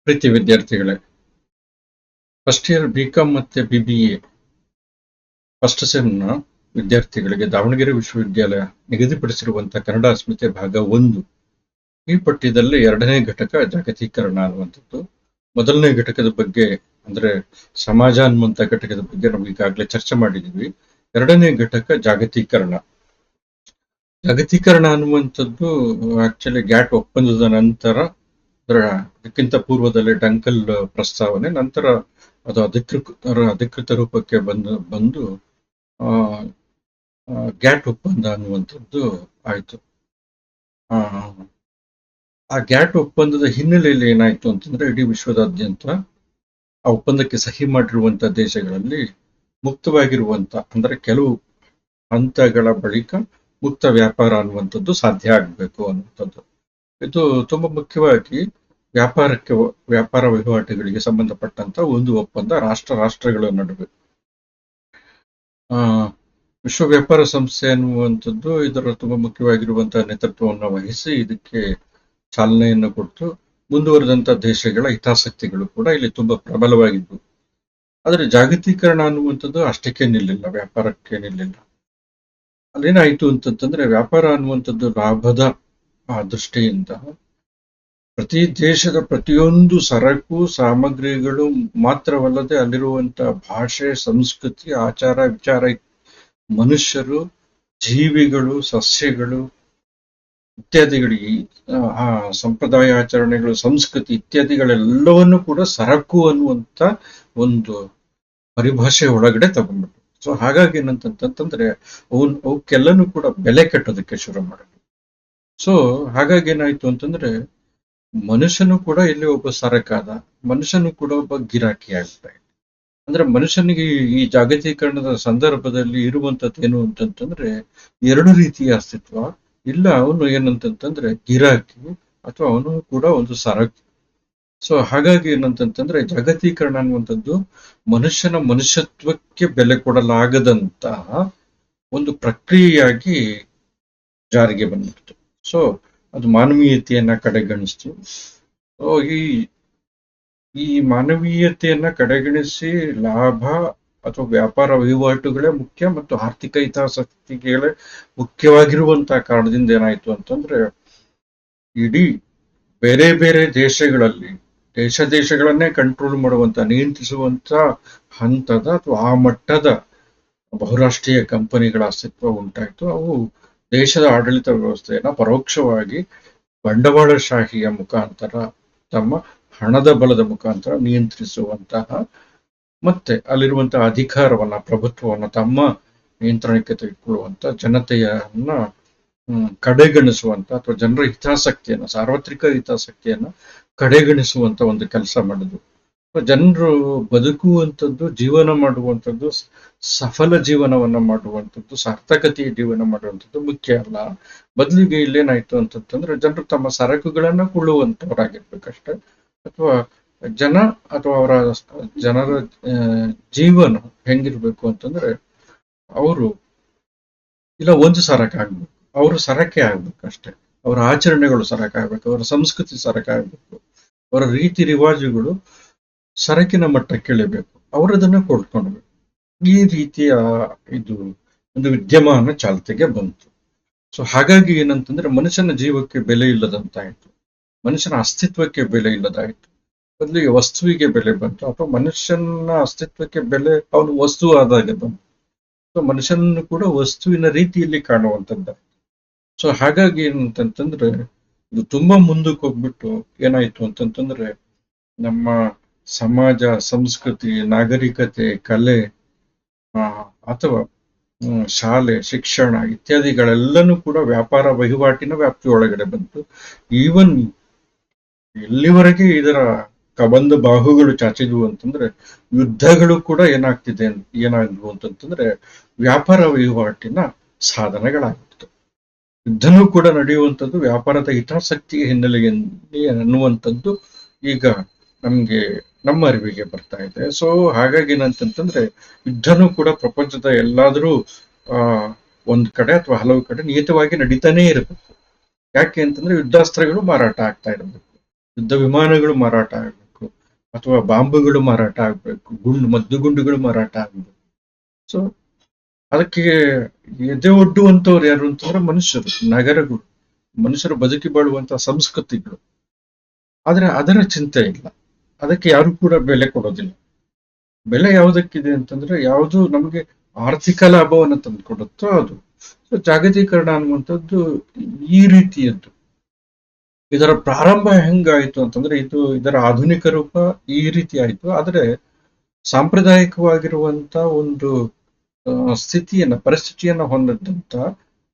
ಪ್ರೀತಿ ವಿದ್ಯಾರ್ಥಿಗಳೇ, first year BCom ಮತ್ತೆ BBA first ಸೆಮ್ನ ವಿದ್ಯಾರ್ಥಿಗಳಿಗೆ ದಾವಣಗೆರೆ ವಿಶ್ವವಿದ್ಯಾಲಯ ನಿಗದಿಪಡಿಸಿರುವಂತಹ ಕನ್ನಡ ಅಸ್ಮಿತೆ ಭಾಗ 1 ಈ ಪಠ್ಯದಲ್ಲಿ 2ನೇ ಘಟಕ ಜಾಗತೀಕರಣ ಅನ್ನುವಂಥದ್ದು. ಮೊದಲನೇ ಘಟಕದ ಬಗ್ಗೆ ಅಂದ್ರೆ ಸಮಾಜ ಅನ್ನುವಂಥ ಘಟಕದ ಬಗ್ಗೆ ನಾವು ಈಗಾಗಲೇ ಚರ್ಚೆ ಮಾಡಿದೀವಿ. 2ನೇ ಘಟಕ ಜಾಗತೀಕರಣ. ಜಾಗತೀಕರಣ ಅನ್ನುವಂಥದ್ದು ಆಕ್ಚುಲಿ ಗ್ಯಾಟ್ ಒಪ್ಪಂದದ ನಂತರ ಅದಕ್ಕಿಂತ ಪೂರ್ವದಲ್ಲಿ ಡಂಕಲ್ ಪ್ರಸ್ತಾವನೆ, ನಂತರ ಅದು ಅಧಿಕೃತ ರೂಪಕ್ಕೆ ಬಂದು ಗ್ಯಾಟ್ ಒಪ್ಪಂದ ಅನ್ನುವಂಥದ್ದು ಆಯ್ತು. ಆ ಗ್ಯಾಟ್ ಒಪ್ಪಂದದ ಹಿನ್ನೆಲೆಯಲ್ಲಿ ಏನಾಯ್ತು ಅಂತಂದ್ರೆ, ಇಡೀ ವಿಶ್ವದಾದ್ಯಂತ ಆ ಒಪ್ಪಂದಕ್ಕೆ ಸಹಿ ಮಾಡಿರುವಂತಹ ದೇಶಗಳಲ್ಲಿ ಮುಕ್ತವಾಗಿರುವಂತ ಅಂದ್ರೆ ಕೆಲವು ಹಂತಗಳ ಬಳಿಕ ಮುಕ್ತ ವ್ಯಾಪಾರ ಅನ್ನುವಂಥದ್ದು ಸಾಧ್ಯ ಆಗ್ಬೇಕು ಅನ್ನುವಂಥದ್ದು. ಇದು ತುಂಬಾ ಮುಖ್ಯವಾಗಿ ವ್ಯಾಪಾರ ವಹಿವಾಟುಗಳಿಗೆ ಸಂಬಂಧಪಟ್ಟಂತ ಒಂದು ಒಪ್ಪಂದ ರಾಷ್ಟ್ರಗಳ ನಡುವೆ. ವಿಶ್ವ ವ್ಯಾಪಾರ ಸಂಸ್ಥೆ ಅನ್ನುವಂಥದ್ದು ಇದರ ತುಂಬಾ ಮುಖ್ಯವಾಗಿರುವಂತಹ ನೇತೃತ್ವವನ್ನು ವಹಿಸಿ ಇದಕ್ಕೆ ಚಾಲನೆಯನ್ನು ಕೊಟ್ಟು ಮುಂದುವರೆದಂತ ದೇಶಗಳ ಹಿತಾಸಕ್ತಿಗಳು ಕೂಡ ಇಲ್ಲಿ ತುಂಬಾ ಪ್ರಬಲವಾಗಿದ್ವು. ಆದರೆ ಜಾಗತೀಕರಣ ಅನ್ನುವಂಥದ್ದು ಅಷ್ಟಕ್ಕೆ ನಿಲ್ಲಿಲ್ಲ, ವ್ಯಾಪಾರಕ್ಕೆ ನಿಲ್ಲಿಲ್ಲ. ಅಲ್ಲೇನಾಯ್ತು ಅಂತಂತಂದ್ರೆ, ವ್ಯಾಪಾರ ಅನ್ನುವಂಥದ್ದು ಲಾಭದ ದೃಷ್ಟಿಯಿಂದ ಪ್ರತಿ ದೇಶದ ಪ್ರತಿಯೊಂದು ಸರಕು ಸಾಮಗ್ರಿಗಳು ಮಾತ್ರವಲ್ಲದೆ ಅಲ್ಲಿರುವಂತಹ ಭಾಷೆ, ಸಂಸ್ಕೃತಿ, ಆಚಾರ ವಿಚಾರ, ಮನುಷ್ಯರು, ಜೀವಿಗಳು, ಸಸ್ಯಗಳು ಇತ್ಯಾದಿಗಳಿಗೆ ಆ ಸಂಪ್ರದಾಯ ಆಚರಣೆಗಳು, ಸಂಸ್ಕೃತಿ ಇತ್ಯಾದಿಗಳೆಲ್ಲವನ್ನು ಕೂಡ ಸರಕು ಅನ್ನುವಂತ ಒಂದು ಪರಿಭಾಷೆ ಒಳಗಡೆ ತಗೊಂಡ್ಬಿಟ್ಟು. ಸೊ ಹಾಗಾಗಿ ಏನಂತಂತಂದ್ರೆ ಅವಕ್ಕೆಲ್ಲನೂ ಕೂಡ ಬೆಲೆ ಕಟ್ಟೋದಕ್ಕೆ ಶುರು ಮಾಡಿದ್ರು. ಸೊ ಹಾಗಾಗಿ ಏನಾಯ್ತು ಅಂತಂದ್ರೆ, ಮನುಷ್ಯನು ಕೂಡ ಇಲ್ಲಿ ಒಬ್ಬ ಸರಕಾದ, ಮನುಷ್ಯನು ಕೂಡ ಒಬ್ಬ ಗಿರಾಕಿ ಆಗ್ತಾ ಇದೆ. ಅಂದ್ರೆ ಮನುಷ್ಯನಿಗೆ ಈ ಜಾಗತೀಕರಣದ ಸಂದರ್ಭದಲ್ಲಿ ಇರುವಂತದ್ದು ಏನು ಅಂತಂತಂದ್ರೆ, ಎರಡು ರೀತಿಯ ಅಸ್ತಿತ್ವ. ಇಲ್ಲ ಅವನು ಏನಂತಂತಂದ್ರೆ ಗಿರಾಕಿ, ಅಥವಾ ಅವನು ಕೂಡ ಒಂದು ಸರಕು. ಸೊ ಹಾಗಾಗಿ ಏನಂತಂತಂದ್ರೆ, ಜಾಗತೀಕರಣ ಅನ್ನುವಂಥದ್ದು ಮನುಷ್ಯನ ಮನುಷ್ಯತ್ವಕ್ಕೆ ಬೆಲೆ ಕೊಡಲಾಗದಂತಹ ಒಂದು ಪ್ರಕ್ರಿಯೆಯಾಗಿ ಜಾರಿಗೆ ಬಂದಿತ್ತು. ಸೊ ಅದು ಮಾನವೀಯತೆಯನ್ನ ಕಡೆಗಣಿಸ್ತು. ಈ ಮಾನವೀಯತೆಯನ್ನ ಕಡೆಗಣಿಸಿ ಲಾಭ ಅಥವಾ ವ್ಯಾಪಾರ ವಹಿವಾಟುಗಳೇ ಮುಖ್ಯ ಮತ್ತು ಆರ್ಥಿಕ ಹಿತಾಸಕ್ತಿಗಳೇ ಮುಖ್ಯವಾಗಿರುವಂತಹ ಕಾರಣದಿಂದ ಏನಾಯ್ತು ಅಂತಂದ್ರೆ, ಇಡೀ ಬೇರೆ ಬೇರೆ ದೇಶಗಳಲ್ಲಿ ದೇಶಗಳನ್ನೇ ಕಂಟ್ರೋಲ್ ಮಾಡುವಂತ, ನಿಯಂತ್ರಿಸುವಂತ ಹಂತದ ಅಥವಾ ಆ ಮಟ್ಟದ ಬಹುರಾಷ್ಟ್ರೀಯ ಕಂಪನಿಗಳ ಅಸ್ತಿತ್ವ ಉಂಟಾಯ್ತು. ಅವು ದೇಶದ ಆಡಳಿತ ವ್ಯವಸ್ಥೆಯನ್ನ ಪರೋಕ್ಷವಾಗಿ ಬಂಡವಾಳಶಾಹಿಯ ಮುಖಾಂತರ, ತಮ್ಮ ಹಣದ ಬಲದ ಮುಖಾಂತರ ನಿಯಂತ್ರಿಸುವಂತಹ ಮತ್ತೆ ಅಲ್ಲಿರುವಂತಹ ಅಧಿಕಾರವನ್ನ, ಪ್ರಭುತ್ವವನ್ನ ತಮ್ಮ ನಿಯಂತ್ರಣಕ್ಕೆ ತೆಗೆದುಕೊಳ್ಳುವಂತ, ಜನತೆಯನ್ನ ಕಡೆಗಣಿಸುವಂತ ಅಥವಾ ಜನರ ಹಿತಾಸಕ್ತಿಯನ್ನ, ಸಾರ್ವತ್ರಿಕ ಹಿತಾಸಕ್ತಿಯನ್ನ ಕಡೆಗಣಿಸುವಂತ ಒಂದು ಕೆಲಸ ಮಾಡಿದ್ರು. ಜನರು ಬದುಕುವಂಥದ್ದು, ಜೀವನ ಮಾಡುವಂಥದ್ದು, ಸಫಲ ಜೀವನವನ್ನ ಮಾಡುವಂಥದ್ದು, ಸಾರ್ಥಕತೆಯ ಜೀವನ ಮಾಡುವಂಥದ್ದು ಮುಖ್ಯ ಅಲ್ಲ. ಬದಲಿಗೆ ಇಲ್ಲೇನಾಯ್ತು ಅಂತಂತಂದ್ರೆ, ಜನರು ತಮ್ಮ ಸರಕುಗಳನ್ನ ಕೊಳ್ಳುವಂಥವ್ರಾಗಿರ್ಬೇಕಷ್ಟೆ, ಅಥವಾ ಅವರ ಜನರ ಜೀವನ ಹೆಂಗಿರ್ಬೇಕು ಅಂತಂದ್ರೆ, ಅವರು ಇಲ್ಲ ಒಂದು ಸರಕಾಗ್ಬೇಕು, ಅವರು ಸರಕೆ ಆಗ್ಬೇಕಷ್ಟೆ. ಅವರ ಆಚರಣೆಗಳು ಸರಕಾಗ್ಬೇಕು, ಅವರ ಸಂಸ್ಕೃತಿ ಸರಕಾಗ್ಬೇಕು, ಅವರ ರೀತಿ ರಿವಾಜುಗಳು ಸರಕಿನ ಮಟ್ಟಕ್ಕೆ ಇಳಿಬೇಕು, ಅವರದನ್ನ ಕೊಡ್ಕೊಳ್ಬೇಕು. ಈ ರೀತಿಯ ಇದು ಒಂದು ವಿದ್ಯಮಾನ ಚಾಲ್ತಿಗೆ ಬಂತು. ಸೊ ಹಾಗಾಗಿ ಏನಂತಂದ್ರೆ, ಮನುಷ್ಯನ ಜೀವಕ್ಕೆ ಬೆಲೆ ಇಲ್ಲದಂತಾಯ್ತು, ಮನುಷ್ಯನ ಅಸ್ತಿತ್ವಕ್ಕೆ ಬೆಲೆ ಇಲ್ಲದಾಯ್ತು. ಬದಲಿಗೆ ವಸ್ತುವಿಗೆ ಬೆಲೆ ಬಂತು, ಅಥವಾ ಮನುಷ್ಯನ ಅಸ್ತಿತ್ವಕ್ಕೆ ಬೆಲೆ ಅವನು ವಸ್ತು ಆದಾಗ ಬಂತು. ಸೊ ಮನುಷ್ಯನನ್ನು ಕೂಡ ವಸ್ತುವಿನ ರೀತಿಯಲ್ಲಿ ಕಾಣುವಂಥದ್ದಾಯ್ತು. ಸೊ ಹಾಗಾಗಿ ಏನಂತಂತಂದ್ರೆ, ಇದು ತುಂಬಾ ಮುಂದಕ್ಕೆ ಹೋಗ್ಬಿಟ್ಟು ಏನಾಯ್ತು ಅಂತಂತಂದ್ರೆ, ನಮ್ಮ ಸಮಾಜ, ಸಂಸ್ಕೃತಿ, ನಾಗರಿಕತೆ, ಕಲೆ ಅಥವಾ ಶಾಲೆ, ಶಿಕ್ಷಣ ಇತ್ಯಾದಿಗಳೆಲ್ಲನೂ ಕೂಡ ವ್ಯಾಪಾರ ವಹಿವಾಟಿನ ವ್ಯಾಪ್ತಿ ಒಳಗಡೆ ಬಂತು. ಈವನ್ ಎಲ್ಲಿವರೆಗೆ ಇದರ ಕಬಂಧ ಬಾಹುಗಳು ಚಾಚಿದ್ವು ಅಂತಂದ್ರೆ, ಯುದ್ಧಗಳು ಕೂಡ ಏನಾಗ್ವು ಅಂತಂತಂದ್ರೆ ವ್ಯಾಪಾರ ವಹಿವಾಟಿನ ಸಾಧನೆಗಳಾಗ್ಬಿಡ್ತು. ಯುದ್ಧನೂ ಕೂಡ ನಡೆಯುವಂಥದ್ದು ವ್ಯಾಪಾರದ ಹಿತಾಸಕ್ತಿಯ ಹಿನ್ನೆಲೆಯಲ್ಲಿ ಅನ್ನುವಂಥದ್ದು ಈಗ ನಮ್ಮ ಅರಿವಿಗೆ ಬರ್ತಾ ಇದೆ. ಸೊ ಹಾಗಾಗಿ ಏನಂತಂತಂದ್ರೆ, ಯುದ್ಧನೂ ಕೂಡ ಪ್ರಪಂಚದ ಎಲ್ಲಾದ್ರೂ ಒಂದ್ ಕಡೆ ಅಥವಾ ಹಲವು ಕಡೆ ನಿಯತವಾಗಿ ನಡೀತಾನೆ ಇರಬೇಕು. ಯಾಕೆ ಅಂತಂದ್ರೆ, ಯುದ್ಧಾಸ್ತ್ರಗಳು ಮಾರಾಟ ಆಗ್ತಾ ಇರಬೇಕು, ಯುದ್ಧ ವಿಮಾನಗಳು ಮಾರಾಟ ಆಗಬೇಕು, ಅಥವಾ ಬಾಂಬುಗಳು ಮಾರಾಟ ಆಗ್ಬೇಕು, ಮದ್ದುಗುಂಡುಗಳು ಮಾರಾಟ ಆಗ್ಬೇಕು. ಸೊ ಅದಕ್ಕೆ ಎದೆ ಒಡ್ಡುವಂತವ್ರು ಯಾರು ಅಂತಂದ್ರೆ ಮನುಷ್ಯರು, ನಗರಗಳು, ಮನುಷ್ಯರು ಬದುಕಿ ಬಾಳುವಂತ ಸಂಸ್ಕೃತಿಗಳು. ಆದ್ರೆ ಅದರ ಚಿಂತೆ ಇಲ್ಲ, ಅದಕ್ಕೆ ಯಾರು ಕೂಡ ಬೆಲೆ ಕೊಡೋದಿಲ್ಲ. ಬೆಲೆ ಯಾವುದಕ್ಕಿದೆ ಅಂತಂದ್ರೆ ಯಾವುದು ನಮಗೆ ಆರ್ಥಿಕ ಲಾಭವನ್ನು ತಂದುಕೊಡುತ್ತೋ ಅದು. ಸೊ ಜಾಗತೀಕರಣ ಅನ್ನುವಂಥದ್ದು ಈ ರೀತಿಯದ್ದು. ಇದರ ಪ್ರಾರಂಭ ಹೆಂಗಾಯ್ತು ಅಂತಂದ್ರೆ ಇದರ ಆಧುನಿಕ ರೂಪ ಈ ರೀತಿ ಆಯ್ತು. ಆದ್ರೆ ಸಾಂಪ್ರದಾಯಿಕವಾಗಿರುವಂತ ಒಂದು ಪರಿಸ್ಥಿತಿಯನ್ನ ಹೊಂದಿದಂತ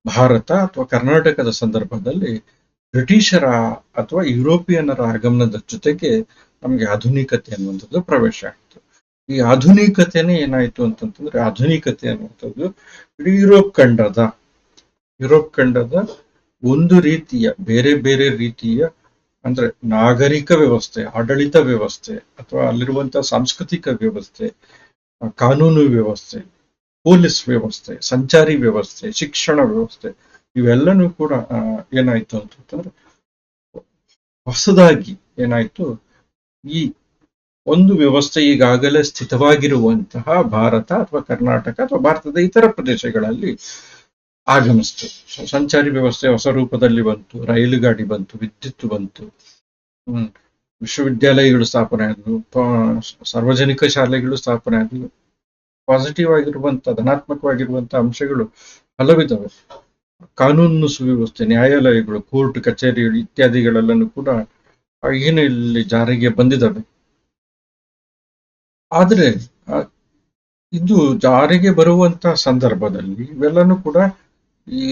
ಭಾರತ ಅಥವಾ ಕರ್ನಾಟಕದ ಸಂದರ್ಭದಲ್ಲಿ ಬ್ರಿಟಿಷರ ಅಥವಾ ಯುರೋಪಿಯನ್ನರ ಆಗಮನದ ಜೊತೆಗೆ ನಮಗೆ ಆಧುನಿಕತೆ ಅನ್ನುವಂಥದ್ದು ಪ್ರವೇಶ ಆಯಿತು. ಈ ಆಧುನಿಕತೆನೇ ಏನಾಯ್ತು ಅಂತಂತಂದ್ರೆ, ಆಧುನಿಕತೆ ಅನ್ನುವಂಥದ್ದು ಇಡೀ ಯುರೋಪ್ ಖಂಡದ ಒಂದು ರೀತಿಯ ಬೇರೆ ಬೇರೆ ರೀತಿಯ ಅಂದ್ರೆ ನಾಗರಿಕ ವ್ಯವಸ್ಥೆ, ಆಡಳಿತ ವ್ಯವಸ್ಥೆ, ಅಥವಾ ಅಲ್ಲಿರುವಂತಹ ಸಾಂಸ್ಕೃತಿಕ ವ್ಯವಸ್ಥೆ, ಕಾನೂನು ವ್ಯವಸ್ಥೆ, ಪೊಲೀಸ್ ವ್ಯವಸ್ಥೆ, ಸಂಚಾರಿ ವ್ಯವಸ್ಥೆ, ಶಿಕ್ಷಣ ವ್ಯವಸ್ಥೆ, ಇವೆಲ್ಲನೂ ಕೂಡ ಏನಾಯ್ತು ಅಂತಂದ್ರೆ ಹೊಸದಾಗಿ ಏನಾಯ್ತು, ಈ ಒಂದು ವ್ಯವಸ್ಥೆ ಈಗಾಗಲೇ ಸ್ಥಿತವಾಗಿರುವಂತಹ ಭಾರತ ಅಥವಾ ಕರ್ನಾಟಕ ಅಥವಾ ಭಾರತದ ಇತರ ಪ್ರದೇಶಗಳಲ್ಲಿ ಆಗಮಿಸ್ತು. ಸಂಚಾರಿ ವ್ಯವಸ್ಥೆ ಹೊಸ ರೂಪದಲ್ಲಿ ಬಂತು, ರೈಲು ಗಾಡಿ ಬಂತು, ವಿದ್ಯುತ್ ಬಂತು, ವಿಶ್ವವಿದ್ಯಾಲಯಗಳು ಸ್ಥಾಪನೆ ಆದವು, ಸಾರ್ವಜನಿಕ ಶಾಲೆಗಳು ಸ್ಥಾಪನೆ ಆದವು. ಪಾಸಿಟಿವ್ ಆಗಿರುವಂತ, ಧನಾತ್ಮಕವಾಗಿರುವಂತ ಅಂಶಗಳು ಹಲವಿದ್ದಾವೆ. ಕಾನೂನು ಸುವ್ಯವಸ್ಥೆ, ನ್ಯಾಯಾಲಯಗಳು, ಕೋರ್ಟ್ ಕಚೇರಿಗಳು ಇತ್ಯಾದಿಗಳೆಲ್ಲನೂ ಕೂಡ ಏನು ಇಲ್ಲಿ ಜಾರಿಗೆ ಬಂದಿದ್ದಾವೆ. ಆದ್ರೆ ಇದು ಜಾರಿಗೆ ಬರುವಂತ ಸಂದರ್ಭದಲ್ಲಿ ಇವೆಲ್ಲನೂ ಕೂಡ ಈ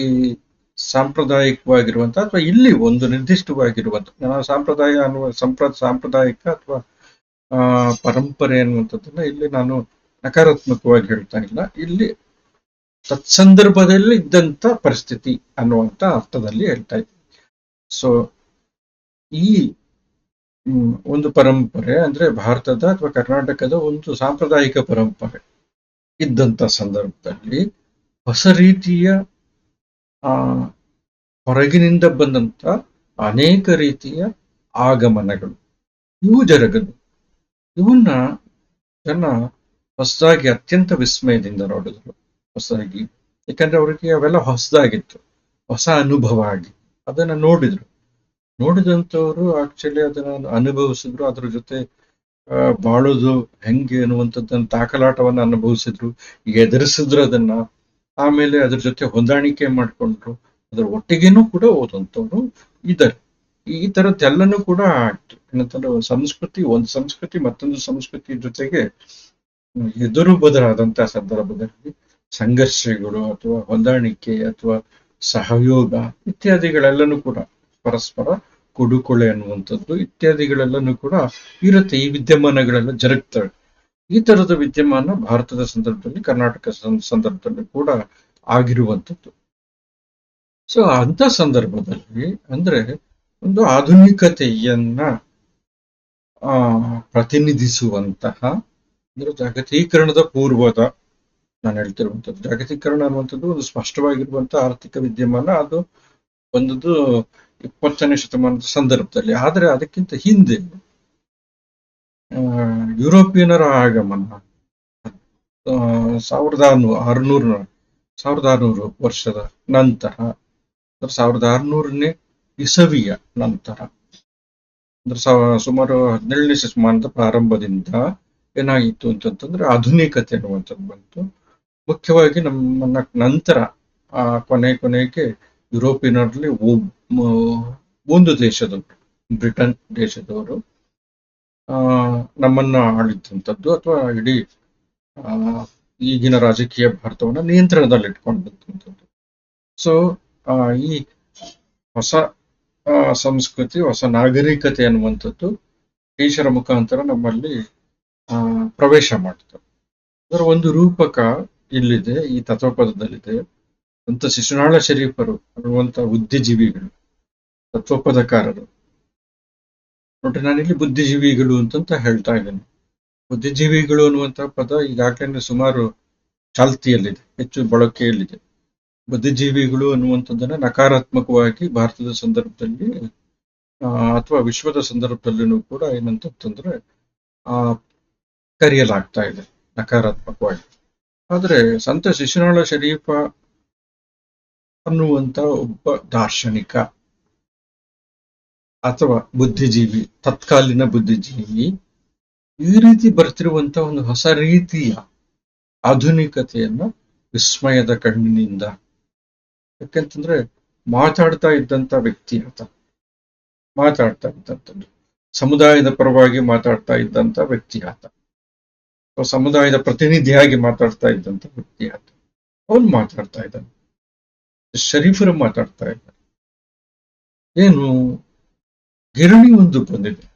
ಸಾಂಪ್ರದಾಯಿಕವಾಗಿರುವಂತ ಅಥವಾ ಇಲ್ಲಿ ಒಂದು ನಿರ್ದಿಷ್ಟವಾಗಿರುವಂತ ಸಾಂಪ್ರದಾಯ ಅನ್ನುವ ಸಾಂಪ್ರದಾಯಿಕ ಅಥವಾ ಪರಂಪರೆ ಅನ್ನುವಂಥದ್ದನ್ನ ಇಲ್ಲಿ ನಾನು ನಕಾರಾತ್ಮಕವಾಗಿ ಹೇಳ್ತಾ ಇಲ್ಲ. ಇಲ್ಲಿ ತತ್ಸಂದರ್ಭದಲ್ಲಿ ಇದ್ದಂತ ಪರಿಸ್ಥಿತಿ ಅನ್ನುವಂತ ಅರ್ಥದಲ್ಲಿ ಹೇಳ್ತಾ ಇದ್ದೀನಿ. ಸೊ ಈ ಒಂದು ಪರಂಪರೆ ಅಂದ್ರೆ ಭಾರತದ ಅಥವಾ ಕರ್ನಾಟಕದ ಒಂದು ಸಾಂಪ್ರದಾಯಿಕ ಪರಂಪರೆ ಇದ್ದಂತ ಸಂದರ್ಭದಲ್ಲಿ ಹೊಸ ರೀತಿಯ ಹೊರಗಿನಿಂದ ಬಂದಂತ ಅನೇಕ ರೀತಿಯ ಆಗಮನಗಳು ಇವು ಜರುಗದು. ಇವನ್ನ ಜನ ಹೊಸದಾಗಿ ಅತ್ಯಂತ ವಿಸ್ಮಯದಿಂದ ನೋಡಿದ್ರು. ಹೊಸದಾಗಿ, ಯಾಕಂದ್ರೆ ಅವರಿಗೆ ಅವೆಲ್ಲ ಹೊಸದಾಗಿತ್ತು, ಹೊಸ ಅನುಭವ ಆಗಿ ಅದನ್ನ ನೋಡಿದಂಥವ್ರು ಆಕ್ಚುಲಿ ಅದನ್ನ ಅನುಭವಿಸಿದ್ರು. ಅದ್ರ ಜೊತೆ ಬಾಳೋದು ಹೆಂಗೆ ಅನ್ನುವಂಥದ್ದನ್ನ ದಾಖಲಾಟವನ್ನ ಅನುಭವಿಸಿದ್ರು, ಎದುರಿಸಿದ್ರು ಅದನ್ನ. ಆಮೇಲೆ ಅದ್ರ ಜೊತೆ ಹೊಂದಾಣಿಕೆ ಮಾಡ್ಕೊಂಡ್ರು, ಅದ್ರ ಒಟ್ಟಿಗೆನೂ ಕೂಡ ಓದಂಥವ್ರು ಇದ್ದಾರೆ. ಈ ತರದ್ದೆಲ್ಲನೂ ಕೂಡ ಆಯ್ತು. ಏನಂತಂದ್ರೆ ಒಂದು ಸಂಸ್ಕೃತಿ ಮತ್ತೊಂದು ಸಂಸ್ಕೃತಿ ಜೊತೆಗೆ ಎದುರು ಬದಲಾದಂತಹ ಸಂದರ್ಭದಲ್ಲಿ ಸಂಘರ್ಷಗಳು ಅಥವಾ ಹೊಂದಾಣಿಕೆ ಅಥವಾ ಸಹಯೋಗ ಇತ್ಯಾದಿಗಳೆಲ್ಲನೂ ಕೂಡ ಪರಸ್ಪರ ಕೊಡುಕೊಳೆ ಅನ್ನುವಂಥದ್ದು ಇತ್ಯಾದಿಗಳೆಲ್ಲನೂ ಕೂಡ ಇರುತ್ತೆ. ಈ ವಿದ್ಯಮಾನಗಳೆಲ್ಲ ಜರುಗ್ತವೆ. ಈ ತರದ ವಿದ್ಯಮಾನ ಭಾರತದ ಸಂದರ್ಭದಲ್ಲಿ, ಕರ್ನಾಟಕ ಸಂದರ್ಭದಲ್ಲಿ ಕೂಡ ಆಗಿರುವಂಥದ್ದು. ಸೊ ಅಂತ ಸಂದರ್ಭದಲ್ಲಿ ಅಂದ್ರೆ ಒಂದು ಆಧುನಿಕತೆಯನ್ನ ಪ್ರತಿನಿಧಿಸುವಂತಹ ಅಂದ್ರೆ ಜಾಗತೀಕರಣದ ಪೂರ್ವದ, ನಾನು ಹೇಳ್ತಿರುವಂಥದ್ದು ಜಾಗತೀಕರಣ ಅನ್ನುವಂಥದ್ದು ಒಂದು ಸ್ಪಷ್ಟವಾಗಿರುವಂತಹ ಆರ್ಥಿಕ ವಿದ್ಯಮಾನ. ಅದು ಬಂದದ್ದು 20ನೇ ಶತಮಾನದ ಸಂದರ್ಭದಲ್ಲಿ. ಆದರೆ ಅದಕ್ಕಿಂತ ಹಿಂದೆ ಯುರೋಪಿಯನರ ಆಗಮನ 1600 ವರ್ಷದ ನಂತರ, 1600ನೇ ಇಸವಿಯ ನಂತರ, ಅಂದ್ರೆ ಸುಮಾರು 17ನೇ ಶತಮಾನದ ಪ್ರಾರಂಭದಿಂದ ಏನಾಗಿತ್ತು ಅಂತಂತಂದ್ರೆ ಆಧುನಿಕತೆ ಅನ್ನುವಂಥದ್ದು ಬಂತು. ಮುಖ್ಯವಾಗಿ ನಮ್ಮನ್ನ ನಂತರ ಕೊನೆಗೆ ಯುರೋಪಿಯನರಲ್ಲಿ ಒಂದು ದೇಶದವರು, ಬ್ರಿಟನ್ ದೇಶದವರು ನಮ್ಮನ್ನ ಆಳಿದ್ದಂಥದ್ದು ಅಥವಾ ಇಡೀ ಈಗಿನ ರಾಜಕೀಯ ಭಾರತವನ್ನ ನಿಯಂತ್ರಣದಲ್ಲಿ ಇಟ್ಕೊಂಡಂಥದ್ದು. ಸೊ ಈ ಹೊಸ ಸಂಸ್ಕೃತಿ, ಹೊಸ ನಾಗರಿಕತೆ ಅನ್ನುವಂಥದ್ದು ಬ್ರಿಟಿಷರ ಮುಖಾಂತರ ನಮ್ಮಲ್ಲಿ ಪ್ರವೇಶ ಮಾಡ್ತಾರೆ. ಅದರ ಒಂದು ರೂಪಕ ಇಲ್ಲಿದೆ, ಈ ತತ್ವಪದದಲ್ಲಿದೆ. ಅಂತ ಶಿಶುನಾಳ ಶರೀಫರು ಅನ್ನುವಂತ ಬುದ್ಧಿಜೀವಿಗಳು, ತತ್ವಪದಕಾರರು. ನೋಡ್ರಿ, ನಾನಿಲ್ಲಿ ಬುದ್ಧಿಜೀವಿಗಳು ಅಂತಂತ ಹೇಳ್ತಾ ಇದ್ದೇನೆ. ಬುದ್ಧಿಜೀವಿಗಳು ಅನ್ನುವಂತ ಪದ ಈಗಾಗಲೇ ಸುಮಾರು ಚಾಲ್ತಿಯಲ್ಲಿದೆ, ಹೆಚ್ಚು ಬಳಕೆಯಲ್ಲಿದೆ. ಬುದ್ಧಿಜೀವಿಗಳು ಅನ್ನುವಂಥದ್ದನ್ನ ನಕಾರಾತ್ಮಕವಾಗಿ ಭಾರತದ ಸಂದರ್ಭದಲ್ಲಿ ಅಥವಾ ವಿಶ್ವದ ಸಂದರ್ಭದಲ್ಲಿನೂ ಕೂಡ ಏನಂತಂದ್ರೆ ಆ ಕರೆಯಲಾಗ್ತಾ ಇದೆ ನಕಾರಾತ್ಮಕವಾಗಿ. ಆದ್ರೆ ಸಂತ ಶಿಶುನಾಳ ಶರೀಫ ಅನ್ನುವಂತ ಒಬ್ಬ ದಾರ್ಶನಿಕ ಅಥವಾ ಬುದ್ಧಿಜೀವಿ, ತತ್ಕಾಲೀನ ಬುದ್ಧಿಜೀವಿ, ಈ ರೀತಿ ಬರ್ತಿರುವಂತ ಒಂದು ಹೊಸ ರೀತಿಯ ಆಧುನಿಕತೆಯನ್ನ ವಿಸ್ಮಯದ ಕಣ್ಣಿನಿಂದ, ಯಾಕೆಂತಂದ್ರೆ ಮಾತಾಡ್ತಾ ಇದ್ದಂತ ವ್ಯಕ್ತಿ ಆತ, ಮಾತಾಡ್ತಾ ಇದ್ದಂಥದ್ದು ಸಮುದಾಯದ ಪರವಾಗಿ ಮಾತಾಡ್ತಾ ಇದ್ದಂತ ವ್ಯಕ್ತಿ ಆತ, ಸಮುದಾಯದ ಪ್ರತಿನಿಧಿಯಾಗಿ ಮಾತಾಡ್ತಾ ಇದ್ದಂತ ವ್ಯಕ್ತಿ ಆತ. ಅವನು ಮಾತಾಡ್ತಾ ಇದ್ದಾನೆ, ಶರೀಫರು ಮಾತಾಡ್ತಾ ಇದ್ದಾರೆ. ಏನು ಗಿರಣಿ ಒಂದು ಬಂದಿದೆ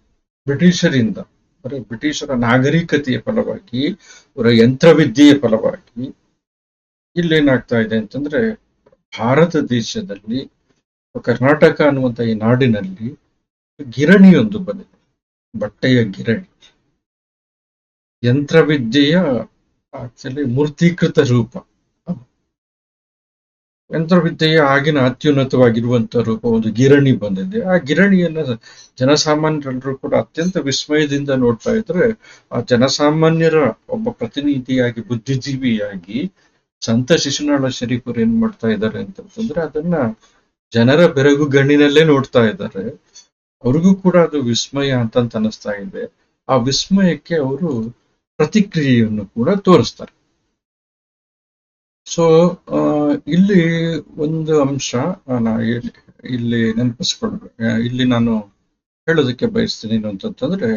ಬ್ರಿಟಿಷರಿಂದ, ಅಂದ್ರೆ ಬ್ರಿಟಿಷರ ನಾಗರಿಕತೆಯ ಫಲವಾಗಿ, ಅವರ ಯಂತ್ರವಿದ್ಯೆಯ ಫಲವಾಗಿ ಇಲ್ಲೇನಾಗ್ತಾ ಇದೆ ಅಂತಂದ್ರೆ, ಭಾರತ ದೇಶದಲ್ಲಿ ಕರ್ನಾಟಕ ಅನ್ನುವಂತ ಈ ನಾಡಿನಲ್ಲಿ ಗಿರಣಿಯೊಂದು ಬಂದಿದೆ, ಬಟ್ಟೆಯ ಗಿರಣಿ, ಯಂತ್ರವಿದ್ಯೆಯ ಆಕ್ಚುಲಿ ಮೂರ್ತೀಕೃತ ರೂಪ. ಯಂತ್ರವಿದ್ಯೆಯ ಆಗಿನ ಅತ್ಯುನ್ನತವಾಗಿರುವಂತಹ ರೂಪ ಒಂದು ಗಿರಣಿ ಬಂದಿದೆ. ಆ ಗಿರಣಿಯನ್ನ ಜನಸಾಮಾನ್ಯರೆಲ್ಲರೂ ಕೂಡ ಅತ್ಯಂತ ವಿಸ್ಮಯದಿಂದ ನೋಡ್ತಾ ಇದ್ರೆ, ಆ ಜನಸಾಮಾನ್ಯರ ಒಬ್ಬ ಪ್ರತಿನಿಧಿಯಾಗಿ, ಬುದ್ಧಿಜೀವಿಯಾಗಿ ಸಂತ ಶಿಶುನಾಳ ಶರೀಫರು ಏನ್ ಮಾಡ್ತಾ ಇದ್ದಾರೆ ಅಂತಂದ್ರೆ, ಅದನ್ನ ಜನರ ಬೆರಗು ಗಣ್ಣಿನಲ್ಲೇ ನೋಡ್ತಾ ಇದ್ದಾರೆ. ಅವ್ರಿಗೂ ಕೂಡ ಅದು ವಿಸ್ಮಯ ಅಂತ ಅನಿಸ್ತಾ ಇದೆ. ಆ ವಿಸ್ಮಯಕ್ಕೆ ಅವರು ಪ್ರತಿಕ್ರಿಯೆಯನ್ನು ಕೂಡ ತೋರಿಸ್ತಾರೆ. ಸೊ ಇಲ್ಲಿ ಒಂದು ಅಂಶ ಇಲ್ಲಿ ನೆನಪಿಸ್ಕೊಳ್ಬೇಕು, ಇಲ್ಲಿ ನಾನು ಹೇಳೋದಕ್ಕೆ ಬಯಸ್ತೀನಿ ಅಂತಂತಂದ್ರೆ,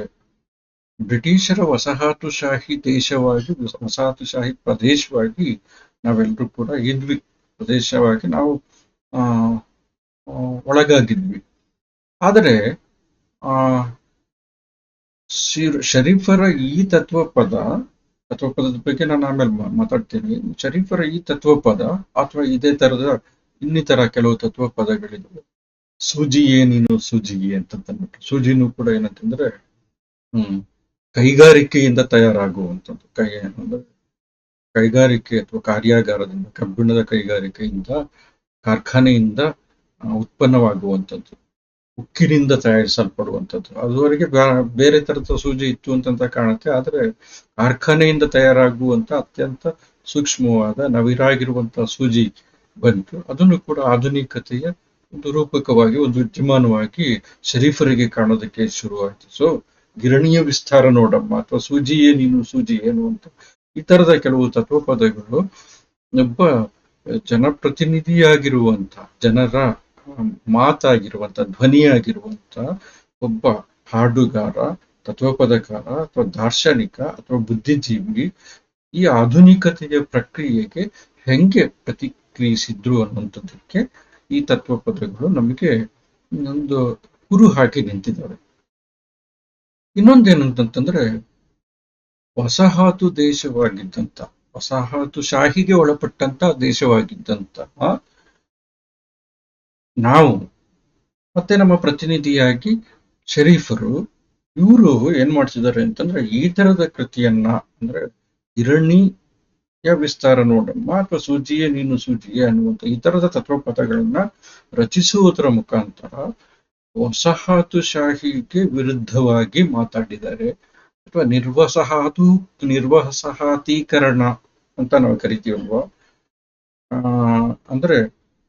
ಬ್ರಿಟಿಷರ ವಸಾಹತುಶಾಹಿ ದೇಶವಾಗಿ, ವಸಾಹತುಶಾಹಿ ಪ್ರದೇಶವಾಗಿ ನಾವೆಲ್ಲರೂ ಕೂಡ ಇದ್ವಿ, ಪ್ರದೇಶವಾಗಿ ನಾವು ಒಳಗಾಗಿದ್ವಿ. ಆದರೆ ಶರೀಫರ ಈ ತತ್ವಪದ ತತ್ವಪದದ ಬಗ್ಗೆ ನಾನು ಆಮೇಲೆ ಮಾತಾಡ್ತೀನಿ. ಶರೀಫರ ಈ ತತ್ವಪದ ಅಥವಾ ಇದೇ ತರದ ಇನ್ನಿತರ ಕೆಲವು ತತ್ವ ಪದಗಳಿವೆ. ಸೂಜಿಯೇ ನೀನು ಸೂಜಿಯೇ ಅಂತಂದ್ಬಿಟ್ಟು, ಸೂಜಿನೂ ಕೂಡ ಏನಂತಂದ್ರೆ ಕೈಗಾರಿಕೆಯಿಂದ ತಯಾರಾಗುವಂಥದ್ದು. ಕೈಗಾರಿಕೆ ಅಥವಾ ಕಾರ್ಯಾಗಾರದಿಂದ, ಕಬ್ಬಿಣದ ಕೈಗಾರಿಕೆಯಿಂದ, ಕಾರ್ಖಾನೆಯಿಂದ ಉತ್ಪನ್ನವಾಗುವಂಥದ್ದು, ಉಕ್ಕಿನಿಂದ ತಯಾರಿಸಲ್ಪಡುವಂಥದ್ದು. ಅದುವರೆಗೆ ಬೇರೆ ತರದ ಸೂಜಿ ಇತ್ತು ಅಂತ ಕಾಣುತ್ತೆ, ಆದ್ರೆ ಕಾರ್ಖಾನೆಯಿಂದ ತಯಾರಾಗುವಂತ ಅತ್ಯಂತ ಸೂಕ್ಷ್ಮವಾದ ನವಿರಾಗಿರುವಂತಹ ಸೂಜಿ ಬಂತು. ಅದನ್ನು ಕೂಡ ಆಧುನಿಕತೆಯ ಒಂದು ರೂಪಕವಾಗಿ, ಒಂದು ವಿದ್ಯಮಾನವಾಗಿ ಶರೀಫರಿಗೆ ಕಾಣೋದಕ್ಕೆ ಶುರುವಾಯಿತು. ಸೊ ಗಿರಣಿಯ ವಿಸ್ತಾರ ನೋಡಮ್ಮ, ಅಥವಾ ಸೂಜಿಯೇ ನೀನು ಸೂಜಿ ಏನು ಅಂತ, ಈ ತರದ ಕೆಲವು ತತ್ವಪದಗಳು ಒಬ್ಬ ಜನಪ್ರತಿನಿಧಿಯಾಗಿರುವಂತ, ಜನರ ಮಾತಾಗಿರುವಂತ, ಧ್ವನಿಯಾಗಿರುವಂತ ಒಬ್ಬ ಹಾಡುಗಾರ, ತತ್ವಪದಕಾರ ಅಥವಾ ದಾರ್ಶನಿಕ ಅಥವಾ ಬುದ್ಧಿಜೀವಿ ಈ ಆಧುನಿಕತೆಯ ಪ್ರಕ್ರಿಯೆಗೆ ಹೆಂಗೆ ಪ್ರತಿಕ್ರಿಯಿಸಿದ್ರು ಅನ್ನುವಂಥದ್ದಕ್ಕೆ ಈ ತತ್ವಪದಗಳು ನಮಗೆ ಒಂದು ಕುರು ಹಾಕಿ ನಿಂತಿದ್ದಾವೆ. ಇನ್ನೊಂದೇನಂತಂದ್ರೆ, ವಸಾಹತು ದೇಶವಾಗಿದ್ದಂತ, ವಸಾಹತುಶಾಹಿಗೆ ಒಳಪಟ್ಟಂತ ದೇಶವಾಗಿದ್ದಂತ ನಾವು ಮತ್ತೆ ನಮ್ಮ ಪ್ರತಿನಿಧಿಯಾಗಿ ಶರೀಫರು, ಇವರು ಏನ್ ಮಾಡ್ತಿದ್ದಾರೆ ಅಂತಂದ್ರೆ, ಈ ತರದ ಕೃತಿಯನ್ನ, ಅಂದ್ರೆ ಗಿರಣಿಯ ವಿಸ್ತಾರ ನೋಡಮ್ಮ ಅಥವಾ ಸೂಜಿಯೇ ನೀನು ಸೂಜಿಯೇ ಅನ್ನುವಂಥ ಈ ತರದ ತತ್ವಪದಗಳನ್ನ ರಚಿಸುವುದರ ಮುಖಾಂತರ ವಸಾಹತುಶಾಹಿಗೆ ವಿರುದ್ಧವಾಗಿ ಮಾತಾಡಿದ್ದಾರೆ. ಅಥವಾ ನಿರ್ವಸಾಹತೀಕರಣ ಅಂತ ನಾವು ಕರಿತೀವಲ್ವ, ಅಂದ್ರೆ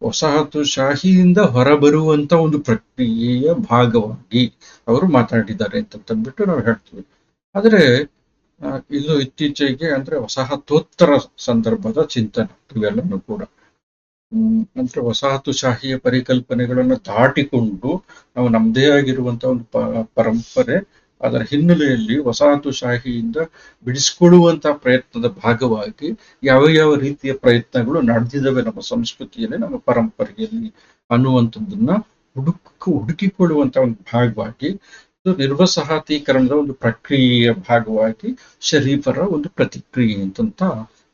ವಸಾಹತುಶಾಹಿಯಿಂದ ಹೊರಬರುವಂತ ಒಂದು ಪ್ರಕ್ರಿಯೆಯ ಭಾಗವಾಗಿ ಅವರು ಮಾತಾಡಿದ್ದಾರೆ ಅಂತಂದ್ಬಿಟ್ಟು ನಾವು ಹೇಳ್ತೀವಿ. ಆದ್ರೆ ಇದು ಇತ್ತೀಚೆಗೆ ಅಂದ್ರೆ ವಸಾಹತೋತ್ತರ ಸಂದರ್ಭದ ಚಿಂತನೆ ಇವೆಲ್ಲನೂ ಕೂಡ, ಅಂದ್ರೆ ವಸಾಹತುಶಾಹಿಯ ಪರಿಕಲ್ಪನೆಗಳನ್ನು ದಾಟಿಕೊಂಡು ನಾವು ನಮ್ಮದೇ ಆಗಿರುವಂತ ಒಂದು ಪರಂಪರೆ, ಅದರ ಹಿನ್ನೆಲೆಯಲ್ಲಿ ವಸಾಹತುಶಾಹಿಯಿಂದ ಬಿಡಿಸಿಕೊಳ್ಳುವಂತಹ ಪ್ರಯತ್ನದ ಭಾಗವಾಗಿ ಯಾವ ಯಾವ ರೀತಿಯ ಪ್ರಯತ್ನಗಳು ನಡೆದಿದ್ದಾವೆ ನಮ್ಮ ಸಂಸ್ಕೃತಿಯಲ್ಲಿ, ನಮ್ಮ ಪರಂಪರೆಯಲ್ಲಿ ಅನ್ನುವಂಥದ್ದನ್ನ ಹುಡುಕಿಕೊಳ್ಳುವಂತ ಒಂದು ಭಾಗವಾಗಿ, ನಿರ್ವಸಾಹತೀಕರಣದ ಒಂದು ಪ್ರಕ್ರಿಯೆಯ ಭಾಗವಾಗಿ ಶರೀಫರ ಒಂದು ಪ್ರತಿಕ್ರಿಯೆ ಅಂತ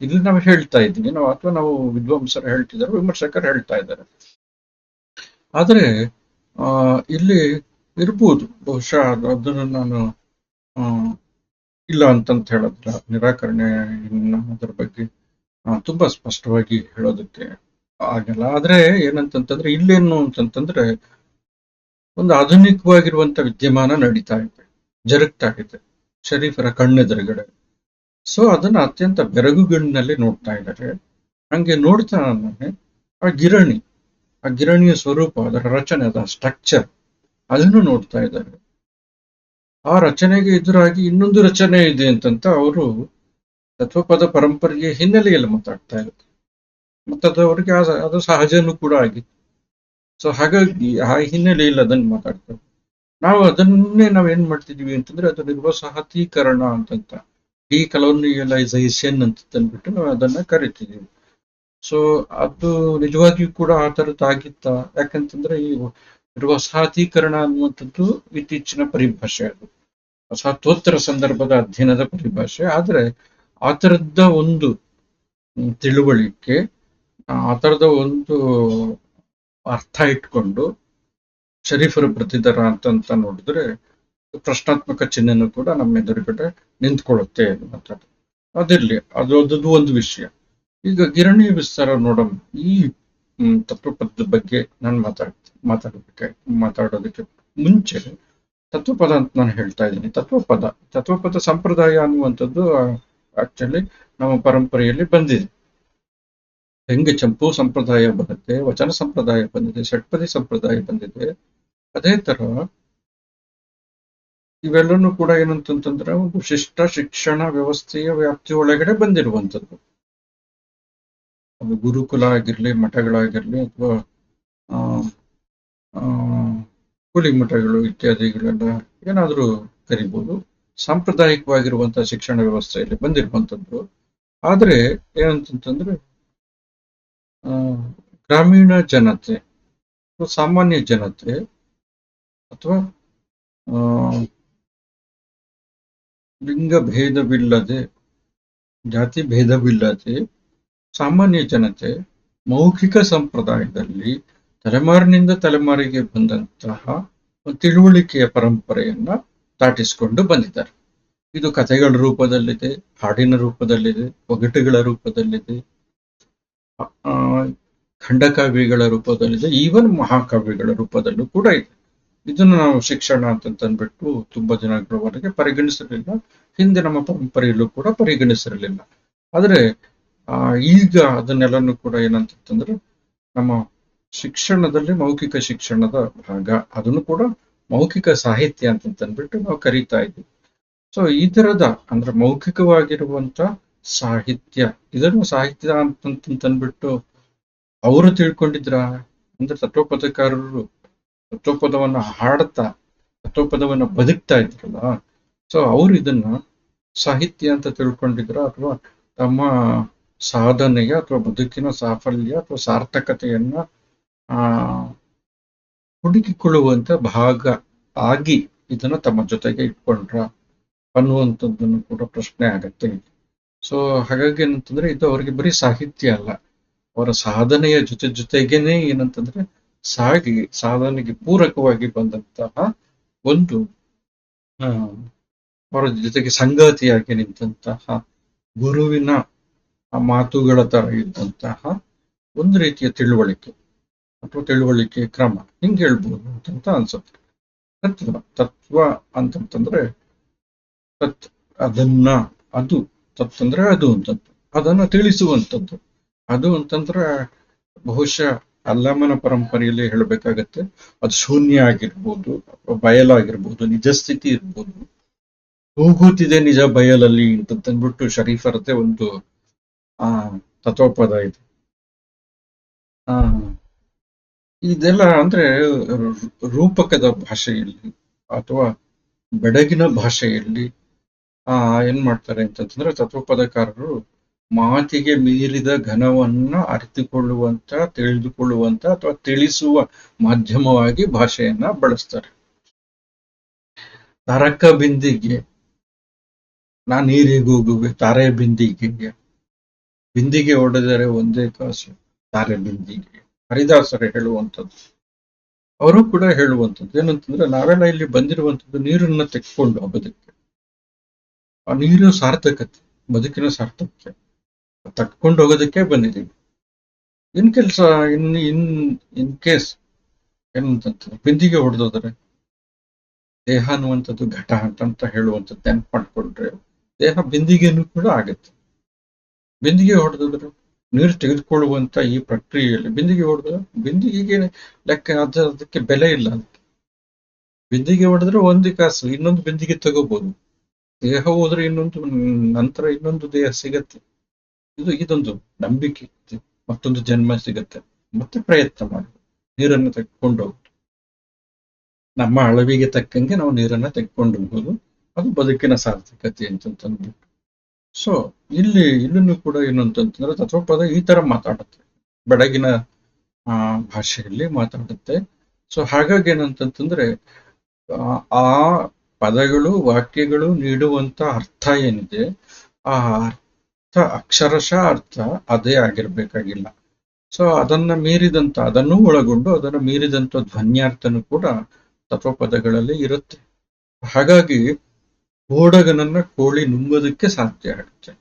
ಇಲ್ಲಿ ನಾವು ಹೇಳ್ತಾ ಇದ್ದೀವಿ ನಾವು, ಅಥವಾ ನಾವು ವಿದ್ವಾಂಸರು ಹೇಳ್ತಿದ್ದಾರೆ, ವಿಮರ್ಶಕರು ಹೇಳ್ತಾ ಇದ್ದಾರೆ. ಆದ್ರೆ ಇಲ್ಲಿ ಇರ್ಬೋದು ಬಹುಶಃ ಅದನ್ನು ನಾನು ಇಲ್ಲ ಅಂತಂತ ಹೇಳೋದಿಲ್ಲ, ನಿರಾಕರಣೆ ಅದರ ಬಗ್ಗೆ ತುಂಬಾ ಸ್ಪಷ್ಟವಾಗಿ ಹೇಳೋದಕ್ಕೆ ಆಗಲ್ಲ. ಆದ್ರೆ ಏನಂತಂತಂದ್ರೆ, ಇಲ್ಲೇನು ಅಂತಂತಂದ್ರೆ, ಒಂದು ಆಧುನಿಕವಾಗಿರುವಂತ ವಿದ್ಯಮಾನ ನಡೀತಾ ಇದೆ, ಜರುಗ್ತಾ ಇದೆ. ಶರೀಫರ ಕಣ್ಣೆದುರುಗಡೆ. ಸೊ ಅದನ್ನ ಅತ್ಯಂತ ಬೆರಗುಗಣ್ಣಿನಲ್ಲಿ ನೋಡ್ತಾ ಇದ್ದಾರೆ. ಹಂಗೆ ನೋಡ್ತಾ ಆ ಗಿರಣಿ, ಆ ಗಿರಣಿಯ ಸ್ವರೂಪ, ಅದರ ರಚನೆ, ಅದರ ಸ್ಟ್ರಕ್ಚರ್, ಅದನ್ನು ನೋಡ್ತಾ ಇದ್ದಾರೆ. ಆ ರಚನೆಗೆ ಎದುರಾಗಿ ಇನ್ನೊಂದು ರಚನೆ ಇದೆ ಅಂತಂತ ಅವರು ತತ್ವಪದ ಪರಂಪರೆಯ ಹಿನ್ನೆಲೆಯಲ್ಲಿ ಮಾತಾಡ್ತಾ ಇದ್ದಾರೆ. ಮತ್ತದು ಅವರಿಗೆ ಅದು ಸಹಜನೂ ಕೂಡ ಆಗಿತ್ತು. ಸೊ ಹಾಗಾಗಿ ಆ ಹಿನ್ನೆಲೆಯಲ್ಲಿ ಅದನ್ನು ಮಾತಾಡ್ತಾರೆ. ನಾವು ಅದನ್ನೇ ನಾವೇನ್ ಮಾಡ್ತಿದೀವಿ ಅಂತಂದ್ರೆ ಅದರ ವಸಾಹತೀಕರಣ ಅಂತಂತ, ಡಿಕಲೋನಿಯಲೈಸೇಷನ್ ಅಂತ ಅಂದ್ಬಿಟ್ಟು ನಾವು ಅದನ್ನ ಕರಿತಿದೀವಿ. ಸೊ ಅದು ನಿಜವಾಗಿಯೂ ಕೂಡ ಆ ಥರದ್ದಾಗಿತ್ತ? ಯಾಕಂತಂದ್ರೆ ಈ ವಸಾಹತೀಕರಣ ಅನ್ನುವಂಥದ್ದು ಇತ್ತೀಚಿನ ಪರಿಭಾಷೆ, ಅದು ವಸಾಹತೋತ್ತರ ಸಂದರ್ಭದ ಅಧ್ಯಯನದ ಪರಿಭಾಷೆ. ಆದ್ರೆ ಆ ಥರದ ಒಂದು ತಿಳುವಳಿಕೆ, ಆ ಥರದ ಒಂದು ಅರ್ಥ ಇಟ್ಕೊಂಡು ಶರೀಫರು ಬರ್ತಿದ್ದಾರ ಅಂತ ನೋಡಿದ್ರೆ ಪ್ರಶ್ನಾತ್ಮಕ ಚಿಹ್ನೆನೂ ಕೂಡ ನಮ್ಮ ಎದುರುಗಡೆ ನಿಂತ್ಕೊಳ್ಳುತ್ತೆ ಅನ್ನುವಂಥದ್ದು. ಅದಿರ್ಲಿ, ಅದು ಒಂದು ವಿಷಯ. ಈಗ ಗಿರಣಿ ವಿಸ್ತಾರ ನೋಡೋಣ. ಈ ತತ್ವಪದದ ಬಗ್ಗೆ ನಾನು ಮಾತಾಡೋದಕ್ಕೆ ಮುಂಚೆ ತತ್ವಪದ ಅಂತ ನಾನು ಹೇಳ್ತಾ ಇದ್ದೀನಿ. ತತ್ವಪದ ಸಂಪ್ರದಾಯ ಅನ್ನುವಂಥದ್ದು ಆಕ್ಚುಲಿ ನಮ್ಮ ಪರಂಪರೆಯಲ್ಲಿ ಬಂದಿದೆ. ಹೆಂಗೆ ಚಂಪು ಸಂಪ್ರದಾಯ ಬರುತ್ತೆ, ವಚನ ಸಂಪ್ರದಾಯ ಬಂದಿದೆ, ಷಟ್ಪದಿ ಸಂಪ್ರದಾಯ ಬಂದಿದೆ, ಅದೇ ತರ ಇವೆಲ್ಲನೂ ಕೂಡ ಏನಂತಂತಂದ್ರೆ ಒಂದು ಶಿಷ್ಟ ಶಿಕ್ಷಣ ವ್ಯವಸ್ಥೆಯ ವ್ಯಾಪ್ತಿ ಒಳಗಡೆ ಬಂದಿರುವಂಥದ್ದು. ಅದು ಗುರುಕುಲ ಆಗಿರ್ಲಿ, ಮಠಗಳಾಗಿರ್ಲಿ, ಅಥವಾ ಕೂಲಿ ಮಠಗಳು ಇತ್ಯಾದಿಗಳೆಲ್ಲ ಏನಾದ್ರೂ ಕರಿಬಹುದು. ಸಾಂಪ್ರದಾಯಿಕವಾಗಿರುವಂತಹ ಶಿಕ್ಷಣ ವ್ಯವಸ್ಥೆಯಲ್ಲಿ ಬಂದಿರುವಂಥದ್ದು. ಆದ್ರೆ ಏನಂತಂತಂದ್ರೆ ಗ್ರಾಮೀಣ ಜನತೆ, ಸಾಮಾನ್ಯ ಜನತೆ, ಅಥವಾ ಲಿಂಗ ಭೇದವಿಲ್ಲದೆ, ಜಾತಿ ಭೇದವಿಲ್ಲದೆ ಸಾಮಾನ್ಯ ಜನತೆ ಮೌಖಿಕ ಸಂಪ್ರದಾಯದಲ್ಲಿ ತಲೆಮಾರಿನಿಂದ ತಲೆಮಾರಿಗೆ ಬಂದಂತಹ ತಿಳುವಳಿಕೆಯ ಪರಂಪರೆಯನ್ನ ದಾಟಿಸಿಕೊಂಡು ಬಂದಿದ್ದಾರೆ. ಇದು ಕಥೆಗಳ ರೂಪದಲ್ಲಿದೆ, ಹಾಡಿನ ರೂಪದಲ್ಲಿದೆ, ಒಗಟುಗಳ ರೂಪದಲ್ಲಿದೆ, ಖಂಡಕಾವ್ಯಗಳ ರೂಪದಲ್ಲಿದೆ, ಈವನ್ ಮಹಾಕಾವ್ಯಗಳ ರೂಪದಲ್ಲೂ ಕೂಡ ಇದೆ. ಇದನ್ನು ನಾವು ಶಿಕ್ಷಣ ಅಂತಂದ್ಬಿಟ್ಟು ತುಂಬಾ ದಿನಗಳವರೆಗೆ ಪರಿಗಣಿಸಿರಲಿಲ್ಲ. ಹಿಂದೆ ನಮ್ಮ ಪರಂಪರೆಯಲ್ಲೂ ಕೂಡ ಪರಿಗಣಿಸಿರಲಿಲ್ಲ. ಆದ್ರೆ ಈಗ ಅದನ್ನೆಲ್ಲನೂ ಕೂಡ ಏನಂತಂದ್ರೆ ನಮ್ಮ ಶಿಕ್ಷಣದಲ್ಲಿ ಮೌಖಿಕ ಶಿಕ್ಷಣದ ಭಾಗ, ಅದನ್ನು ಕೂಡ ಮೌಖಿಕ ಸಾಹಿತ್ಯ ಅಂತಂದ್ಬಿಟ್ಟು ನಾವು ಕರೀತಾ ಇದ್ದೀವಿ. ಸೊ ಈ ತರದ ಅಂದ್ರೆ ಮೌಖಿಕವಾಗಿರುವಂತ ಸಾಹಿತ್ಯ, ಇದನ್ನು ಸಾಹಿತ್ಯ ಅಂತಂದ್ಬಿಟ್ಟು ಅವರು ತಿಳ್ಕೊಂಡಿದ್ರ ಅಂದ್ರೆ ತತ್ವಪದಕಾರರು ತತ್ವಪದವನ್ನ ಹಾಡ್ತಾ ತತ್ವಪದವನ್ನ ಬದುಕ್ತಾ ಇದ್ರಲ್ಲ, ಸೊ ಅವ್ರು ಇದನ್ನ ಸಾಹಿತ್ಯ ಅಂತ ತಿಳ್ಕೊಂಡಿದ್ರ, ಅಥವಾ ತಮ್ಮ ಸಾಧನೆಯ ಅಥವಾ ಬದುಕಿನ ಸಾಫಲ್ಯ ಅಥವಾ ಸಾರ್ಥಕತೆಯನ್ನ ಹುಡುಕಿಕೊಳ್ಳುವಂತ ಭಾಗ ಆಗಿ ಇದನ್ನ ತಮ್ಮ ಜೊತೆಗೆ ಇಟ್ಕೊಂಡ್ರ ಅನ್ನುವಂಥದ್ದನ್ನು ಕೂಡ ಪ್ರಶ್ನೆ ಆಗತ್ತೆ. ಸೊ ಹಾಗಾಗಿ ಏನಂತಂದ್ರೆ ಇದು ಅವರಿಗೆ ಬರೀ ಸಾಹಿತ್ಯ ಅಲ್ಲ, ಅವರ ಸಾಧನೆಯ ಜೊತೆಗೇನೆ ಏನಂತಂದ್ರೆ ಸಾಧನೆಗೆ ಪೂರಕವಾಗಿ ಬಂದಂತಹ ಒಂದು ಅವರ ಜೊತೆಗೆ ಸಂಗಾತಿಯಾಗಿ ನಿಂತಹ ಗುರುವಿನ ಮಾತುಗಳ ತರ ಇದ್ದಂತಹ ಒಂದು ರೀತಿಯ ತಿಳುವಳಿಕೆ ಅಥವಾ ತಿಳುವಳಿಕೆ ಕ್ರಮ, ಹಿಂಗೆ ಹೇಳ್ಬೋದು ಅಂತ ಅನ್ಸುತ್ತೆ. ತತ್ವ ಅಂತಂತಂದ್ರೆ ಅದು ತತ್ತಂದ್ರೆ ಅದು ಅಂತಂದು ಅದನ್ನ ತಿಳಿಸುವಂಥದ್ದು. ಅದು ಅಂತಂದ್ರೆ ಬಹುಶಃ ಅಲ್ಲಮನ ಪರಂಪರೆಯಲ್ಲಿ ಹೇಳಬೇಕಾಗತ್ತೆ, ಅದು ಶೂನ್ಯ ಆಗಿರ್ಬೋದು, ಅಥವಾ ಬಯಲಾಗಿರ್ಬೋದು, ನಿಜ ಸ್ಥಿತಿ ಇರ್ಬೋದು. ಹೋಗುತ್ತಿದೆ ನಿಜ ಬಯಲಲ್ಲಿ ಅಂತಂದ್ಬಿಟ್ಟು ಶರೀಫರತೆ ಒಂದು ತತ್ವಪದ ಇದೆ. ಇದೆಲ್ಲ ಅಂದ್ರೆ ರೂಪಕದ ಭಾಷೆಯಲ್ಲಿ ಅಥವಾ ಬೆಡಗಿನ ಭಾಷೆಯಲ್ಲಿ ಏನ್ ಮಾಡ್ತಾರೆ ಅಂತಂದ್ರೆ ತತ್ವಪದಕಾರರು ಮಾತಿಗೆ ಮೀರಿದ ಘನವನ್ನ ಅರಿತುಕೊಳ್ಳುವಂತ, ತಿಳಿದುಕೊಳ್ಳುವಂತ ಅಥವಾ ತಿಳಿಸುವ ಮಾಧ್ಯಮವಾಗಿ ಭಾಷೆಯನ್ನ ಬಳಸ್ತಾರೆ. ತಾರಕ ಬಿಂದಿಗೆ ನಾ ನೀರಿಗೆ ಹೋಗುವೆ, ತಾರೆ ಬಿಂದಿಗೆ ಹೊಡೆದರೆ ಒಂದೇ ಕಾಸು, ತಾರೆ ಬಿಂದಿಗೆ. ಹರಿದಾಸರೇ ಹೇಳುವಂಥದ್ದು, ಅವರು ಕೂಡ ಹೇಳುವಂಥದ್ದು ಏನಂತಂದ್ರೆ ನಾವೆಲ್ಲ ಇಲ್ಲಿ ಬಂದಿರುವಂಥದ್ದು ನೀರನ್ನ ತೆಕ್ಕೊಂಡು ಹೋಗೋದಕ್ಕೆ. ಆ ನೀರು ಸಾರ್ಥಕತೆ, ಬದುಕಿನ ಸಾರ್ಥಕ್ಯ ತಕ್ಕೊಂಡು ಹೋಗೋದಕ್ಕೆ ಬಂದಿದ್ದೀವಿ. ಇನ್ ಕೆಲ್ಸ ಇನ್ ಕೇಸ್ ಏನಂತಂದ್ರೆ ಬಿಂದಿಗೆ ಹೊಡೆದೋದ್ರೆ ದೇಹ ಅನ್ನುವಂಥದ್ದು ಘಟ ಅಂತ ಹೇಳುವಂಥದ್ದು ನೆನ್ಪು ಮಾಡ್ಕೊಂಡ್ರೆ ದೇಹ ಬಿಂದಿಗೆನೂ ಕೂಡ ಆಗುತ್ತೆ. ಬಿಂದಿಗೆ ಹೊಡೆದಿದ್ರು ನೀರು ತೆಗೆದುಕೊಳ್ಳುವಂತ ಈ ಪ್ರಕ್ರಿಯೆಯಲ್ಲಿ ಬಿಂದಿಗೆ ಹೊಡೆದ್ರೆ ಬಿಂದಿಗೆಗೆ ಲೆಕ್ಕ ಅದಕ್ಕೆ ಬೆಲೆ ಇಲ್ಲ. ಅದಕ್ಕೆ ಬಿಂದಿಗೆ ಹೊಡೆದ್ರೆ ಒಂದು ಕಾಸು, ಇನ್ನೊಂದು ಬಿಂದಿಗೆ ತಗೋಬಹುದು. ದೇಹ ಹೋದ್ರೆ ಇನ್ನೊಂದು ನಂತರ ಇನ್ನೊಂದು ದೇಹ ಸಿಗತ್ತೆ. ಇದೊಂದು ನಂಬಿಕೆ. ಮತ್ತೊಂದು ಜನ್ಮ ಸಿಗತ್ತೆ, ಮತ್ತೆ ಪ್ರಯತ್ನ ಮಾಡುದು, ನೀರನ್ನು ತೆಗೆದುಕೊಂಡು ಹೋಗುದು. ನಮ್ಮ ಅಳವಿಗೆ ತಕ್ಕಂಗೆ ನಾವು ನೀರನ್ನ ತೆಗೆದುಕೊಂಡು ಹೋಗುದು, ಅದು ಬದುಕಿನ ಸಾರ್ಥಕತೆ ಅಂತಂದ್ಬಿಟ್ಟು. ಸೊ ಇಲ್ಲೂ ಕೂಡ ಏನು ಅಂತಂತಂದ್ರೆ ತತ್ವಪದ ಈ ತರ ಮಾತಾಡುತ್ತೆ, ಬೆಳಗಿನ ಭಾಷೆಯಲ್ಲಿ ಮಾತಾಡುತ್ತೆ. ಸೊ ಹಾಗಾಗಿ ಏನಂತಂತಂದ್ರೆ ಆ ಪದಗಳು ವಾಕ್ಯಗಳು ನೀಡುವಂತ ಅರ್ಥ ಏನಿದೆ, ಆ ಅರ್ಥ ಅಕ್ಷರಶಃ ಅರ್ಥ ಅದೇ ಆಗಿರ್ಬೇಕಾಗಿಲ್ಲ. ಸೊ ಅದನ್ನು ಒಳಗೊಂಡು ಅದನ್ನು ಮೀರಿದಂತ ಧ್ವನ್ಯಾರ್ಥನೂ ಕೂಡ ತತ್ವಪದಗಳಲ್ಲಿ ಇರುತ್ತೆ. ಹಾಗಾಗಿ ಕೋಡಗನನ್ನ ಕೋಳಿ ನುಂಗೋದಕ್ಕೆ ಸಾಧ್ಯ ಆಗುತ್ತೆ.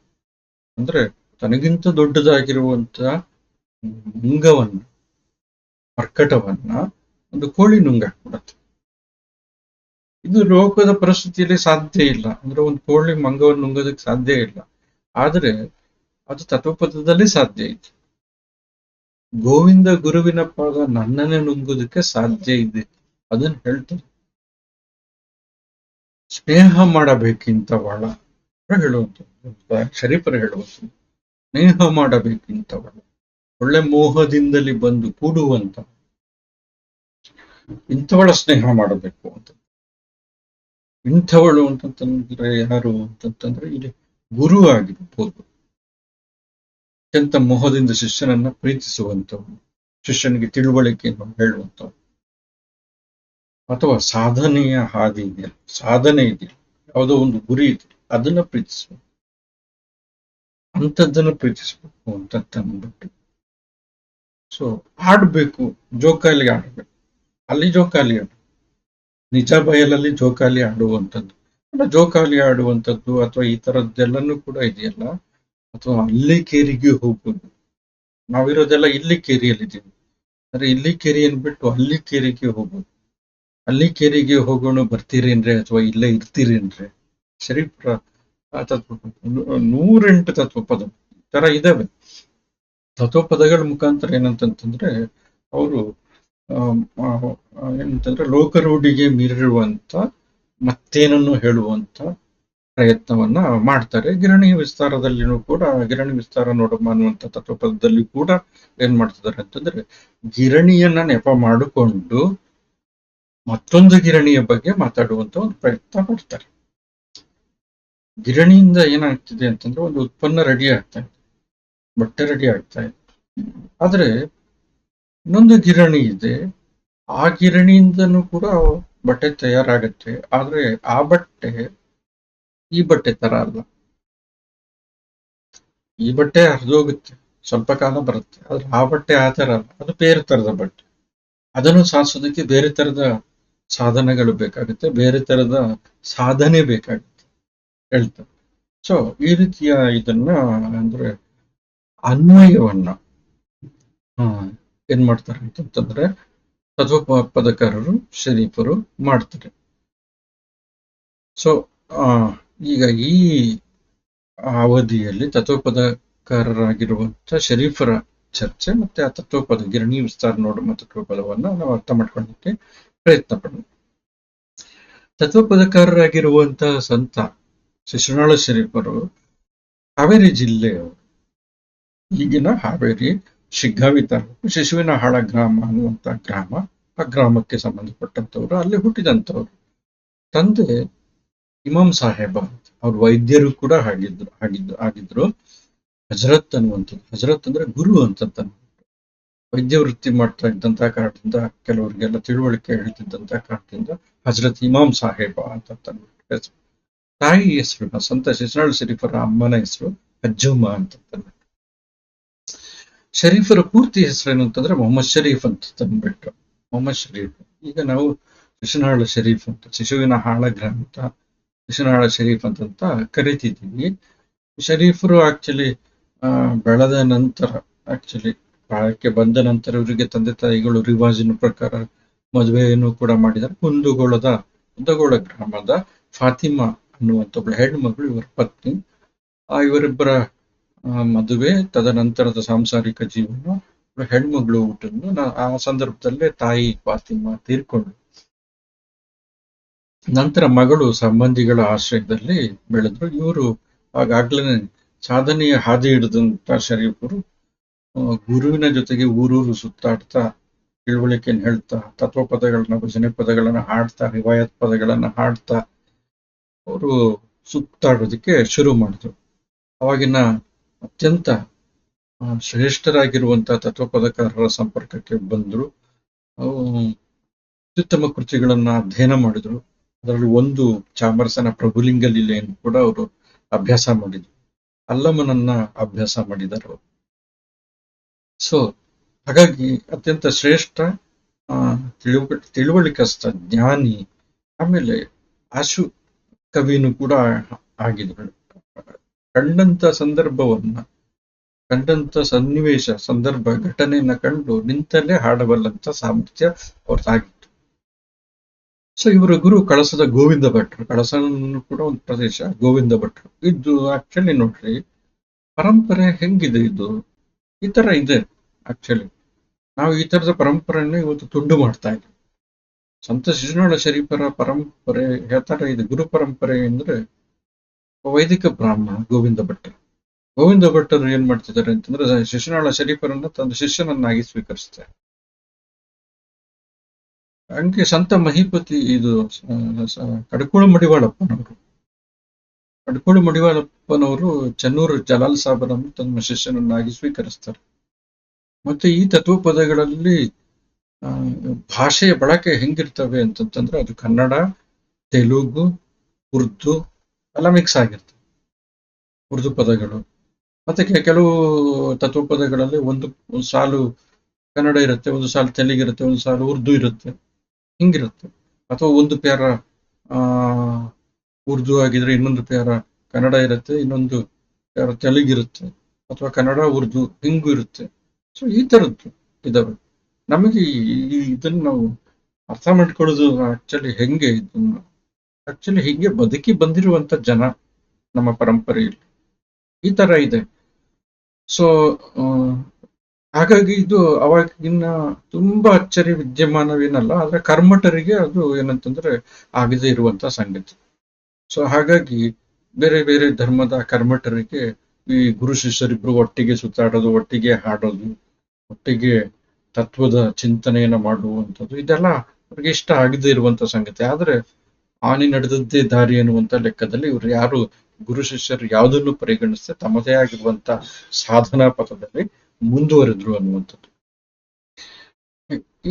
ಅಂದ್ರೆ ತನಗಿಂತ ದೊಡ್ಡದಾಗಿರುವಂತ ಮುಂಗವನ್ನ, ಮರ್ಕಟವನ್ನ ಒಂದು ಕೋಳಿ ನುಂಗಾಕ್ಬಿಡತ್ತೆ. ಇದು ಲೋಕದ ಪರಿಸ್ಥಿತಿಯಲ್ಲಿ ಸಾಧ್ಯ ಇಲ್ಲ. ಅಂದ್ರೆ ಒಂದು ಕೋಳಿ ಮಂಗವನ್ನು ನುಂಗೋದಕ್ಕೆ ಸಾಧ್ಯ ಇಲ್ಲ. ಆದ್ರೆ ಅದು ತತ್ವಪದದಲ್ಲಿ ಸಾಧ್ಯ ಇದೆ. ಗೋವಿಂದ ಗುರುವಿನ ಪಾದ ನನ್ನನ್ನೇ ನುಂಗೋದಕ್ಕೆ ಸಾಧ್ಯ ಇದೆ, ಅದನ್ನ ಹೇಳ್ತಾರೆ. ಸ್ನೇಹ ಮಾಡಬೇಕಿಂತವಳ ಹೇಳುವಂಥದ್ದು, ಶರೀಫರು ಹೇಳುವಂಥದ್ದು. ಸ್ನೇಹ ಮಾಡಬೇಕಿಂತವಳ, ಒಳ್ಳೆ ಮೋಹದಿಂದಲೇ ಬಂದು ಕೂಡುವಂತ ಇಂಥವಳ ಸ್ನೇಹ ಮಾಡಬೇಕು ಅಂತ. ಇಂಥವಳು ಅಂತಂತಂದ್ರೆ ಯಾರು ಅಂತಂತಂದ್ರೆ ಇಲ್ಲಿ ಗುರು ಆಗಿರ್ಬೋದು. ಅತ್ಯಂತ ಮೋಹದಿಂದ ಶಿಷ್ಯನನ್ನ ಪ್ರೀತಿಸುವಂಥವ್ರು, ಶಿಷ್ಯನಿಗೆ ತಿಳುವಳಿಕೆಯನ್ನು ಹೇಳುವಂಥವ್ರು, ಅಥವಾ ಸಾಧನೆಯ ಹಾದಿ ಇದೆಯಲ್ಲ, ಸಾಧನೆ ಇದೆಯಲ್ಲ, ಯಾವುದೋ ಒಂದು ಗುರಿ ಇದೆ, ಅದನ್ನ ಪ್ರೀತಿಸುವ, ಅಂಥದ್ದನ್ನು ಪ್ರೀತಿಸ್ಬೇಕು ಅಂತಂದ್ಬಿಟ್ಟು. ಸೊ ಆಡ್ಬೇಕು, ಜೋಕಾಲಿ ಆಡ್ಬೇಕು. ಅಲ್ಲಿ ಜೋಕಾಲಿ ಆಡು, ನಿಜ ಬಯಲಲ್ಲಿ ಜೋಕಾಲಿ ಆಡುವಂಥದ್ದು, ಜೋಕಾಲಿ ಆಡುವಂಥದ್ದು ಅಥವಾ ಈ ತರದ್ದೆಲ್ಲನೂ ಕೂಡ ಇದೆಯಲ್ಲ. ಅಥವಾ ಅಲ್ಲಿ ಕೇರಿಗೆ ಹೋಗ್ಬೋದು. ನಾವಿರೋದೆಲ್ಲ ಇಲ್ಲಿ ಕೇರಿಯಲ್ಲಿದ್ದೀವಿ, ಅಂದ್ರೆ ಇಲ್ಲಿ ಕೇರಿಯನ್ನು ಬಿಟ್ಟು ಅಲ್ಲಿ ಕೇರಿಗೆ ಹೋಗ್ಬೋದು. ಅಲ್ಲಿ ಕೇರಿಗೆ ಹೋಗೋಣ ಬರ್ತೀರೇನ್ರೆ ಅಥವಾ ಇಲ್ಲೇ ಇರ್ತೀರೇನ್ರೆ. ಶರೀಫರ ತತ್ವಪದ 108 ತತ್ವಪದ ಈ ತರ ಇದಾವೆ. ತತ್ವಪದಗಳ ಮುಖಾಂತರ ಏನಂತಂತಂದ್ರೆ ಅವರು ಏನಂತಂದ್ರೆ ಲೋಕರೂಢಿಗೆ ಮೀರಿರುವಂತ ಮತ್ತೇನನ್ನು ಹೇಳುವಂತ ಪ್ರಯತ್ನವನ್ನ ಮಾಡ್ತಾರೆ. ಗಿರಣಿ ವಿಸ್ತಾರದಲ್ಲಿನೂ ಕೂಡ ಗಿರಣಿ ವಿಸ್ತಾರ ನೋಡಮ್ಮ ಅನ್ನುವಂಥ ತತ್ವಪದದಲ್ಲಿ ಕೂಡ ಏನ್ ಮಾಡ್ತಿದ್ದಾರೆ ಅಂತಂದ್ರೆ ಗಿರಣಿಯನ್ನ ನೆಪ ಮಾಡಿಕೊಂಡು ಮತ್ತೊಂದು ಗಿರಣಿಯ ಬಗ್ಗೆ ಮಾತಾಡುವಂತ ಒಂದು ಪ್ರಯತ್ನ ಮಾಡ್ತಾರೆ. ಗಿರಣಿಯಿಂದ ಏನಾಗ್ತಿದೆ ಅಂತಂದ್ರೆ ಒಂದು ಉತ್ಪನ್ನ ರೆಡಿ ಆಗ್ತಾ ಇದೆ, ಬಟ್ಟೆ ರೆಡಿ ಆಗ್ತಾ ಇದೆ. ಆದ್ರೆ ಇನ್ನೊಂದು ಗಿರಣಿ ಇದೆ, ಆ ಗಿರಣಿಯಿಂದನೂ ಕೂಡ ಬಟ್ಟೆ ತಯಾರಾಗತ್ತೆ. ಆದ್ರೆ ಆ ಬಟ್ಟೆ ಈ ಬಟ್ಟೆ ತರ ಅಲ್ಲ. ಈ ಬಟ್ಟೆ ಹರಿದೋಗುತ್ತೆ, ಸ್ವಲ್ಪ ಕಾಲ ಬರುತ್ತೆ. ಆದ್ರೆ ಆ ಬಟ್ಟೆ ಆ ತರ ಅಲ್ಲ, ಅದು ಬೇರೆ ತರದ ಬಟ್ಟೆ. ಅದನ್ನು ಸಾಧಿಸೋದಕ್ಕೆ ಬೇರೆ ತರದ ಸಾಧನಗಳು ಬೇಕಾಗುತ್ತೆ, ಬೇರೆ ತರದ ಸಾಧನೆ ಬೇಕಾಗುತ್ತೆ ಹೇಳ್ತಾರೆ. ಸೊ ಈ ರೀತಿಯ ಇದನ್ನ ಅಂದ್ರೆ ಅನ್ವಯವನ್ನ ಏನ್ ಮಾಡ್ತಾರೆ ಅಂತಂತಂದ್ರೆ ತತ್ವಪದಕಾರರು ಶರೀಫರು ಮಾಡ್ತಾರೆ. ಸೊ ಈಗ ಈ ಅವಧಿಯಲ್ಲಿ ತತ್ವಪದಕಾರರಾಗಿರುವಂತ ಶರೀಫರ ಚರ್ಚೆ ಮತ್ತೆ ಆ ತತ್ವಪದ ಗಿರಣಿ ವಿಸ್ತಾರ ನೋಡುವ ತತ್ವಪದವನ್ನ ನಾವು ಅರ್ಥ ಮಾಡ್ಕೊಳ್ಳಿಕ್ಕೆ ಪ್ರಯತ್ನ ಪಡೋಣ. ತತ್ವಪದಕಾರರಾಗಿರುವಂತಹ ಸಂತ ಶಿಶುನಾಳ ಶರೀಫರು ಹಾವೇರಿ ಜಿಲ್ಲೆಯವರು. ಈಗಿನ ಹಾವೇರಿ ಶಿಗ್ಗಾವಿ ತಾಲೂಕು ಶಿಶುವಿನಹಾಳ ಗ್ರಾಮ ಅನ್ನುವಂತ ಗ್ರಾಮ, ಆ ಗ್ರಾಮಕ್ಕೆ ಸಂಬಂಧಪಟ್ಟಂತವ್ರು, ಅಲ್ಲಿ ಹುಟ್ಟಿದಂಥವ್ರು. ತಂದೆ ಇಮಾಮ್ ಸಾಹೇಬ ಅಂತ, ಅವ್ರ ವೈದ್ಯರು ಕೂಡ ಆಗಿದ್ರು. ಹಜರತ್ ಅನ್ನುವಂಥದ್ದು, ಹಜರತ್ ಅಂದ್ರೆ ಗುರು ಅಂತ. ವೈದ್ಯ ವೃತ್ತಿ ಮಾಡ್ತಾ ಇದ್ದಂತಹ ಕಾರಣದಿಂದ, ಕೆಲವರಿಗೆಲ್ಲ ತಿಳುವಳಿಕೆ ಹೇಳ್ತಿದ್ದಂತಹ ಕಾರಣದಿಂದ ಹಜರತ್ ಇಮಾಮ್ ಸಾಹೇಬ ಅಂತ ಹೆಸರು. ತಾಯಿ ಹೆಸರು ಸಂತ ಶಿಶುನಾಳ ಶರೀಫರ ಅಮ್ಮನ ಹೆಸರು ಅಜ್ಜುಮ್ಮ ಅಂತ. ಶರೀಫರ ಪೂರ್ತಿ ಹೆಸರೇನು ಅಂತಂದ್ರೆ ಮೊಹಮ್ಮದ್ ಶರೀಫ್ ಅಂತ ತಂದ್ಬಿಟ್ಟು ಮೊಹಮ್ಮದ್ ಶರೀಫ್. ಈಗ ನಾವು ಶಿಶುನಾಳ ಶರೀಫ್ ಅಂತ, ಶಿಶುವಿನಹಾಳ ಗ್ರಾಮ ಅಂತ ಶಿಶುನಾಳ ಶರೀಫ್ ಅಂತ ಕರಿತಿದ್ದೀವಿ. ಶರೀಫರು ಆಕ್ಚುಲಿ ಬೆಳೆದ ನಂತರ, ಆಕ್ಚುಲಿ ಬಾಳಕ್ಕೆ ಬಂದ ನಂತರ ಇವರಿಗೆ ತಂದೆ ತಾಯಿಗಳು ರಿವಾಜಿನ ಪ್ರಕಾರ ಮದುವೆಯನ್ನು ಕೂಡ ಮಾಡಿದ್ದಾರೆ. ಕುಂದಗೋಳದ ಕುಂದಗೋಳ ಗ್ರಾಮದ ಫಾತಿಮಾ ಅನ್ನುವಂಥ ಒಬ್ಬಳು ಹೆಣ್ಮಗಳು ಇವರ ಪತ್ನಿ. ಇವರಿಬ್ಬರ ಮದುವೆ, ತದನಂತರದ ಸಾಂಸಾರಿಕ ಜೀವನ, ಹೆಣ್ಮಗಳು ಹುಟ್ಟಿದ್ಲು. ಆ ಸಂದರ್ಭದಲ್ಲೇ ತಾಯಿ ಫಾತಿಮಾ ತೀರ್ಕೊಂಡ್ರು. ನಂತರ ಮಗಳು ಸಂಬಂಧಿಗಳ ಆಶ್ರಯದಲ್ಲಿ ಬೆಳೆದ್ರು. ಇವರು ಆಗಾಗ್ಲೇ ಸಾಧನೆಯ ಹಾದಿ ಹಿಡಿದಂತ ಶರೀಫರು ಗುರುವಿನ ಜೊತೆಗೆ ಊರೂರು ಸುತ್ತಾಡ್ತಾ, ತಿಳುವಳಿಕೆಯನ್ನು ಹೇಳ್ತಾ, ತತ್ವಪದಗಳನ್ನ, ಭಜನೆ ಪದಗಳನ್ನ ಹಾಡ್ತಾ, ರಿವಾಯತ್ ಪದಗಳನ್ನ ಹಾಡ್ತಾ ಅವರು ಸುತ್ತಾಡೋದಕ್ಕೆ ಶುರು ಮಾಡಿದ್ರು. ಅವಾಗಿನ ಅತ್ಯಂತ ಶ್ರೇಷ್ಠರಾಗಿರುವಂತಹ ತತ್ವಪದಕಾರರ ಸಂಪರ್ಕಕ್ಕೆ ಬಂದ್ರು. ಅತ್ಯುತ್ತಮ ಕೃತಿಗಳನ್ನ ಅಧ್ಯಯನ ಮಾಡಿದ್ರು. ಅದರಲ್ಲಿ ಒಂದು ಚಾಮರಸನ ಪ್ರಭುಲಿಂಗ ಲೀಲೆಯನ್ನು ಕೂಡ ಅವರು ಅಭ್ಯಾಸ ಮಾಡಿದ್ರು. ಅಲ್ಲಮನನ್ನ ಅಭ್ಯಾಸ ಮಾಡಿದರು. ಸೊ ಹಾಗಾಗಿ ಅತ್ಯಂತ ಶ್ರೇಷ್ಠ ತಿಳುವಳಿಕಸ್ಥ ಜ್ಞಾನಿ, ಆಮೇಲೆ ಆಶು ಕವಿನೂ ಕೂಡ ಆಗಿದ್ರು. ಕಂಡಂತ ಸಂದರ್ಭವನ್ನ, ಕಂಡಂತ ಸನ್ನಿವೇಶ, ಸಂದರ್ಭ, ಘಟನೆಯನ್ನ ಕಂಡು ನಿಂತಲ್ಲೇ ಹಾಡಬಲ್ಲಂತ ಸಾಮರ್ಥ್ಯ ಅವ್ರದ್ದಾಗಿತ್ತು. ಸೊ ಇವರ ಗುರು ಕಳಸದ ಗೋವಿಂದ ಭಟ್ರು. ಕಳಸನು ಕೂಡ ಒಂದು ಪ್ರದೇಶ, ಗೋವಿಂದ ಭಟ್ರು. ಇದು ಆಕ್ಚುಲಿ ನೋಡ್ರಿ, ಪರಂಪರೆ ಹೆಂಗಿದೆ ಇದು, ಈ ತರ ಇದೆ. ಆಕ್ಚುಲಿ ನಾವು ಈ ತರದ ಪರಂಪರೆಯನ್ನು ಇವತ್ತು ತುಂಡು ಮಾಡ್ತಾ ಇದ್ದೀವಿ. ಸಂತ ಶಿಶುನಾಳ ಶರೀಫರ ಪರಂಪರೆ ಯಾವ ತರ ಇದೆ, ಗುರು ಪರಂಪರೆ ಅಂದ್ರೆ ವೈದಿಕ ಬ್ರಾಹ್ಮಣ ಗೋವಿಂದ ಭಟ್ರು. ಗೋವಿಂದ ಭಟ್ಟರು ಏನ್ ಮಾಡ್ತಿದ್ದಾರೆ ಅಂತಂದ್ರೆ, ಶಿಶುನಾಳ ಶರೀಫರನ್ನ ತನ್ನ ಶಿಷ್ಯನನ್ನಾಗಿ ಸ್ವೀಕರಿಸ್ತಾರೆ. ಹಂಗೆ ಸಂತ ಮಹಿಪತಿ, ಇದು ಕಡ್ಕೋಳು ಮಡಿವಾಳಪ್ಪನವರು, ಕಡ್ಕೋಳು ಮಡಿವಾಳಪ್ಪನವರು ಚೆನ್ನೂರು ಜಲಾಲ್ ಸಾಬರನ್ನು ತನ್ನ ಶಿಷ್ಯನನ್ನಾಗಿ ಸ್ವೀಕರಿಸ್ತಾರೆ. ಮತ್ತೆ ಈ ತತ್ವಪದಗಳಲ್ಲಿ ಭಾಷೆಯ ಬಳಕೆ ಹೆಂಗಿರ್ತವೆ ಅಂತಂತಂದ್ರೆ, ಅದು ಕನ್ನಡ, ತೆಲುಗು, ಉರ್ದು ಎಲ್ಲ ಮಿಕ್ಸ್ ಆಗಿರ್ತವೆ. ಉರ್ದು ಪದಗಳು ಮತ್ತೆ ಕೆಲವು ತತ್ವಪದಗಳಲ್ಲಿ ಒಂದು ಸಾಲು ಕನ್ನಡ ಇರುತ್ತೆ, ಒಂದು ಸಾಲು ತೆಲುಗಿರುತ್ತೆ, ಒಂದು ಸಾಲು ಉರ್ದು ಇರುತ್ತೆ, ಹಿಂಗಿರುತ್ತೆ. ಅಥವಾ ಒಂದು ಪ್ಯಾರ ಉರ್ದು ಆಗಿದ್ರೆ ಇನ್ನೊಂದು ಪ್ಯಾರ ಕನ್ನಡ ಇರುತ್ತೆ, ಇನ್ನೊಂದು ಪ್ಯಾರ ತೆಲುಗಿರುತ್ತೆ, ಅಥವಾ ಕನ್ನಡ ಉರ್ದು ಹಿಂಗೂ ಇರುತ್ತೆ. ಸೊ ಈ ತರದ್ದು ಇದಾವೆ. ನಮಗೆ ಇದನ್ನ ನಾವು ಅರ್ಥ ಮಾಡ್ಕೊಳ್ಳೋದು ಆಕ್ಚುಲಿ ಹೆಂಗೆ, ಇದನ್ನ ಆಕ್ಚುಲಿ ಹಿಂಗೆ ಬದುಕಿ ಬಂದಿರುವಂತ ಜನ ನಮ್ಮ ಪರಂಪರೆಯಲ್ಲಿ ಈ ತರ ಇದೆ. ಸೊ ಹಾಗಾಗಿ ಇದು ಅವಾಗಿನ ತುಂಬಾ ಅಚ್ಚರಿ ವಿದ್ಯಮಾನವೇನಲ್ಲ, ಆದ್ರೆ ಕರ್ಮಠರಿಗೆ ಅದು ಏನಂತಂದ್ರೆ ಆಗದೆ ಇರುವಂತ ಸಂಗತಿ. ಸೊ ಹಾಗಾಗಿ ಬೇರೆ ಬೇರೆ ಧರ್ಮದ ಕರ್ಮಠರಿಗೆ ಈ ಗುರು ಶಿಷ್ಯರಿಬ್ರು ಒಟ್ಟಿಗೆ ಸುತ್ತಾಡೋದು, ಒಟ್ಟಿಗೆ ಹಾಡೋದು, ಒಟ್ಟಿಗೆ ತತ್ವದ ಚಿಂತನೆಯನ್ನ ಮಾಡುವಂಥದ್ದು, ಇದೆಲ್ಲ ಅವ್ರಿಗೆ ಇಷ್ಟ ಆಗದೆ ಇರುವಂತ ಸಂಗತಿ. ಆದ್ರೆ ಆನೆ ನಡೆದದ್ದೇ ದಾರಿ ಅನ್ನುವಂತ ಲೆಕ್ಕದಲ್ಲಿ ಇವ್ರು ಯಾರು ಗುರು ಶಿಷ್ಯರು ಯಾವುದನ್ನು ಪರಿಗಣಿಸದೆ ತಮ್ಮದೇ ಆಗಿರುವಂತ ಸಾಧನಾ ಪಥದಲ್ಲಿ ಮುಂದುವರೆದ್ರು ಅನ್ನುವಂಥದ್ದು.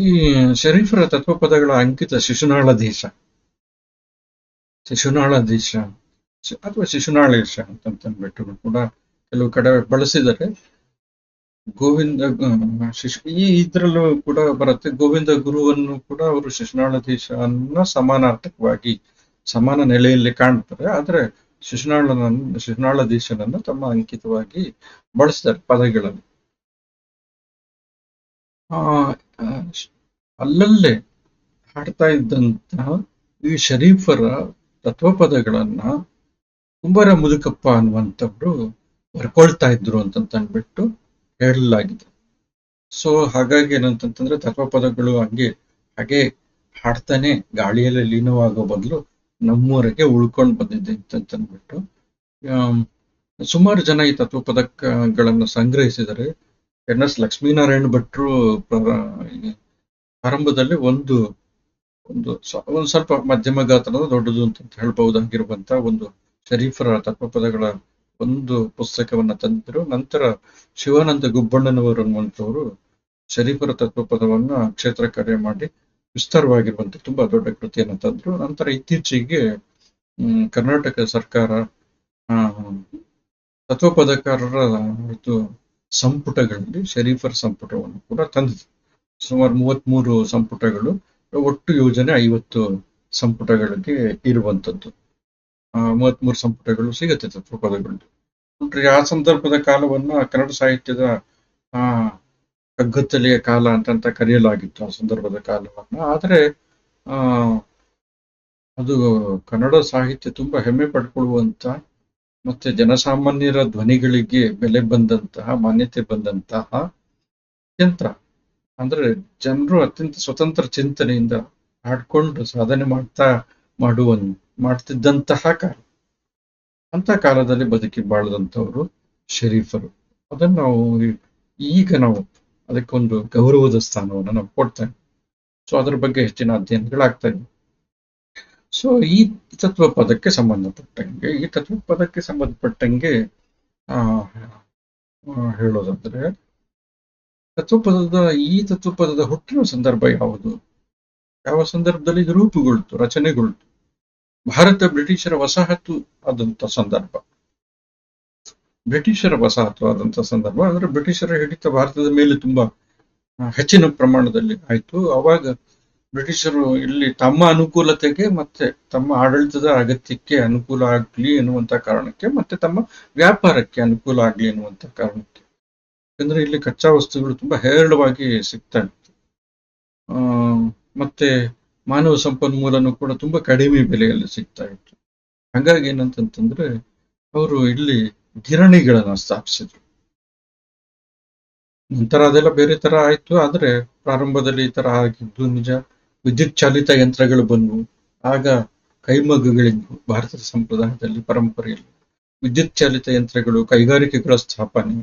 ಈ ಶರೀಫರ ತತ್ವಪದಗಳ ಅಂಕಿತ ಶಿಶುನಾಳ ದೇಶ, ಶಿಶುನಾಳ ದೇಶ ಅಥವಾ ಶಿಶುನಾಳೇಶ ಅಂತಂದ್ಬಿಟ್ಟು ಕೂಡ ಕೆಲವು ಕಡೆ ಬಳಸಿದರೆ. ಗೋವಿಂದ ಈ ಇದ್ರಲ್ಲೂ ಕೂಡ ಬರುತ್ತೆ. ಗೋವಿಂದ ಗುರುವನ್ನು ಕೂಡ ಅವರು ಶಿಶುನಾಳ ದೇಶವನ್ನ ಸಮಾನಾರ್ಥಕವಾಗಿ, ಸಮಾನ ನೆಲೆಯಲ್ಲಿ ಕಾಣ್ತಾರೆ. ಆದ್ರೆ ಶಿಶುನಾಳ ದೇಶನನ್ನ ತಮ್ಮ ಅಂಕಿತವಾಗಿ ಬಳಸ್ತಾರೆ ಪದಗಳಲ್ಲಿ. ಅಲ್ಲಲ್ಲೇ ಹಾಡ್ತಾ ಇದ್ದಂತಹ ಈ ಶರೀಫರ ತತ್ವಪದಗಳನ್ನ ಕುಂಬಾರ ಮುದುಕಪ್ಪ ಅನ್ನುವಂಥವ್ರು ಬರ್ಕೊಳ್ತಾ ಇದ್ರು ಅಂತಂದ್ಬಿಟ್ಟು ಹೇಳಲಾಗಿದೆ. ಸೊ ಹಾಗಾಗಿ ಏನಂತಂತಂದ್ರೆ ತತ್ವಪದಗಳು ಹಾಗೆ ಹಾಡ್ತಾನೆ ಗಾಳಿಯಲ್ಲಿ ಲೀನವಾಗೋ ಬದಲು ನಮ್ಮೂರಿಗೆ ಉಳ್ಕೊಂಡು ಬಂದಿದೆ ಅಂತಂದ್ಬಿಟ್ಟು ಸುಮಾರು ಜನ ಈ ತತ್ವಪದಗಳನ್ನ ಸಂಗ್ರಹಿಸಿದರೆ. ಎನ್.ಎಸ್. ಲಕ್ಷ್ಮೀನಾರಾಯಣ ಭಟ್ರು ಆರಂಭದಲ್ಲಿ ಒಂದು ಸ್ವಲ್ಪ ಮಧ್ಯಮ ಗಾತ್ರದ ದೊಡ್ಡದು ಅಂತ ಹೇಳ್ಬಹುದಾಗಿರುವಂತ ಒಂದು ಶರೀಫರ ತತ್ವಪದಗಳ ಒಂದು ಪುಸ್ತಕವನ್ನ ತಂದಿದ್ರು. ನಂತರ ಶಿವಾನಂದ ಗುಬ್ಬಣ್ಣನವರು ಅನ್ನುವಂಥವ್ರು ಶರೀಫರ ತತ್ವಪದವನ್ನ ಕ್ಷೇತ್ರ ಕಾರ್ಯ ಮಾಡಿ ವಿಸ್ತಾರವಾಗಿರುವಂತ ತುಂಬಾ ದೊಡ್ಡ ಕೃತಿಯನ್ನು ತಂದ್ರು. ನಂತರ ಇತ್ತೀಚೆಗೆ ಕರ್ನಾಟಕ ಸರ್ಕಾರ ತತ್ವಪದಕಾರರ ಸಂಪುಟಗಳಲ್ಲಿ ಶರೀಫರ್ ಸಂಪುಟವನ್ನು ಕೂಡ ತಂದಿದೆ. ಸುಮಾರು 33 ಸಂಪುಟಗಳು, ಒಟ್ಟು ಯೋಜನೆ 50 ಸಂಪುಟಗಳಿಗೆ ಇರುವಂತದ್ದು. 33 ಸಂಪುಟಗಳು ಸಿಗತ್ತೆ ತತ್ವಪದಗಳು. ನೋಡ್ರಿ, ಆ ಸಂದರ್ಭದ ಕಾಲವನ್ನ ಕನ್ನಡ ಸಾಹಿತ್ಯದ ಕಗ್ಗತ್ತಲೆಯ ಕಾಲ ಅಂತ ಕರೆಯಲಾಗಿತ್ತು ಆ ಸಂದರ್ಭದ ಕಾಲವನ್ನ. ಆದ್ರೆ ಅದು ಕನ್ನಡ ಸಾಹಿತ್ಯ ತುಂಬಾ ಹೆಮ್ಮೆ ಪಡ್ಕೊಳ್ಳುವಂತ ಮತ್ತೆ ಜನಸಾಮಾನ್ಯರ ಧ್ವನಿಗಳಿಗೆ ಬೆಲೆ ಬಂದಂತಹ ಮಾನ್ಯತೆ ಬಂದಂತಹ ಯಂತ್ರ. ಅಂದ್ರೆ ಜನರು ಅತ್ಯಂತ ಸ್ವತಂತ್ರ ಚಿಂತನೆಯಿಂದ ಹಾಡ್ಕೊಂಡು ಸಾಧನೆ ಮಾಡ್ತಿದ್ದಂತಹ ಕಾಲ. ಅಂತ ಕಾಲದಲ್ಲಿ ಬದುಕಿ ಬಾಳದಂತವರು ಶರೀಫರು. ಅದನ್ನು ಈಗ ನಾವು ಅದಕ್ಕೊಂದು ಗೌರವದ ಸ್ಥಾನವನ್ನು ನಾವು ಕೊಡ್ತೇವೆ. ಸೊ ಅದ್ರ ಬಗ್ಗೆ ಹೆಚ್ಚಿನ ಅಧ್ಯಯನಗಳಾಗ್ತಾ ಇದ್ವು. ಸೊ ಈ ತತ್ವ ಪದಕ್ಕೆ ಸಂಬಂಧಪಟ್ಟಂಗೆ ಹೇಳೋದಂದ್ರೆ ಈ ತತ್ವಪದದ ಹುಟ್ಟಿನ ಸಂದರ್ಭ ಯಾವುದು, ಯಾವ ಸಂದರ್ಭದಲ್ಲಿ ಇದು ರೂಪುಗೊಳ್ತು, ರಚನೆಗೊಳ್ತು? ಭಾರತ ಬ್ರಿಟಿಷರ ವಸಾಹತು ಆದಂತ ಸಂದರ್ಭ. ಅಂದ್ರೆ ಬ್ರಿಟಿಷರ ಹಿಡಿತ ಭಾರತದ ಮೇಲೆ ತುಂಬಾ ಹೆಚ್ಚಿನ ಪ್ರಮಾಣದಲ್ಲಿ ಆಯ್ತು. ಅವಾಗ ಬ್ರಿಟಿಷರು ಇಲ್ಲಿ ತಮ್ಮ ಅನುಕೂಲತೆಗೆ ಮತ್ತೆ ತಮ್ಮ ಆಡಳಿತದ ಅಗತ್ಯಕ್ಕೆ ಅನುಕೂಲ ಆಗ್ಲಿ ಎನ್ನುವಂತ ಕಾರಣಕ್ಕೆ, ಮತ್ತೆ ತಮ್ಮ ವ್ಯಾಪಾರಕ್ಕೆ ಅನುಕೂಲ ಆಗ್ಲಿ ಎನ್ನುವಂತ ಕಾರಣಕ್ಕೆ, ಯಾಕಂದ್ರೆ ಇಲ್ಲಿ ಕಚ್ಚಾ ವಸ್ತುಗಳು ತುಂಬಾ ಹೇರಳವಾಗಿ ಸಿಗ್ತಾ ಇತ್ತು. ಮತ್ತೆ ಮಾನವ ಸಂಪನ್ಮೂಲನೂ ಕೂಡ ತುಂಬಾ ಕಡಿಮೆ ಬೆಲೆಯಲ್ಲಿ ಸಿಗ್ತಾ ಇತ್ತು. ಹಾಗಾಗಿ ಏನಂತಂದ್ರೆ ಅವರು ಇಲ್ಲಿ ಗಿರಣಿಗಳನ್ನ ಸ್ಥಾಪಿಸಿದ್ರು. ನಂತರ ಅದೆಲ್ಲ ಬೇರೆ ತರ ಆಯ್ತು. ಆದ್ರೆ ಪ್ರಾರಂಭದಲ್ಲಿ ಈ ತರ ಆಗಿದ್ದು ನಿಜ. ವಿದ್ಯುತ್ ಚಾಲಿತ ಯಂತ್ರಗಳು ಬಂದವು. ಆಗ ಕೈಮಗ್ಗಗಳಿದ್ವು. ಭಾರತದ ಸಂಪ್ರದಾಯದಲ್ಲಿ, ಪರಂಪರೆಯಲ್ಲಿ ವಿದ್ಯುತ್ ಚಾಲಿತ ಯಂತ್ರಗಳು, ಕೈಗಾರಿಕೆಗಳ ಸ್ಥಾಪನೆ,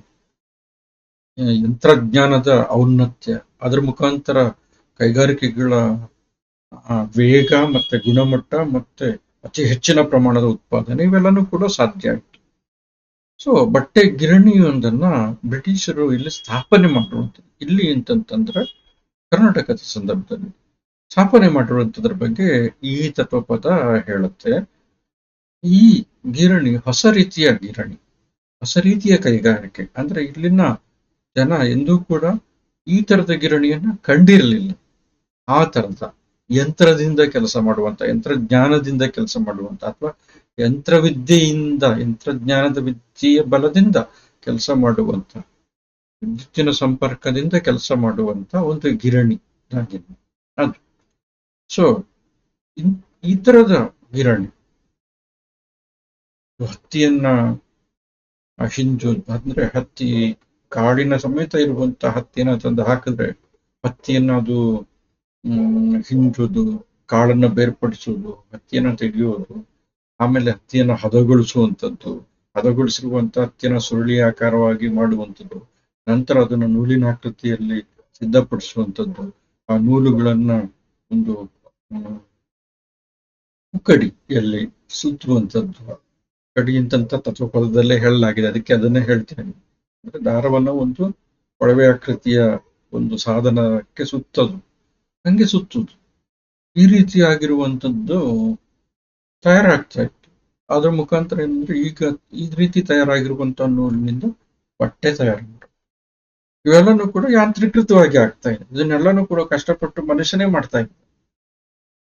ಯಂತ್ರಜ್ಞಾನದ ಔನ್ನತ್ಯ, ಅದರ ಮುಖಾಂತರ ಕೈಗಾರಿಕೆಗಳ ವೇಗ ಮತ್ತೆ ಗುಣಮಟ್ಟ ಮತ್ತೆ ಅತಿ ಹೆಚ್ಚಿನ ಪ್ರಮಾಣದ ಉತ್ಪಾದನೆ, ಇವೆಲ್ಲನೂ ಕೂಡ ಸಾಧ್ಯ ಆಯ್ತು. ಸೊ ಬಟ್ಟೆ ಗಿರಣಿಯೊಂದನ್ನ ಬ್ರಿಟಿಷರು ಇಲ್ಲಿ ಸ್ಥಾಪನೆ ಮಾಡಿರುವಂಥದ್ದು. ಇಲ್ಲಿ ಅಂತಂತಂದ್ರೆ ಕರ್ನಾಟಕದ ಸಂದರ್ಭದಲ್ಲಿ ಸ್ಥಾಪನೆ ಮಾಡಿರುವಂಥದ್ರ ಬಗ್ಗೆ ಈ ತತ್ವಪದ ಹೇಳುತ್ತೆ. ಈ ಗಿರಣಿ ಹೊಸ ರೀತಿಯ ಕೈಗಾರಿಕೆ. ಅಂದ್ರೆ ಇಲ್ಲಿನ ಜನ ಎಂದೂ ಕೂಡ ಈ ತರದ ಗಿರಣಿಯನ್ನ ಕಂಡಿರಲಿಲ್ಲ. ಆ ತರದ ಯಂತ್ರದಿಂದ ಕೆಲಸ ಮಾಡುವಂತ, ಯಂತ್ರಜ್ಞಾನದಿಂದ ಕೆಲಸ ಮಾಡುವಂತ, ಅಥವಾ ಯಂತ್ರಜ್ಞಾನದ ವಿದ್ಯೆಯ ಬಲದಿಂದ ಕೆಲಸ ಮಾಡುವಂತ, ವಿದ್ಯುತ್ತಿನ ಸಂಪರ್ಕದಿಂದ ಕೆಲಸ ಮಾಡುವಂತ ಒಂದು ಗಿರಣಿ ಅದು. ಸೊ ಈ ತರದ ಗಿರಣಿ ಹತ್ತಿಯನ್ನ ಹಿಂಜೋದು, ಅಂದ್ರೆ ಹತ್ತಿ ಕಾಳಿನ ಸಮೇತ ಇರುವಂತ ಹತ್ತಿಯನ್ನ ತಂದು ಹಾಕಿದ್ರೆ ಹತ್ತಿಯನ್ನ ಅದು ಹಿಂಜೋದು, ಕಾಳನ್ನ ಬೇರ್ಪಡಿಸುವುದು, ಹತ್ತಿಯನ್ನ ತೆಗೆಯೋದು, ಆಮೇಲೆ ಹತ್ತಿಯನ್ನ ಹದಗೊಳಿಸುವಂಥದ್ದು, ಹದಗೊಳಿಸಿರುವಂತ ಹತ್ತಿಯನ್ನ ಸುರುಳಿ ಆಕಾರವಾಗಿ ಮಾಡುವಂಥದ್ದು, ನಂತರ ಅದನ್ನು ನೂಲಿನ ಆಕೃತಿಯಲ್ಲಿ ಸಿದ್ಧಪಡಿಸುವಂಥದ್ದು, ಆ ನೂಲುಗಳನ್ನ ಒಂದು ಕಡಿಯಲ್ಲಿ ಸುತ್ತುವಂಥದ್ದು. ಕಡಿ ಅಂತಂತ ತತ್ವಪದದಲ್ಲೇ ಹೇಳಲಾಗಿದೆ, ಅದಕ್ಕೆ ಅದನ್ನೇ ಹೇಳ್ತೇನೆ. ಅಂದ್ರೆ ದಾರವನ್ನ ಒಂದು ಕೊಳವೆ ಆಕೃತಿಯ ಒಂದು ಸಾಧನಕ್ಕೆ ಸುತ್ತದು, ಹಂಗೆ ಸುತ್ತುದು, ಈ ರೀತಿಯಾಗಿರುವಂಥದ್ದು ತಯಾರಾಗ್ತಾ ಇತ್ತು. ಅದ್ರ ಮುಖಾಂತರ ಏನಂದ್ರೆ ಈಗ ಈ ರೀತಿ ತಯಾರಾಗಿರುವಂತಹ ನೂಲಿನಿಂದ ಬಟ್ಟೆ ತಯಾರು ಮಾಡಿ, ಇವೆಲ್ಲನೂ ಕೂಡ ಯಾಂತ್ರೀಕೃತವಾಗಿ ಆಗ್ತಾ ಇದೆ. ಇದನ್ನೆಲ್ಲನೂ ಕೂಡ ಕಷ್ಟಪಟ್ಟು ಮನುಷ್ಯನೇ ಮಾಡ್ತಾ ಇದ್ದ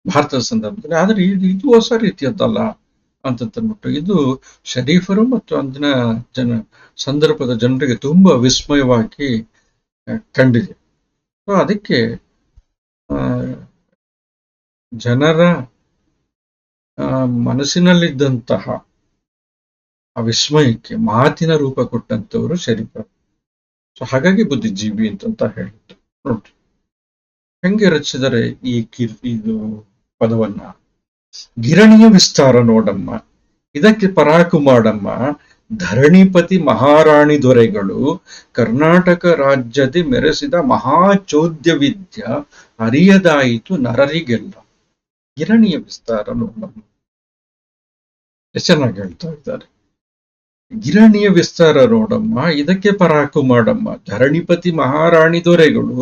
ಭಾರತದ ಸಂದರ್ಭದಲ್ಲಿ. ಆದ್ರೆ ಇದು ಹೊಸ ರೀತಿಯದ್ದಲ್ಲ ಅಂತಂದ್ಬಿಟ್ಟು ಇದು ಶರೀಫರು ಮತ್ತು ಅಂದಿನ ಸಂದರ್ಭದ ಜನರಿಗೆ ತುಂಬಾ ವಿಸ್ಮಯವಾಗಿ ಕಂಡಿದೆ. ಸೊ ಅದಕ್ಕೆ ಜನರ ಮನಸ್ಸಿನಲ್ಲಿದ್ದಂತಹ ಆ ವಿಸ್ಮಯಕ್ಕೆ ಮಾತಿನ ರೂಪ ಕೊಟ್ಟಂತವರು ಶರೀಫರು. ಸೊ ಹಾಗಾಗಿ ಬುದ್ಧಿಜೀವಿ ಅಂತ ಹೇಳಿದ್ರು. ನೋಡ್ರಿ ಹೆಂಗೆ ರಚಿಸಿದರೆ ಇದು ಪದವನ್ನ. ಗಿರಣಿಯ ವಿಸ್ತಾರ ನೋಡಮ್ಮ, ಇದಕ್ಕೆ ಪರಾಕು ಮಾಡಮ್ಮ, ಧರಣಿಪತಿ ಮಹಾರಾಣಿ ದೊರೆಗಳು ಕರ್ನಾಟಕ ರಾಜ್ಯದ ಮೆರೆಸಿದ ಮಹಾಚೋದ್ಯ ವಿದ್ಯ ಅರಿಯದಾಯಿತು ನರರಿಗೆಲ್ಲ. ಗಿರಣಿಯ ವಿಸ್ತಾರ ನೋಡಮ್ಮ, ಎಷ್ಟು ಚೆನ್ನಾಗಿ ಹೇಳ್ತಾ ಇದ್ದಾರೆ. ಗಿರಣಿಯ ವಿಸ್ತಾರ ನೋಡಮ್ಮ, ಇದಕ್ಕೆ ಪರಾಕು ಮಾಡಮ್ಮ, ಧರಣಿಪತಿ ಮಹಾರಾಣಿ ದೊರೆಗಳು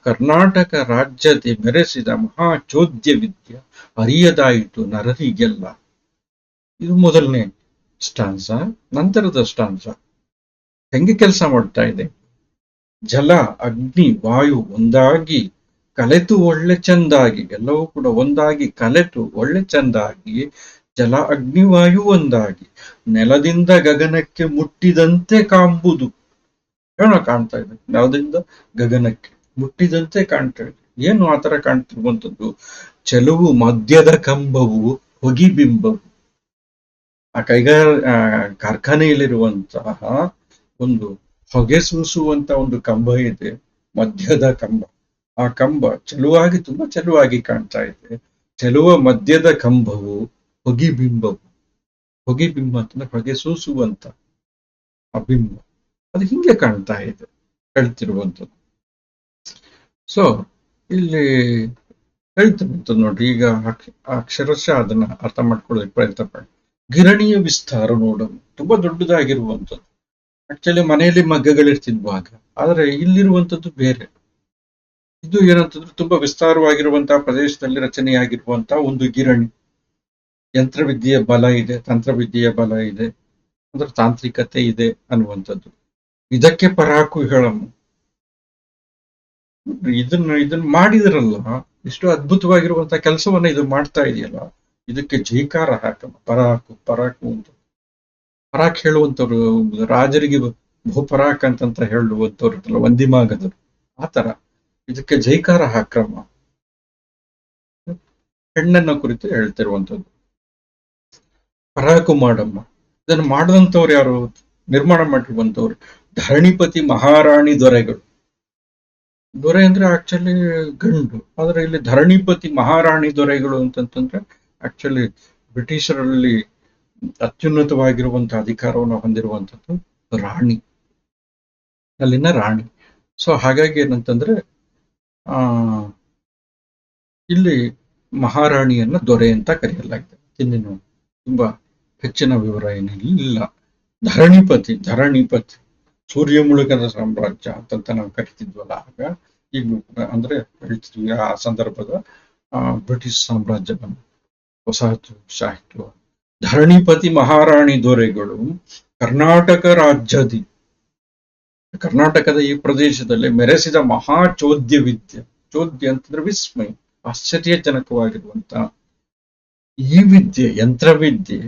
ಕರ್ನಾಟಕ ರಾಜ್ಯದ ಮೆರೆಸಿದ ಮಹಾಚೋದ್ಯ ವಿದ್ಯ ಅರಿಯದಾಯಿತು ನರರಿಗೆಲ್ಲ. ಇದು ಮೊದಲನೇ ಸ್ಟಾನ್ಸ. ನಂತರದ ಸ್ಟಾನ್ಸ ಹೆಂಗೆ ಕೆಲಸ ಮಾಡ್ತಾ ಇದೆ. ಜಲ, ಅಗ್ನಿ, ವಾಯು ಒಂದಾಗಿ ಕಲೆತು ಒಳ್ಳೆ ಚಂದಾಗಿ, ಎಲ್ಲವೂ ಕೂಡ ಒಂದಾಗಿ ಕಲೆತು ಒಳ್ಳೆ ಚಂದಾಗಿ, ಜಲ ಅಗ್ನಿವಾಯು ಒಂದಾಗಿ ನೆಲದಿಂದ ಗಗನಕ್ಕೆ ಮುಟ್ಟಿದಂತೆ ಕಾಂಬುದು. ಏನೋ ಕಾಣ್ತಾ ಇದೆ, ನೆಲದಿಂದ ಗಗನಕ್ಕೆ ಮುಟ್ಟಿದಂತೆ ಕಾಣ್ತಾ ಇದೆ. ಏನು ಆತರ ಕಾಣ್ತಿರುವಂಥದ್ದು? ಚೆಲುವು ಮದ್ಯದ ಕಂಬವು ಹೊಗಿಬಿಂಬವು. ಆ ಕಾರ್ಖಾನೆಯಲ್ಲಿರುವಂತಹ ಒಂದು ಹೊಗೆ ಸೂಸುವಂತ ಒಂದು ಕಂಬ ಇದೆ, ಮಧ್ಯದ ಕಂಬ. ಆ ಕಂಬ ತುಂಬಾ ಚೆಲುವಾಗಿ ಕಾಣ್ತಾ ಇದೆ. ಚೆಲುವ ಮಧ್ಯದ ಕಂಬವು ಹೊಗಿಬಿಂಬವು. ಹೊಗಿಬಿಂಬ ಅಂತಂದ್ರೆ ಹೊಗೆ ಸೂಸುವಂತ ಆ ಬಿಂಬ, ಅದು ಹಿಂಗೆ ಕಾಣ್ತಾ ಇದೆ ಹೇಳ್ತಿರುವಂಥದ್ದು. ಸೊ ಇಲ್ಲಿ ಹೇಳ್ತಿರುವಂಥದ್ದು ನೋಡ್ರಿ, ಈಗ ಅಕ್ಷರಶಃ ಅದನ್ನ ಅರ್ಥ ಮಾಡ್ಕೊಳ್ಳೋದಕ್ಕೆ ಪ್ರಯತ್ನ ಪಡಿ. ಗಿರಣಿಯ ವಿಸ್ತಾರ ನೋಡೋದು ತುಂಬಾ ದೊಡ್ಡದಾಗಿರುವಂಥದ್ದು. ಆಕ್ಚುಲಿ ಮನೆಯಲ್ಲಿ ಮಗ್ಗಗಳಿರ್ತಿದ್ವಾಗ, ಆದ್ರೆ ಇಲ್ಲಿರುವಂಥದ್ದು ಬೇರೆ. ಇದು ಏನಂತಂದ್ರೆ ತುಂಬಾ ವಿಸ್ತಾರವಾಗಿರುವಂತಹ ಪ್ರದೇಶದಲ್ಲಿ ರಚನೆಯಾಗಿರುವಂತಹ ಒಂದು ಗಿರಣಿ. ಯಂತ್ರವಿದ್ಯೆಯ ಬಲ ಇದೆ, ತಂತ್ರವಿದ್ಯೆಯ ಬಲ ಇದೆ, ಅಂದ್ರೆ ತಾಂತ್ರಿಕತೆ ಇದೆ ಅನ್ನುವಂಥದ್ದು. ಇದಕ್ಕೆ ಪರಾಕು ಹೇಳಮ್ಮ. ಇದನ್ನ ಮಾಡಿದ್ರಲ್ಲ, ಇಷ್ಟು ಅದ್ಭುತವಾಗಿರುವಂತಹ ಕೆಲಸವನ್ನ ಇದು ಮಾಡ್ತಾ ಇದೆಯಲ್ಲ, ಇದಕ್ಕೆ ಜೈಕಾರ ಹಾಕಮ್ಮ. ಪರಾಕು ಅಂತ ಪರಾಕ್ ಹೇಳುವಂಥವ್ರು, ರಾಜರಿಗೆ ಬಹುಪರಾಕ್ ಅಂತಂತ ಹೇಳುವಂಥವ್ರು ವಂದಿಮಾಗದರು. ಆತರ ಇದಕ್ಕೆ ಜೈಕಾರ ಹಾಕ್ರಮ್ಮ. ಹೆಣ್ಣನ್ನ ಕುರಿತು ಹೇಳ್ತಿರುವಂಥದ್ದು. ಪರಾಕು ಮಾಡಮ್ಮ. ಇದನ್ನು ಮಾಡದಂಥವ್ರು ಯಾರು? ನಿರ್ಮಾಣ ಮಾಡಿರುವಂಥವ್ರು ಧರಣಿಪತಿ ಮಹಾರಾಣಿ ದೊರೆಗಳು. ದೊರೆ ಅಂದ್ರೆ ಆಕ್ಚುಲಿ ಗಂಡು, ಆದ್ರೆ ಇಲ್ಲಿ ಧರಣಿಪತಿ ಮಹಾರಾಣಿ ದೊರೆಗಳು ಅಂತಂತಂದ್ರೆ ಆಕ್ಚುಲಿ ಬ್ರಿಟಿಷರಲ್ಲಿ ಅತ್ಯುನ್ನತವಾಗಿರುವಂತಹ ಅಧಿಕಾರವನ್ನು ಹೊಂದಿರುವಂಥದ್ದು ರಾಣಿ, ಅಲ್ಲಿನ ರಾಣಿ. ಸೊ ಹಾಗಾಗಿ ಏನಂತಂದ್ರೆ ಇಲ್ಲಿ ಮಹಾರಾಣಿಯನ್ನ ದೊರೆ ಅಂತ ಕರೆಯಲಾಗಿದೆ. ಇನ್ನೇನು ತುಂಬಾ ಹೆಚ್ಚಿನ ವಿವರ ಏನಿಲ್ಲ. ಧರಣಿಪತಿ ಸೂರ್ಯ ಮುಳುಗದ ಸಾಮ್ರಾಜ್ಯ ಅಂತಂತ ನಾವು ಕರಿತಿದ್ವಲ್ಲ ಆಗ, ಈಗಲೂ ಅಂದ್ರೆ ಹೇಳ್ತಿದ್ವಿ ಆ ಸಂದರ್ಭದ ಬ್ರಿಟಿಷ್ ಸಾಮ್ರಾಜ್ಯವನ್ನು, ವಸಾಹತುಶಾಹಿತ್ವ. ಧರಣಿಪತಿ ಮಹಾರಾಣಿ ದೊರೆಗಳು ಕರ್ನಾಟಕ ಕರ್ನಾಟಕದ ಈ ಪ್ರದೇಶದಲ್ಲಿ ಮೆರೆಸಿದ ಮಹಾ ಚೋದ್ಯ ವಿದ್ಯೆ. ಚೋದ್ಯ ಅಂತಂದ್ರೆ ವಿಸ್ಮಯ, ಆಶ್ಚರ್ಯಜನಕವಾಗಿರುವಂತ ಈ ವಿದ್ಯೆ, ಯಂತ್ರವಿದ್ಯೆ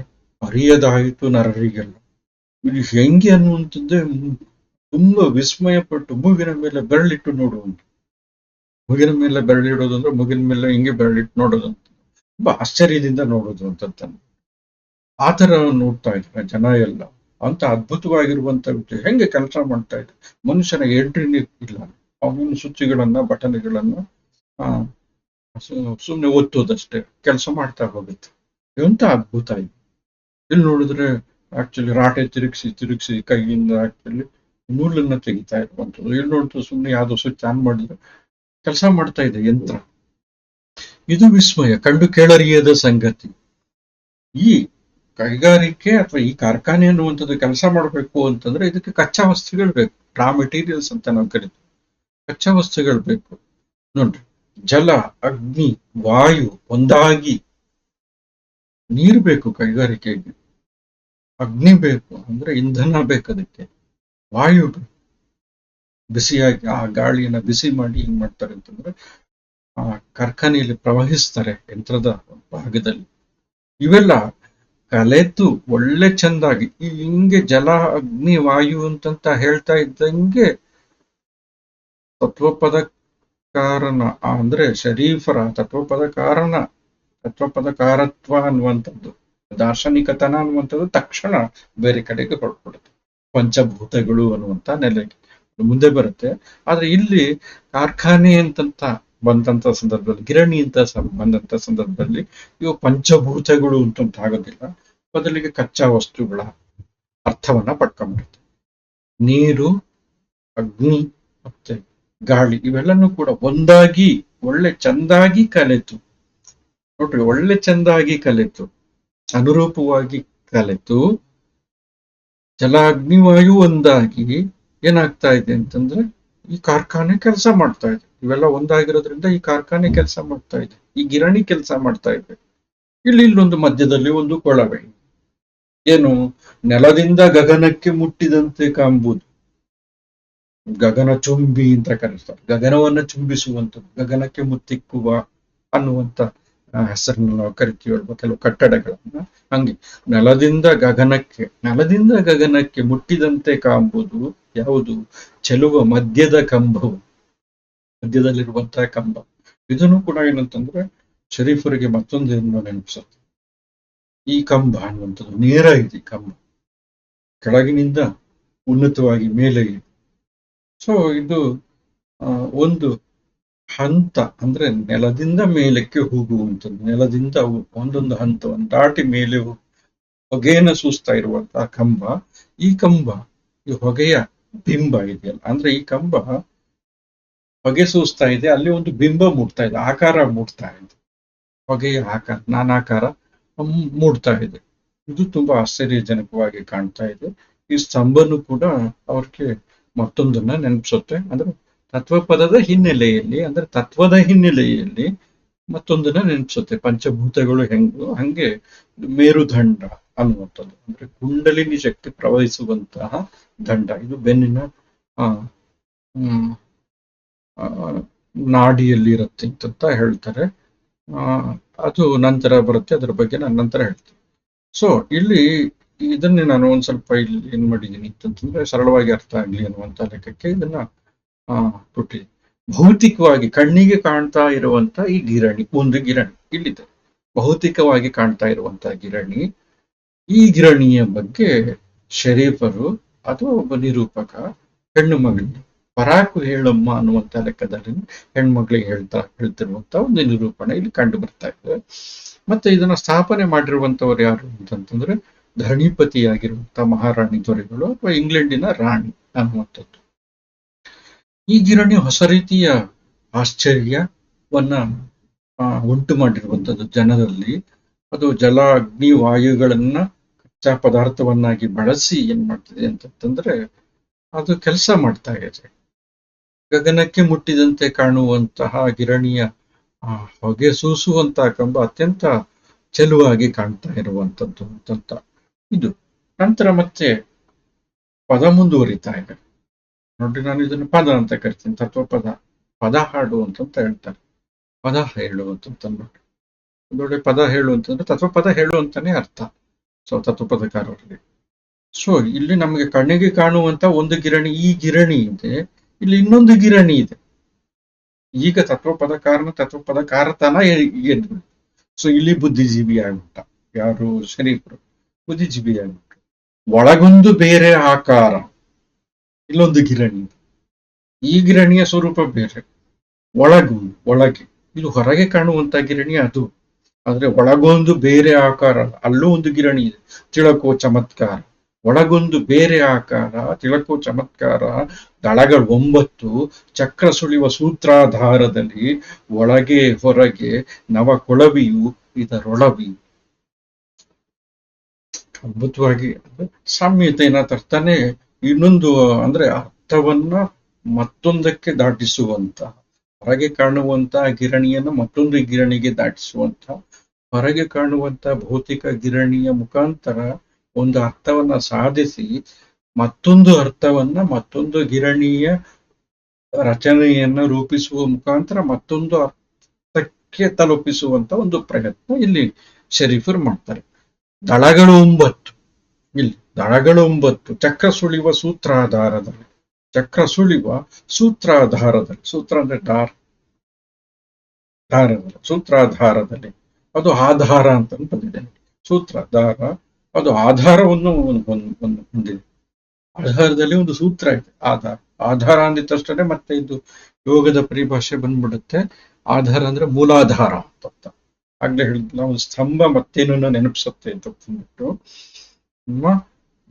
ಅರಿಯದಾಯಿತು ನರರಿಗೆಲ್ಲ. ಇದು ಹೆಂಗೆ ಅನ್ನುವಂಥದ್ದೇ ತುಂಬಾ ವಿಸ್ಮಯ ಪಟ್ಟು ಮೂಗಿನ ಮೇಲೆ ಬೆರಳಿಟ್ಟು ನೋಡುವಂತ. ಮೂಗಿನ ಮೇಲೆ ಬೆರಳಿಡೋದು ಅಂದ್ರೆ ಮೂಗಿನ ಮೇಲೆ ಹಿಂಗೆ ಬೆರಳಿಟ್ಟು ನೋಡೋದು ಅಂತ, ತುಂಬಾ ಆಶ್ಚರ್ಯದಿಂದ ನೋಡೋದು ಅಂತ ಆತರ ನೋಡ್ತಾ ಇದ್ದಾರೆ ಜನ ಎಲ್ಲ. ಅಂತ ಅದ್ಭುತವಾಗಿರುವಂತ ವಿದ್ಯೆ ಹೆಂಗೆ ಕೆಲಸ ಮಾಡ್ತಾ ಇದೆ. ಮನುಷ್ಯನ ಎಂಟ್ರಿನೇ ಇಲ್ಲ, ಅವನ ಸ್ವಿಚ್ಗಳನ್ನ ಬಟನ್ಗಳನ್ನ ಸುಮ್ನೆ ಒತ್ತೋದಷ್ಟೇ ಕೆಲಸ ಮಾಡ್ತಾ ಹೋಗುತ್ತೆ. ಎಂತ ಅದ್ಭುತ ಇದೆ. ಇಲ್ಲಿ ನೋಡಿದ್ರೆ ಆಕ್ಚುಲಿ ರಾಟೆ ತಿರುಗಿಸಿ ಕೈಯಿಂದ ಆಕ್ಚುಲಿ ನೂಲನ್ನ ತೆಗಿತಾ ಇರುವಂಥದ್ದು. ಇಲ್ಲಿ ನೋಡಿದ್ರೆ ಸುಮ್ಮನೆ ಯಾವ್ದೋ ಸ್ವಿಚ್ ಆನ್ ಮಾಡಿದ್ರೆ ಕೆಲಸ ಮಾಡ್ತಾ ಇದೆ ಯಂತ್ರ. ಇದು ವಿಸ್ಮಯ, ಕಂಡು ಕೇಳರಿಯದ ಸಂಗತಿ. ಈ ಕೈಗಾರಿಕೆ ಅಥವಾ ಈ ಕಾರ್ಖಾನೆ ಅನ್ನುವಂಥದ್ದು ಕೆಲಸ ಮಾಡಬೇಕು ಅಂತಂದ್ರೆ ಇದಕ್ಕೆ ಕಚ್ಚಾ ವಸ್ತುಗಳು ಬೇಕು, ರಾ ಮೆಟೀರಿಯಲ್ಸ್ ಅಂತ ನಾವು ಕರಿತೀವಿ. ಕಚ್ಚಾ ವಸ್ತುಗಳು ಬೇಕು ನೋಡ್ರಿ. ಜಲ, ಅಗ್ನಿ, ವಾಯು ಒಂದಾಗಿ. ನೀರು ಬೇಕು ಕೈಗಾರಿಕೆಗೆ, ಅಗ್ನಿ ಬೇಕು ಅಂದ್ರೆ ಇಂಧನ ಬೇಕು, ಅದಕ್ಕೆ ವಾಯು ಬೇಕು. ಬಿಸಿಯಾಗಿ ಆ ಗಾಳಿಯನ್ನ ಬಿಸಿ ಮಾಡಿ ಏನ್ ಮಾಡ್ತಾರೆ ಅಂತಂದ್ರೆ ಆ ಕಾರ್ಖಾನೆಯಲ್ಲಿ ಪ್ರವಹಿಸ್ತಾರೆ ಯಂತ್ರದ ಭಾಗದಲ್ಲಿ. ಇವೆಲ್ಲ ಕಲೆತು ಒಳ್ಳೆ ಚೆಂದಾಗಿ ಹಿಂಗೆ ಜಲ, ಅಗ್ನಿ, ವಾಯು ಅಂತಂತ ಹೇಳ್ತಾ ಇದ್ದಂಗೆ ತತ್ವಪದ ಕಾರಣ ಅಂದ್ರೆ ಶರೀಫರ ತತ್ವಪದಕಾರತ್ವ ಅನ್ನುವಂಥದ್ದು, ದಾರ್ಶನಿಕತನ ಅನ್ನುವಂಥದ್ದು ತಕ್ಷಣ ಬೇರೆ ಕಡೆಗೆ ಹೊರಡ್ಬಿಡುತ್ತೆ. ಪಂಚಭೂತಗಳು ಅನ್ನುವಂತ ನೆಲೆಗೆ ಮುಂದೆ ಬರುತ್ತೆ. ಆದ್ರೆ ಇಲ್ಲಿ ಕಾರ್ಖಾನೆ ಅಂತಂತ ಬಂದಂತ ಸಂದರ್ಭದಲ್ಲಿ, ಗಿರಣಿ ಅಂತ ಬಂದಂತ ಸಂದರ್ಭದಲ್ಲಿ ಇವು ಪಂಚಭೂತಗಳು ಅಂತಂತ ಆಗೋದಿಲ್ಲ, ಬದಲಿಗೆ ಕಚ್ಚಾ ವಸ್ತುಗಳ ಅರ್ಥವನ್ನ ಪಡ್ಕೊಂಡ್ಬಿಡುತ್ತೆ. ನೀರು, ಅಗ್ನಿ ಮತ್ತೆ ಗಾಳಿ ಇವೆಲ್ಲನೂ ಕೂಡ ಒಂದಾಗಿ ಒಳ್ಳೆ ಚಂದಾಗಿ ಕಲೆತು ನೋಡ್ರಿ, ಒಳ್ಳೆ ಚಂದಾಗಿ ಕಲೆತು, ಅನುರೂಪವಾಗಿ ಕಲೆತು ಜಲ, ಅಗ್ನಿವಾಯು ಒಂದಾಗಿ ಏನಾಗ್ತಾ ಇದೆ ಅಂತಂದ್ರೆ ಈ ಕಾರ್ಖಾನೆ ಕೆಲಸ ಮಾಡ್ತಾ ಇದೆ. ಇವೆಲ್ಲ ಒಂದಾಗಿರೋದ್ರಿಂದ ಈ ಕಾರ್ಖಾನೆ ಕೆಲಸ ಮಾಡ್ತಾ ಇದೆ, ಈ ಗಿರಣಿ ಕೆಲಸ ಮಾಡ್ತಾ ಇದೆ. ಇಲ್ಲೊಂದು ಮಧ್ಯದಲ್ಲಿ ಒಂದು ಕೊಳವೆ, ಏನು ನೆಲದಿಂದ ಗಗನಕ್ಕೆ ಮುಟ್ಟಿದಂತೆ ಕಾಂಬುದು, ಗಗನ ಚುಂಬಿ ಅಂತ ಕರೆಸ್ತಾರೆ. ಗಗನವನ್ನ ಚುಂಬಿಸುವಂಥದ್ದು, ಗಗನಕ್ಕೆ ಮುತ್ತಿಕ್ಕುವ ಅನ್ನುವಂತ ಹೆಸರನ್ನ ನಾವು ಕರಿತೀವಲ್ವ ಕೆಲವು ಕಟ್ಟಡಗಳನ್ನ. ಹಂಗೆ ನೆಲದಿಂದ ಗಗನಕ್ಕೆ ಮುಟ್ಟಿದಂತೆ ಕಾಂಬುದು ಯಾವುದು? ಚೆಲುವ ಮಧ್ಯದ ಕಂಬವು, ಮಧ್ಯದಲ್ಲಿರುವಂತಹ ಕಂಬ. ಇದನ್ನು ಕೂಡ ಏನಂತಂದ್ರೆ ಶರೀಫರಿಗೆ ಮತ್ತೊಂದೇನು ನೆನಪಿಸುತ್ತೆ. ಈ ಕಂಬ ಅನ್ನುವಂಥದ್ದು ನೇರ ಇದೆ. ಕಂಬ ಕೆಳಗಿನಿಂದ ಉನ್ನತವಾಗಿ ಮೇಲೆ ಇದೆ. ಸೊ ಇದು ಒಂದು ಹಂತ, ಅಂದ್ರೆ ನೆಲದಿಂದ ಮೇಲಕ್ಕೆ ಹೋಗುವಂಥದ್ದು, ನೆಲದಿಂದ ಒಂದೊಂದು ಹಂತವನ್ನು ದಾಟಿ ಮೇಲೆ ಹೊಗೆಯನ್ನು ಸೂಸ್ತಾ ಇರುವಂತಹ ಕಂಬ. ಈ ಕಂಬ, ಈ ಹೊಗೆಯ ಬಿಂಬ ಇದೆಯಲ್ಲ, ಅಂದ್ರೆ ಈ ಕಂಬ ಹೊಗೆ ಸೂಸ್ತಾ ಇದೆ, ಅಲ್ಲಿ ಒಂದು ಬಿಂಬ ಮೂಡ್ತಾ ಇದೆ, ಆಕಾರ ಮೂಡ್ತಾ ಇದೆ, ಹೊಗೆಯ ಆಕಾರ, ನಾನಾಕಾರ ಮೂಡ್ತಾ ಇದೆ. ಇದು ತುಂಬಾ ಆಶ್ಚರ್ಯಜನಕವಾಗಿ ಕಾಣ್ತಾ ಇದೆ. ಈ ಸ್ತಂಭನು ಕೂಡ ಅವ್ರಿಗೆ ಮತ್ತೊಂದನ್ನ ನೆನಪಿಸುತ್ತೆ. ಅಂದ್ರೆ ತತ್ವಪದದ ಹಿನ್ನೆಲೆಯಲ್ಲಿ, ಅಂದ್ರೆ ತತ್ವದ ಹಿನ್ನೆಲೆಯಲ್ಲಿ ಮತ್ತೊಂದನ್ನ ನೆನಪಿಸುತ್ತೆ. ಪಂಚಭೂತಗಳು ಹೆಂಗು ಹಂಗೆ ಮೇರುದಂಡ ಅನ್ನುವಂಥದ್ದು, ಅಂದ್ರೆ ಕುಂಡಲಿನಿ ಶಕ್ತಿ ಪ್ರವಹಿಸುವಂತಹ ದಂಡ. ಇದು ಬೆನ್ನಿನ ನಾಡಿಯಲ್ಲಿ ಇರುತ್ತೆ ಅಂತ ಹೇಳ್ತಾರೆ. ಅದು ನಂತರ ಬರುತ್ತೆ, ಅದರ ಬಗ್ಗೆ ನಾನು ನಂತರ ಹೇಳ್ತೀನಿ. ಸೊ ಇಲ್ಲಿ ಇದನ್ನೇ ನಾನು ಒಂದ್ ಸ್ವಲ್ಪ ಇಲ್ಲಿ ಏನ್ ಮಾಡಿದ್ದೀನಿ ಅಂತಂದ್ರೆ, ಸರಳವಾಗಿ ಅರ್ಥ ಆಗ್ಲಿ ಅನ್ನುವಂತ ಲೆಕ್ಕಕ್ಕೆ ಇದನ್ನ ಕೊಟ್ಟಿದ್ದೀನಿ. ಭೌತಿಕವಾಗಿ ಕಣ್ಣಿಗೆ ಕಾಣ್ತಾ ಇರುವಂತ ಈ ಗಿರಣಿ, ಒಂದು ಗಿರಣಿ ಇಲ್ಲಿದೆ, ಭೌತಿಕವಾಗಿ ಕಾಣ್ತಾ ಇರುವಂತಹ ಗಿರಣಿ. ಈ ಗಿರಣಿಯ ಬಗ್ಗೆ ಶರೀಫರು ಅಥವಾ ಒಬ್ಬ ನಿರೂಪಕ ಹೆಣ್ಣು ಮಗಳಿಗೆ ಪರಾಕು ಹೇಳಮ್ಮ ಅನ್ನುವಂತ ಲೆಕ್ಕದಲ್ಲಿ ಹೆಣ್ಮಕ್ಳಿಗೆ ಹೇಳ್ತಿರುವಂತ ಒಂದು ನಿರೂಪಣೆ ಇಲ್ಲಿ ಕಂಡು ಬರ್ತಾ ಇದೆ. ಮತ್ತೆ ಇದನ್ನ ಸ್ಥಾಪನೆ ಮಾಡಿರುವಂತವ್ರು ಯಾರು ಅಂತಂತಂದ್ರೆ, ಧಣಿಪತಿಯಾಗಿರುವಂತ ಮಹಾರಾಣಿ ದೊರೆಗಳು ಅಥವಾ ಇಂಗ್ಲೆಂಡಿನ ರಾಣಿ ಅನ್ನುವಂಥದ್ದು. ಈ ಗಿರಣಿ ಹೊಸ ರೀತಿಯ ಆಶ್ಚರ್ಯವನ್ನ ಉಂಟು ಮಾಡಿರುವಂಥದ್ದು ಜನರಲ್ಲಿ. ಅದು ಜಲ, ಅಗ್ನಿ, ವಾಯುಗಳನ್ನ ಕಚ್ಚಾ ಪದಾರ್ಥವನ್ನಾಗಿ ಬಳಸಿ ಏನ್ ಮಾಡ್ತಿದೆ ಅಂತಂದ್ರೆ, ಅದು ಕೆಲಸ ಮಾಡ್ತಾ ಇದೆ. ಗಗನಕ್ಕೆ ಮುಟ್ಟಿದಂತೆ ಕಾಣುವಂತಹ ಗಿರಣಿಯ ಹೊಗೆ ಸೂಸುವಂತಹ ಕಂಬ ಅತ್ಯಂತ ಚೆಲುವಾಗಿ ಕಾಣ್ತಾ ಇರುವಂಥದ್ದು ಅಂತ ಇದು. ನಂತರ ಮತ್ತೆ ಪದ ಮುಂದುವರಿತಾ ಇದೆ ನೋಡಿ. ನಾನು ಇದನ್ನು ಪದ ಅಂತ ಕರಿತೀನಿ, ತತ್ವಪದ. ಪದ ಹಾಡು ಅಂತ ಹೇಳ್ತಾರೆ, ಪದ ಹೇಳು ಅಂತಂದ್ಬಿಟ್ಟು. ಒಂದೊಳ್ಳೆ ಪದ ಹೇಳು ಅಂತಂದ್ರೆ ತತ್ವಪದ ಹೇಳು ಅಂತಾನೆ ಅರ್ಥ. ಸೊ ತತ್ವಪದಕಾರರಿಗೆ. ಸೊ ಇಲ್ಲಿ ನಮಗೆ ಕಣ್ಣಿಗೆ ಕಾಣುವಂತ ಒಂದು ಗಿರಣಿ, ಈ ಗಿರಣಿ ಇದೆ. ಇಲ್ಲಿ ಇನ್ನೊಂದು ಗಿರಣಿ ಇದೆ. ಈಗ ತತ್ವಪದಕಾರತನ ಎದ್ದು. ಸೊ ಇಲ್ಲಿ ಬುದ್ಧಿಜೀವಿ ಆಗ್ಬಿಟ್ಟ ಯಾರು, ಶರೀಫರು ಬುದ್ಧಿಜೀವಿ ಆಗ್ಬಿಟ್ರು. ಒಳಗೊಂದು ಬೇರೆ ಆಕಾರ, ಇಲ್ಲೊಂದು ಗಿರಣಿ. ಈ ಗಿರಣಿಯ ಸ್ವರೂಪ ಬೇರೆ, ಒಳಗೆ ಇದು ಹೊರಗೆ ಕಾಣುವಂತ ಗಿರಣಿ ಅದು. ಆದ್ರೆ ಒಳಗೊಂದು ಬೇರೆ ಆಕಾರ, ಅಲ್ಲೂ ಒಂದು ಗಿರಣಿ ಇದೆ, ತಿಳಕೋ ಚಮತ್ಕಾರ. ಒಳಗೊಂದು ಬೇರೆ ಆಕಾರ, ತಿಳಕೋ ಚಮತ್ಕಾರ. ದಳಗಳು 9, ಚಕ್ರ ಸುಳಿಯುವ ಸೂತ್ರಾಧಾರದಲ್ಲಿ, ಒಳಗೆ ಹೊರಗೆ ನವ ಕೊಳವಿಯು ಇದರೊಳವಿ. ಅದ್ಭುತವಾಗಿ ಸಾಮ್ಯತೆಯನ್ನ ತರ್ತಾನೆ. ಇನ್ನೊಂದು ಅಂದ್ರೆ ಅರ್ಥವನ್ನ ಮತ್ತೊಂದಕ್ಕೆ ದಾಟಿಸುವಂತ, ಹೊರಗೆ ಕಾಣುವಂತ ಗಿರಣಿಯನ್ನು ಮತ್ತೊಂದು ಗಿರಣಿಗೆ ದಾಟಿಸುವಂತ, ಹೊರಗೆ ಕಾಣುವಂತ ಭೌತಿಕ ಗಿರಣಿಯ ಮುಖಾಂತರ ಒಂದು ಅರ್ಥವನ್ನ ಸಾಧಿಸಿ ಮತ್ತೊಂದು ಅರ್ಥವನ್ನ ಮತ್ತೊಂದು ಗಿರಣಿಯ ರಚನೆಯನ್ನ ರೂಪಿಸುವ ಮುಖಾಂತರ ಮತ್ತೊಂದು ಅರ್ಥಕ್ಕೆ ತಲುಪಿಸುವಂತ ಒಂದು ಪ್ರಯತ್ನ ಇಲ್ಲಿ ಶರೀಫರು ಮಾಡ್ತಾರೆ. ದಳಗಳು 9, ಇಲ್ಲಿ ದಳಗಳು 9, ಚಕ್ರ ಸುಳಿಯುವ ಸೂತ್ರಾಧಾರದಲ್ಲಿ, ಚಕ್ರ ಸುಳಿಯುವ ಸೂತ್ರಾಧಾರದಲ್ಲಿ, ಸೂತ್ರ ಅಂದ್ರೆ ದಾರದಲ್ಲಿ, ಸೂತ್ರಾಧಾರದಲ್ಲಿ. ಅದು ಆಧಾರ ಅಂತ ಬಂದಿದೆ. ಸೂತ್ರಾಧಾರ ಅದು ಆಧಾರವನ್ನು ಹೊಂದಿದೆ. ಆಧಾರದಲ್ಲಿ ಒಂದು ಸೂತ್ರ ಇದೆ, ಆಧಾರ ಅಂದಿದ ತಕ್ಷಣ ಮತ್ತೆ ಇದು ಯೋಗದ ಪರಿಭಾಷೆ ಬಂದ್ಬಿಡುತ್ತೆ. ಆಧಾರ ಅಂದ್ರೆ ಮೂಲಾಧಾರ ಅಂತ. ಆಗ್ಲೇ ಹೇಳಿದ್ನ ಒಂದು ಸ್ತಂಭ ಮತ್ತೇನನ್ನ ನೆನಪಿಸುತ್ತೆ ಅಂತ ಅಂದ್ಬಿಟ್ಟು, ನಮ್ಮ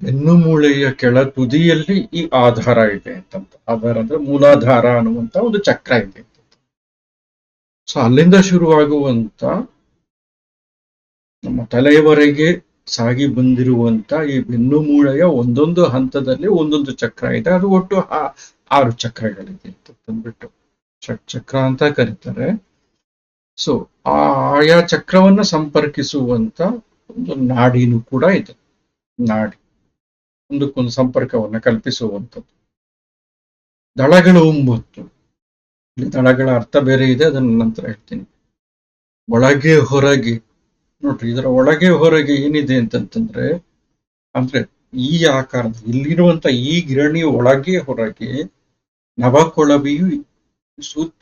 ಬೆನ್ನು ಮೂಳೆಯ ಕೆಳ ತುದಿಯಲ್ಲಿ ಈ ಆಧಾರ ಇದೆ ಅಂತಂತ. ಆಧಾರ ಅಂದ್ರೆ ಮೂಲಾಧಾರ ಅನ್ನುವಂತ ಒಂದು ಚಕ್ರ ಇದೆ ಅಂತ. ಸೊ ಅಲ್ಲಿಂದ ಶುರುವಾಗುವಂತ ನಮ್ಮ ತಲೆಯವರೆಗೆ ಸಾಗಿ ಬಂದಿರುವಂತ ಈ ಬೆನ್ನು ಮೂಳೆಯ ಒಂದೊಂದು ಹಂತದಲ್ಲಿ ಒಂದೊಂದು ಚಕ್ರ ಇದೆ. ಅದು ಒಟ್ಟು 6 ಚಕ್ರಗಳಿದೆ ಅಂತ ಅಂದ್ಬಿಟ್ಟು ಷಟ್ಚಕ್ರ ಅಂತ ಕರೀತಾರೆ. ಸೊ ಆಯಾ ಚಕ್ರವನ್ನ ಸಂಪರ್ಕಿಸುವಂತ ಒಂದು ನಾಡಿನೂ ಕೂಡ ಇದೆ. ನಾಡಿ ಒಂದಕ್ಕೊಂದು ಸಂಪರ್ಕವನ್ನ ಕಲ್ಪಿಸುವಂಥದ್ದು. ದಳಗಳು 9. ಇಲ್ಲಿ ದಳಗಳ ಅರ್ಥ ಬೇರೆ ಇದೆ, ಅದನ್ನ ನಂತರ ಹೇಳ್ತೀನಿ. ಒಳಗೆ ಹೊರಗೆ ನೋಡ್ರಿ, ಇದರ ಒಳಗೆ ಹೊರಗೆ ಏನಿದೆ ಅಂತಂತಂದ್ರೆ, ಅಂದ್ರೆ ಈ ಆಕಾರದ ಇಲ್ಲಿರುವಂತ ಈ ಗಿರಣಿಯ ಒಳಗೆ ಹೊರಗೆ ನವಕೊಳವಿಯು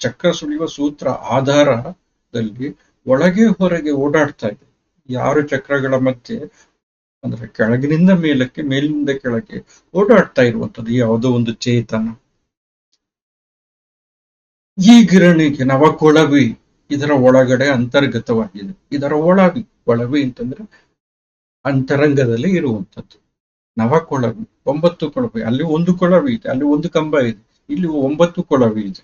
ಚಕ್ರ ಸುಳಿಯುವ ಸೂತ್ರ ಆಧಾರದಲ್ಲಿ ಒಳಗೆ ಹೊರಗೆ ಓಡಾಡ್ತಾ ಇದೆ. 6 ಚಕ್ರಗಳ ಮಧ್ಯೆ ಅಂದ್ರೆ ಕೆಳಗಿನಿಂದ ಮೇಲಕ್ಕೆ, ಮೇಲಿನಿಂದ ಕೆಳಗೆ ಓಡಾಡ್ತಾ ಇರುವಂತದ್ದು ಯಾವುದೋ ಒಂದು ಚೇತನ. ಈ ಗಿರಣಿಗೆ ನವಕೊಳವಿ ಇದರ ಒಳಗಡೆ ಅಂತರ್ಗತವಾಗಿದೆ. ಇದರ ಒಳವಿ ಅಂತಂದ್ರೆ ಅಂತರಂಗದಲ್ಲಿ ಇರುವಂತದ್ದು. ನವಕೊಳವಿ, 9 ಕೊಳವಿ. ಅಲ್ಲಿ ಒಂದು ಕೊಳವಿ ಇದೆ, ಅಲ್ಲಿ ಒಂದು ಕಂಬ ಇದೆ, ಇಲ್ಲಿ 9 ಕೊಳವಿ ಇದೆ.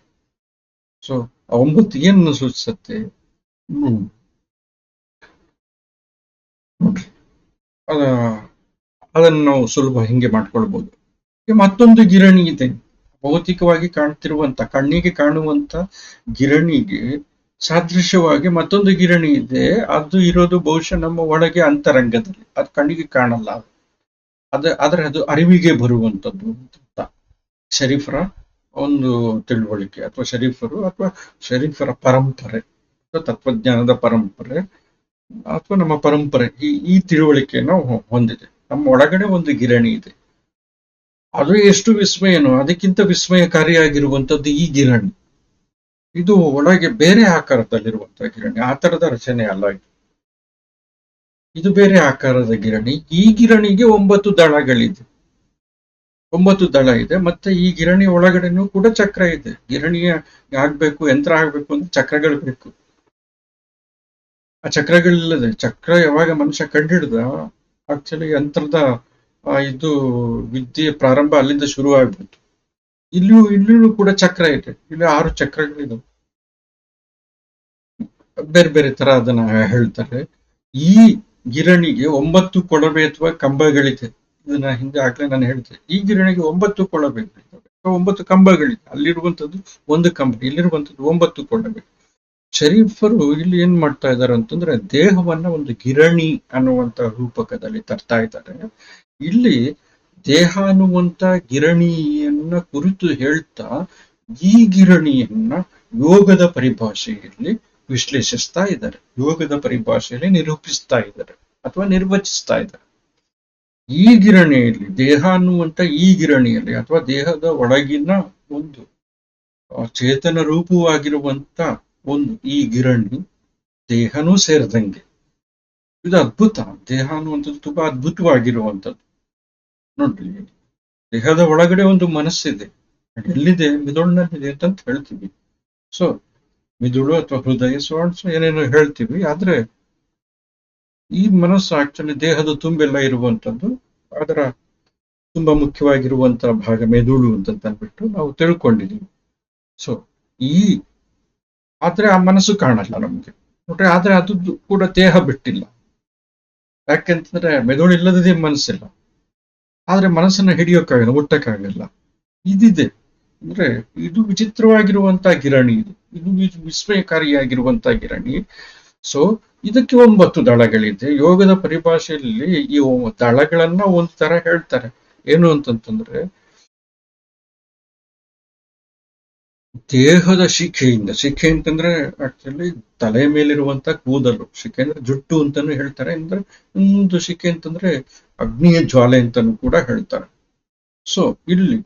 ಸೊ 9 ಏನು ಸೂಚಿಸುತ್ತೆ ನೋಡ್ರಿ. ಅದನ್ನು ನಾವು ಸುಲಭ ಹಿಂಗೆ ಮಾಡ್ಕೊಳ್ಬಹುದು. ಮತ್ತೊಂದು ಗಿರಣಿ ಇದೆ, ಭೌತಿಕವಾಗಿ ಕಾಣ್ತಿರುವಂತ, ಕಣ್ಣಿಗೆ ಕಾಣುವಂತ ಗಿರಣಿಗೆ ಸಾದೃಶ್ಯವಾಗಿ ಮತ್ತೊಂದು ಗಿರಣಿ ಇದೆ. ಅದು ಇರೋದು ಬಹುಶಃ ನಮ್ಮ ಒಳಗೆ ಅಂತರಂಗದಲ್ಲಿ, ಅದು ಕಣ್ಣಿಗೆ ಕಾಣಲ್ಲ. ಆದ್ರೆ ಅದು ಅರಿವಿಗೆ ಬರುವಂತದ್ದು ಅಂತ ಶರೀಫರ ಒಂದು ತಿಳುವಳಿಕೆ, ಅಥವಾ ಶರೀಫರ ಪರಂಪರೆ, ಅಥವಾ ತತ್ವಜ್ಞಾನದ ಪರಂಪರೆ, ಅಥವಾ ನಮ್ಮ ಪರಂಪರೆ ಈ ತಿಳುವಳಿಕೆಯನ್ನು ಹೊಂದಿದೆ. ನಮ್ಮ ಒಳಗಡೆ ಒಂದು ಗಿರಣಿ ಇದೆ. ಅದು ಎಷ್ಟು ವಿಸ್ಮಯನೋ ಅದಕ್ಕಿಂತ ವಿಸ್ಮಯಕಾರಿಯಾಗಿರುವಂತದ್ದು ಈ ಗಿರಣಿ. ಇದು ಒಳಗೆ ಬೇರೆ ಆಕಾರದಲ್ಲಿರುವಂತಹ ಗಿರಣಿ, ಆ ತರದ ರಚನೆ ಅಲ್ಲ ಇದು ಬೇರೆ ಆಕಾರದ ಗಿರಣಿ. ಈ ಗಿರಣಿಗೆ 9 ದಳಗಳಿದೆ, 9 ದಳ ಇದೆ. ಮತ್ತೆ ಈ ಗಿರಣಿ ಒಳಗಡೆನೂ ಕೂಡ ಚಕ್ರ ಇದೆ. ಗಿರಣಿಯ ಆಗ್ಬೇಕು, ಯಂತ್ರ ಆಗ್ಬೇಕು ಅಂದ್ರೆ ಚಕ್ರಗಳು ಬೇಕು. ಆ ಚಕ್ರಗಳಿಲ್ಲದೆ, ಚಕ್ರ ಯಾವಾಗ ಮನುಷ್ಯ ಕಂಡಿಡ್ದ, ಆಕ್ಚುಲಿ ಯಂತ್ರದ ಇದು ವಿದ್ಯೆ ಪ್ರಾರಂಭ ಅಲ್ಲಿಂದ ಶುರು ಆಗ್ಬಿಟ್ಟು ಇಲ್ಲಿಯೂ ಕೂಡ ಚಕ್ರ ಇದೆ. ಇಲ್ಲಿ 6 ಚಕ್ರಗಳಿದೆ, ಬೇರೆ ಬೇರೆ ತರ ಅದನ್ನ ಹೇಳ್ತಾರೆ. ಈ ಗಿರಣಿಗೆ 9 ಕೊಳವೆ ಅಥವಾ ಕಂಬಗಳಿದೆ. ಇದನ್ನ ಹಿಂದೆ ಆಗ್ಲೇ ನಾನು ಹೇಳಿದೆ. ಈ ಗಿರಣಿಗೆ 9 ಕೊಳವೆಗಳಿದ್ದಾವೆ, 9 ಕಂಬಗಳಿದೆ. ಅಲ್ಲಿರುವಂತದ್ದು ಒಂದು ಕಂಬ, ಇಲ್ಲಿರುವಂತದ್ದು 9 ಕೊಳವೆ. ಶರೀಫರು ಇಲ್ಲಿ ಏನ್ ಮಾಡ್ತಾ ಇದ್ದಾರೆ ಅಂತಂದ್ರೆ, ದೇಹವನ್ನ ಒಂದು ಗಿರಣಿ ಅನ್ನುವಂತ ರೂಪಕದಲ್ಲಿ ತರ್ತಾ ಇದ್ದಾರೆ. ಇಲ್ಲಿ ದೇಹ ಅನ್ನುವಂತ ಗಿರಣಿಯನ್ನ ಕುರಿತು ಹೇಳ್ತಾ, ಈ ಗಿರಣಿಯನ್ನ ಯೋಗದ ಪರಿಭಾಷೆಯಲ್ಲಿ ವಿಶ್ಲೇಷಿಸ್ತಾ ಇದ್ದಾರೆ, ಯೋಗದ ಪರಿಭಾಷೆಯಲ್ಲಿ ನಿರೂಪಿಸ್ತಾ ಇದ್ದಾರೆ ಅಥವಾ ನಿರ್ವಚಿಸ್ತಾ ಇದ್ದಾರೆ. ಈ ಗಿರಣಿಯಲ್ಲಿ, ದೇಹ ಅನ್ನುವಂತ ಈ ಗಿರಣಿಯಲ್ಲಿ, ಅಥವಾ ದೇಹದ ಒಳಗಿನ ಒಂದು ಚೇತನ ರೂಪವಾಗಿರುವಂತ ಒಂದು ಈ ಗಿರಣಿ, ದೇಹನೂ ಸೇರಿದಂಗೆ. ಇದು ಅದ್ಭುತ. ದೇಹ ಅನ್ನುವಂಥದ್ದು ತುಂಬಾ ಅದ್ಭುತವಾಗಿರುವಂಥದ್ದು. ನೋಡ್ರಿ, ದೇಹದ ಒಳಗಡೆ ಒಂದು ಮನಸ್ಸಿದೆ. ಎಲ್ಲಿದೆ? ಮಿದುಳಿನಲ್ಲಿದೆ ಅಂತ ಹೇಳ್ತೀವಿ. ಸೊ ಮಿದುಳು ಅಥವಾ ಹೃದಯ, ಏನೇನೋ ಹೇಳ್ತೀವಿ. ಆದ್ರೆ ಈ ಮನಸ್ಸು ಆಕ್ಚುಲಿ ದೇಹದ ತುಂಬೆಲ್ಲ ಇರುವಂತದ್ದು. ಅದರ ತುಂಬಾ ಮುಖ್ಯವಾಗಿರುವಂತಹ ಭಾಗ ಮೆದುಳು ಅಂತ ಅಂದ್ಬಿಟ್ಟು ನಾವು ತಿಳ್ಕೊಂಡಿದೀವಿ. ಸೊ ಆದ್ರೆ ಆ ಮನಸ್ಸು ಕಾಣಲ್ಲ ನಮ್ಗೆ ನೋಡ್ರಿ. ಆದ್ರೆ ಅದು ಕೂಡ ದೇಹ ಬಿಟ್ಟಿಲ್ಲ. ಯಾಕೆಂತಂದ್ರೆ ಮೆದುಳು ಇಲ್ಲದೇ ಮನಸ್ಸಿಲ್ಲ. ಆದ್ರೆ ಮನಸ್ಸನ್ನ ಹಿಡಿಯೋಕ್ಕಾಗಲ್ಲ, ಮುಟ್ಟಕ್ಕಾಗಲ್ಲ. ಇದಿದೆ ಅಂದ್ರೆ ಇದು ವಿಚಿತ್ರವಾಗಿರುವಂತಹ ಗಿರಣಿ. ಇದು ವಿಸ್ಮಯಕಾರಿಯಾಗಿರುವಂತಹ ಗಿರಣಿ. ಸೊ ಇದಕ್ಕೆ 9 ದಳಗಳಿದೆ. ಯೋಗದ ಪರಿಭಾಷೆಯಲ್ಲಿ ಈ ದಳಗಳನ್ನ ಒಂದ್ ತರ ಹೇಳ್ತಾರೆ. ಏನು ಅಂತಂತಂದ್ರೆ, ದೇಹದ ಶಿಖೆ ಅಂತಂದ್ರೆ ಆಕ್ಚುಲಿ ತಲೆ ಮೇಲಿರುವಂತ ಕೂದಲು. ಶಿಖೆ ಅಂದ್ರೆ ಜುಟ್ಟು ಅಂತಾನು ಹೇಳ್ತಾರೆ. ಅಂದ್ರೆ ಒಂದು ಶಿಖೆ ಅಂತಂದ್ರೆ ಅಗ್ನಿಯ ಜ್ವಾಲೆ ಅಂತಾನು ಕೂಡ ಹೇಳ್ತಾರೆ. ಸೊ ಇಲ್ಲಿ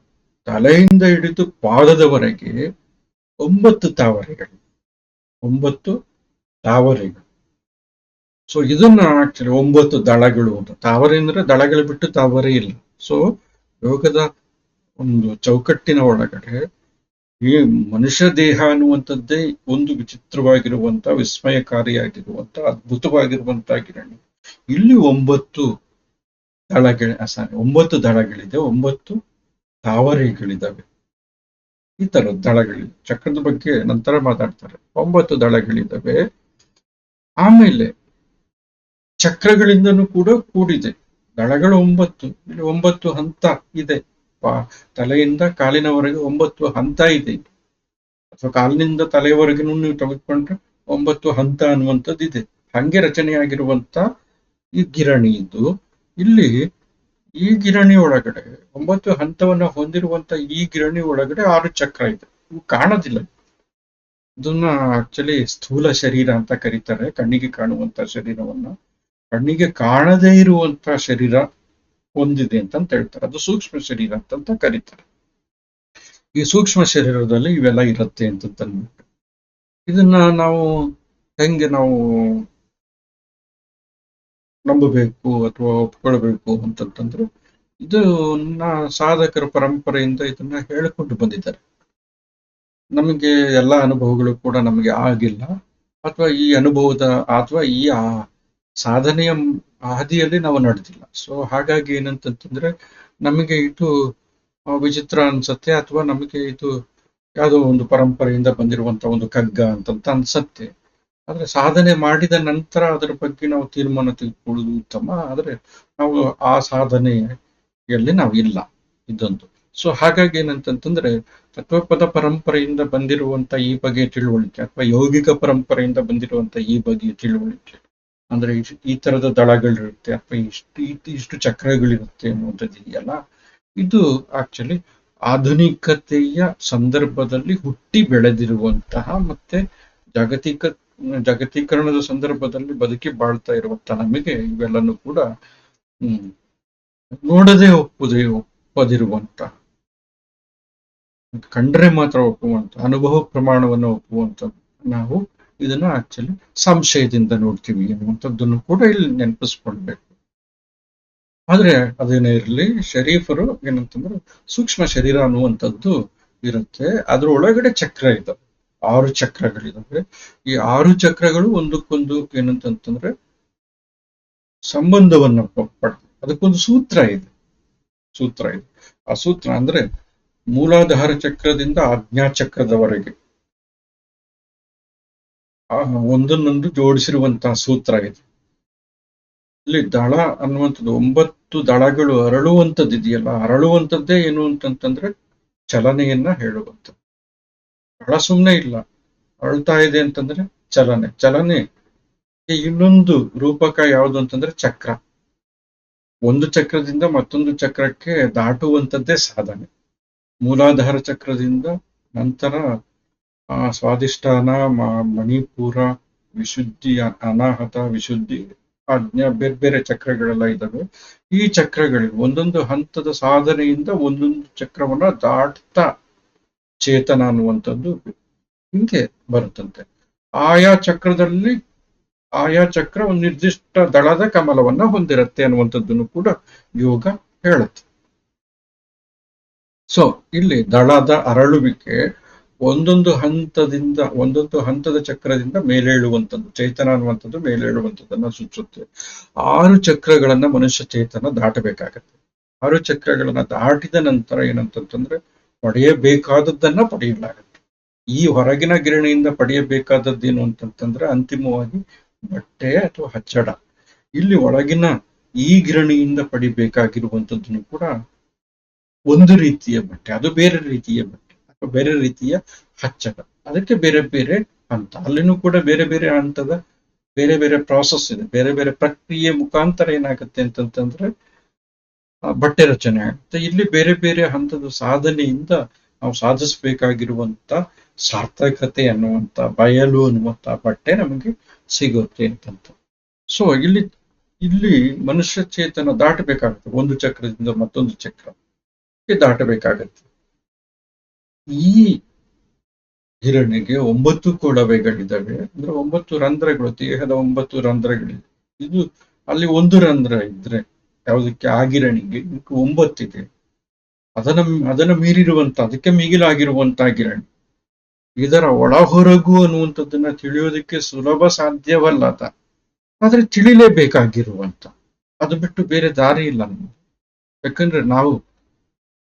ತಲೆಯಿಂದ ಹಿಡಿದು ಪಾದದವರೆಗೆ 9 ತಾವರೆಗಳು, 9 ತಾವರೆಗಳು. ಸೊ ಇದನ್ನ ಆಕ್ಚುಲಿ 9 ದಳಗಳು ಅಂತ. ತಾವರೆ ಅಂದ್ರೆ ದಳಗಳು ಬಿಟ್ಟು ತಾವರೆ ಇಲ್ಲ. ಸೊ ಯೋಗದ ಒಂದು ಚೌಕಟ್ಟಿನ ಒಳಗಡೆ ಈ ಮನುಷ್ಯ ದೇಹ ಅನ್ನುವಂಥದ್ದೇ ಒಂದು ವಿಚಿತ್ರವಾಗಿರುವಂತ, ವಿಸ್ಮಯಕಾರಿಯಾಗಿರುವಂತ, ಅದ್ಭುತವಾಗಿರುವಂತ ಗಿರಣಿ. ಇಲ್ಲಿ 9 ದಳಗಳಿದೆ, 9 ತಾವರೆಗಳಿದ್ದಾವೆ. ಈ ತರ ದಳಗಳಿವೆ. ಚಕ್ರದ ಬಗ್ಗೆ ನಂತರ ಮಾತಾಡ್ತಾರೆ. 9 ದಳಗಳಿದ್ದಾವೆ. ಆಮೇಲೆ ಚಕ್ರಗಳಿಂದನೂ ಕೂಡ ಕೂಡಿದೆ. ದಳಗಳು 9, ಇಲ್ಲಿ 9 ಹಂತ ಇದೆ. ತಲೆಯಿಂದ ಕಾಲಿನವರೆಗೆ 9 ಹಂತ ಇದೆ. ಅಥವಾ ಕಾಲಿನಿಂದ ತಲೆಯವರೆಗೂ ನೀವು ತೆಗೆದುಕೊಂಡ್ರೆ 9 ಹಂತ ಅನ್ನುವಂಥದ್ದು ಇದೆ. ಹಂಗೆ ರಚನೆಯಾಗಿರುವಂತ ಈ ಗಿರಣಿ ಇದ್ದು, ಇಲ್ಲಿ ಈ ಗಿರಣಿ ಒಳಗಡೆ 9 ಹಂತವನ್ನ ಹೊಂದಿರುವಂತ ಈ ಗಿರಣಿ ಒಳಗಡೆ 6 ಚಕ್ರ ಇದೆ. ಇವು ಕಾಣೋದಿಲ್ಲ. ಇದನ್ನ ಆಕ್ಚುಲಿ ಸ್ಥೂಲ ಶರೀರ ಅಂತ ಕರೀತಾರೆ. ಕಣ್ಣಿಗೆ ಕಾಣುವಂತ ಶರೀರವನ್ನ. ಕಣ್ಣಿಗೆ ಕಾಣದೇ ಇರುವಂತ ಶರೀರ ಹೊಂದಿದೆ ಅಂತ ಹೇಳ್ತಾರೆ. ಅದು ಸೂಕ್ಷ್ಮ ಶರೀರ ಅಂತ ಕರೀತಾರೆ. ಈ ಸೂಕ್ಷ್ಮ ಶರೀರದಲ್ಲಿ ಇವೆಲ್ಲ ಇರುತ್ತೆ ಅಂತಂದ್ಬಿಟ್ಟು ಇದನ್ನ ನಾವು ಹೆಂಗೆ ನಾವು ನಂಬಬೇಕು ಅಥವಾ ಒಪ್ಕೊಳ್ಬೇಕು ಅಂತಂತಂದ್ರೆ ಇದನ್ನ ಸಾಧಕರ ಪರಂಪರೆಯಿಂದ ಇದನ್ನ ಹೇಳಿಕೊಂಡು ಬಂದಿದ್ದಾರೆ. ನಮಗೆ ಎಲ್ಲ ಅನುಭವಗಳು ಕೂಡ ನಮಗೆ ಆಗಿಲ್ಲ, ಅಥವಾ ಈ ಅನುಭವದ ಅಥವಾ ಈ ಸಾಧನೆಯ ಹಾದಿಯಲ್ಲಿ ನಾವು ನಡೆದಿಲ್ಲ. ಸೊ ಹಾಗಾಗಿ ಏನಂತಂತಂದ್ರೆ ನಮಗೆ ಇದು ವಿಚಿತ್ರ ಅನ್ಸತ್ತೆ, ಅಥವಾ ನಮಗೆ ಇದು ಯಾವುದೋ ಒಂದು ಪರಂಪರೆಯಿಂದ ಬಂದಿರುವಂತ ಒಂದು ಕಗ್ಗ ಅಂತ ಅನ್ಸತ್ತೆ. ಆದ್ರೆ ಸಾಧನೆ ಮಾಡಿದ ನಂತರ ಅದರ ಬಗ್ಗೆ ನಾವು ತೀರ್ಮಾನ ತೆಗೆದುಕೊಳ್ಳುವುದು ಉತ್ತಮ. ಆದ್ರೆ ನಾವು ಆ ಸಾಧನೆಯಲ್ಲಿ ನಾವು ಇಲ್ಲ, ಇದೊಂದು. ಸೊ ಹಾಗಾಗಿ ಏನಂತಂತಂದ್ರೆ ತತ್ವಪದ ಪರಂಪರೆಯಿಂದ ಬಂದಿರುವಂತ ಈ ಬಗೆಯ ತಿಳುವಳಿಕೆ, ಅಥವಾ ಯೌಗಿಕ ಪರಂಪರೆಯಿಂದ ಬಂದಿರುವಂತ ಈ ಬಗೆಯ ತಿಳುವಳಿಕೆ, ಅಂದ್ರೆ ಈ ತರದ ದಳಗಳಿರುತ್ತೆ, ಅಥವಾ ಇಷ್ಟು ಚಕ್ರಗಳಿರುತ್ತೆ ಅನ್ನುವಂಥದ್ದು ಇದೆಯಲ್ಲ, ಇದು ಆಕ್ಚುಲಿ ಆಧುನಿಕತೆಯ ಸಂದರ್ಭದಲ್ಲಿ ಹುಟ್ಟಿ ಬೆಳೆದಿರುವಂತಹ ಮತ್ತೆ ಜಾಗತೀಕರಣದ ಸಂದರ್ಭದಲ್ಲಿ ಬದುಕಿ ಬಾಳ್ತಾ ಇರುವಂತ ನಮಗೆ ಇವೆಲ್ಲನೂ ಕೂಡ ನೋಡದೆ ಒಪ್ಪದಿರುವಂತ, ಕಂಡ್ರೆ ಮಾತ್ರ ಒಪ್ಪುವಂತ, ಅನುಭವ ಪ್ರಮಾಣವನ್ನು ಒಪ್ಪುವಂತ ನಾವು ಇದನ್ನ ಆಕ್ಚುಲಿ ಸಂಶಯದಿಂದ ನೋಡ್ತೀವಿ ಅನ್ನುವಂಥದ್ದನ್ನು ಕೂಡ ಇಲ್ಲಿ ನೆನಪಿಸ್ಕೊಳ್ಬೇಕು. ಆದ್ರೆ ಅದೇನೇ ಇರಲಿ, ಶರೀಫರು ಏನಂತಂದ್ರೆ ಸೂಕ್ಷ್ಮ ಶರೀರ ಅನ್ನುವಂಥದ್ದು ಇರುತ್ತೆ. ಅದ್ರ ಒಳಗಡೆ ಚಕ್ರ ಇದಾವೆ, 6 ಚಕ್ರಗಳಿದಾವೆ. ಈ 6 ಚಕ್ರಗಳು ಒಂದಕ್ಕೊಂದು ಏನಂತಂತಂದ್ರೆ ಸಂಬಂಧವನ್ನ ಅದಕ್ಕೊಂದು ಸೂತ್ರ ಇದೆ. ಆ ಸೂತ್ರ ಅಂದ್ರೆ ಮೂಲಾಧಾರ ಚಕ್ರದಿಂದ ಆಜ್ಞಾ ಚಕ್ರದವರೆಗೆ ಒಂದನ್ನೊಂದು ಜೋಡಿಸಿರುವಂತಹ ಸೂತ್ರ ಇದೆ. ಇಲ್ಲಿ ದಳ ಅನ್ನುವಂಥದ್ದು 9 ದಳಗಳು ಅರಳುವಂಥದ್ದು ಇದೆಯಲ್ಲ, ಅರಳುವಂಥದ್ದೇ ಏನು ಅಂತಂತಂದ್ರೆ ಚಲನೆಯನ್ನ ಹೇಳುವಂಥದ್ದು. ದಳ ಸುಮ್ಮನೆ ಇಲ್ಲ, ಅರಳ್ತಾ ಇದೆ ಅಂತಂದ್ರೆ ಚಲನೆ. ಇನ್ನೊಂದು ರೂಪಕ ಯಾವುದು ಅಂತಂದ್ರೆ ಚಕ್ರ. ಒಂದು ಚಕ್ರದಿಂದ ಮತ್ತೊಂದು ಚಕ್ರಕ್ಕೆ ದಾಟುವಂಥದ್ದೇ ಸಾಧನೆ. ಮೂಲಾಧಾರ ಚಕ್ರದಿಂದ ನಂತರ ಸ್ವಾಧಿಷ್ಠಾನ, ಮಣಿಪುರ, ವಿಶುದ್ಧಿ, ಅನಾಹತ, ವಿಶುದ್ಧಿ, ಆಜ್ಞಾ, ಬೇರೆ ಬೇರೆ ಚಕ್ರಗಳೆಲ್ಲ ಇದ್ದಾವೆ. ಈ ಚಕ್ರಗಳಿಗೆ ಒಂದೊಂದು ಹಂತದ ಸಾಧನೆಯಿಂದ ಒಂದೊಂದು ಚಕ್ರವನ್ನ ದಾಟ್ತಾ ಚೇತನ ಅನ್ನುವಂಥದ್ದು ಹಿಂಗೆ ಬರುತ್ತಂತೆ. ಆಯಾ ಚಕ್ರದಲ್ಲಿ ಆಯಾ ಚಕ್ರ ಒಂದು ನಿರ್ದಿಷ್ಟ ದಳದ ಕಮಲವನ್ನ ಹೊಂದಿರುತ್ತೆ ಅನ್ನುವಂಥದ್ದನ್ನು ಕೂಡ ಯೋಗ ಹೇಳುತ್ತೆ. ಸೊ ಇಲ್ಲಿ ದಳದ ಅರಳುವಿಕೆ ಒಂದೊಂದು ಹಂತದ ಚಕ್ರದಿಂದ ಮೇಲೇಳುವಂಥದ್ದು, ಚೇತನ ಅನ್ನುವಂಥದ್ದು ಮೇಲೇಳುವಂಥದ್ದನ್ನ ಸೂಚಿಸುತ್ತೆ. 6 ಚಕ್ರಗಳನ್ನ ಮನುಷ್ಯ ಚೇತನ ದಾಟಬೇಕಾಗತ್ತೆ. 6 ಚಕ್ರಗಳನ್ನ ದಾಟಿದ ನಂತರ ಏನಂತಂತಂದ್ರೆ ಪಡೆಯಬೇಕಾದದ್ದನ್ನ ಪಡೆಯಲಾಗತ್ತೆ. ಈ ಹೊರಗಿನ ಗಿರಣಿಯಿಂದ ಪಡೆಯಬೇಕಾದದ್ದೇನು ಅಂತಂತಂದ್ರೆ ಅಂತಿಮವಾಗಿ ಬಟ್ಟೆ ಅಥವಾ ಹಚ್ಚಡ. ಇಲ್ಲಿ ಒಳಗಿನ ಈ ಗಿರಣಿಯಿಂದ ಪಡಿಬೇಕಾಗಿರುವಂಥದ್ದನ್ನು ಕೂಡ ಒಂದು ರೀತಿಯ ಬಟ್ಟೆ, ಅದು ಬೇರೆ ರೀತಿಯ ಬಟ್ಟೆ ಅಥವಾ ಬೇರೆ ರೀತಿಯ ಹಚ್ಚಡ. ಅದಕ್ಕೆ ಬೇರೆ ಬೇರೆ ಹಂತ, ಅಲ್ಲಿನೂ ಕೂಡ ಬೇರೆ ಬೇರೆ ಹಂತದ ಬೇರೆ ಬೇರೆ ಪ್ರಾಸೆಸ್ ಇದೆ. ಬೇರೆ ಬೇರೆ ಪ್ರಕ್ರಿಯೆ ಮುಖಾಂತರ ಏನಾಗುತ್ತೆ ಅಂತಂತಂದ್ರೆ ಬಟ್ಟೆ ರಚನೆ ಆಗುತ್ತೆ. ಇಲ್ಲಿ ಬೇರೆ ಬೇರೆ ಹಂತದ ಸಾಧನೆಯಿಂದ ನಾವು ಸಾಧಿಸಬೇಕಾಗಿರುವಂತ ಸಾರ್ಥಕತೆ ಅನ್ನುವಂತ, ಬಯಲು ಅನ್ನುವಂತ ಬಟ್ಟೆ ನಮಗೆ ಸಿಗುತ್ತೆ ಅಂತಂತ. ಸೊ ಇಲ್ಲಿ ಮನುಷ್ಯ ಚೇತನ ದಾಟಬೇಕಾಗುತ್ತೆ, ಒಂದು ಚಕ್ರದಿಂದ ಮತ್ತೊಂದು ಚಕ್ರಕ್ಕೆ ದಾಟಬೇಕಾಗತ್ತೆ. ಈ ಗಿರಣಿಗೆ 9 ಕೊಳವೆಗಳಿದ್ದಾವೆ, ಅಂದ್ರೆ 9 ರಂಧ್ರಗಳು, ದೇಹದ 9 ರಂಧ್ರಗಳಿವೆ. ಇದು ಅಲ್ಲಿ ಒಂದು ರಂಧ್ರ ಇದ್ರೆ ಯಾವುದಕ್ಕೆ, ಆ ಗಿರಣಿಗೆ 9 ಇದೆ. ಅದನ್ನ ಮೀರಿರುವಂತ, ಅದಕ್ಕೆ ಮಿಗಿಲಾಗಿರುವಂತಹ ಗಿರಣಿ. ಇದರ ಒಳ ಹೊರಗು ಅನ್ನುವಂಥದ್ದನ್ನ ತಿಳಿಯೋದಕ್ಕೆ ಸುಲಭ ಸಾಧ್ಯವಲ್ಲ, ಆದ್ರೆ ತಿಳಿಲೇಬೇಕಾಗಿರುವಂತ, ಅದು ಬಿಟ್ಟು ಬೇರೆ ದಾರಿ ಇಲ್ಲ ನಮ್ಗೆ. ಯಾಕಂದ್ರೆ ನಾವು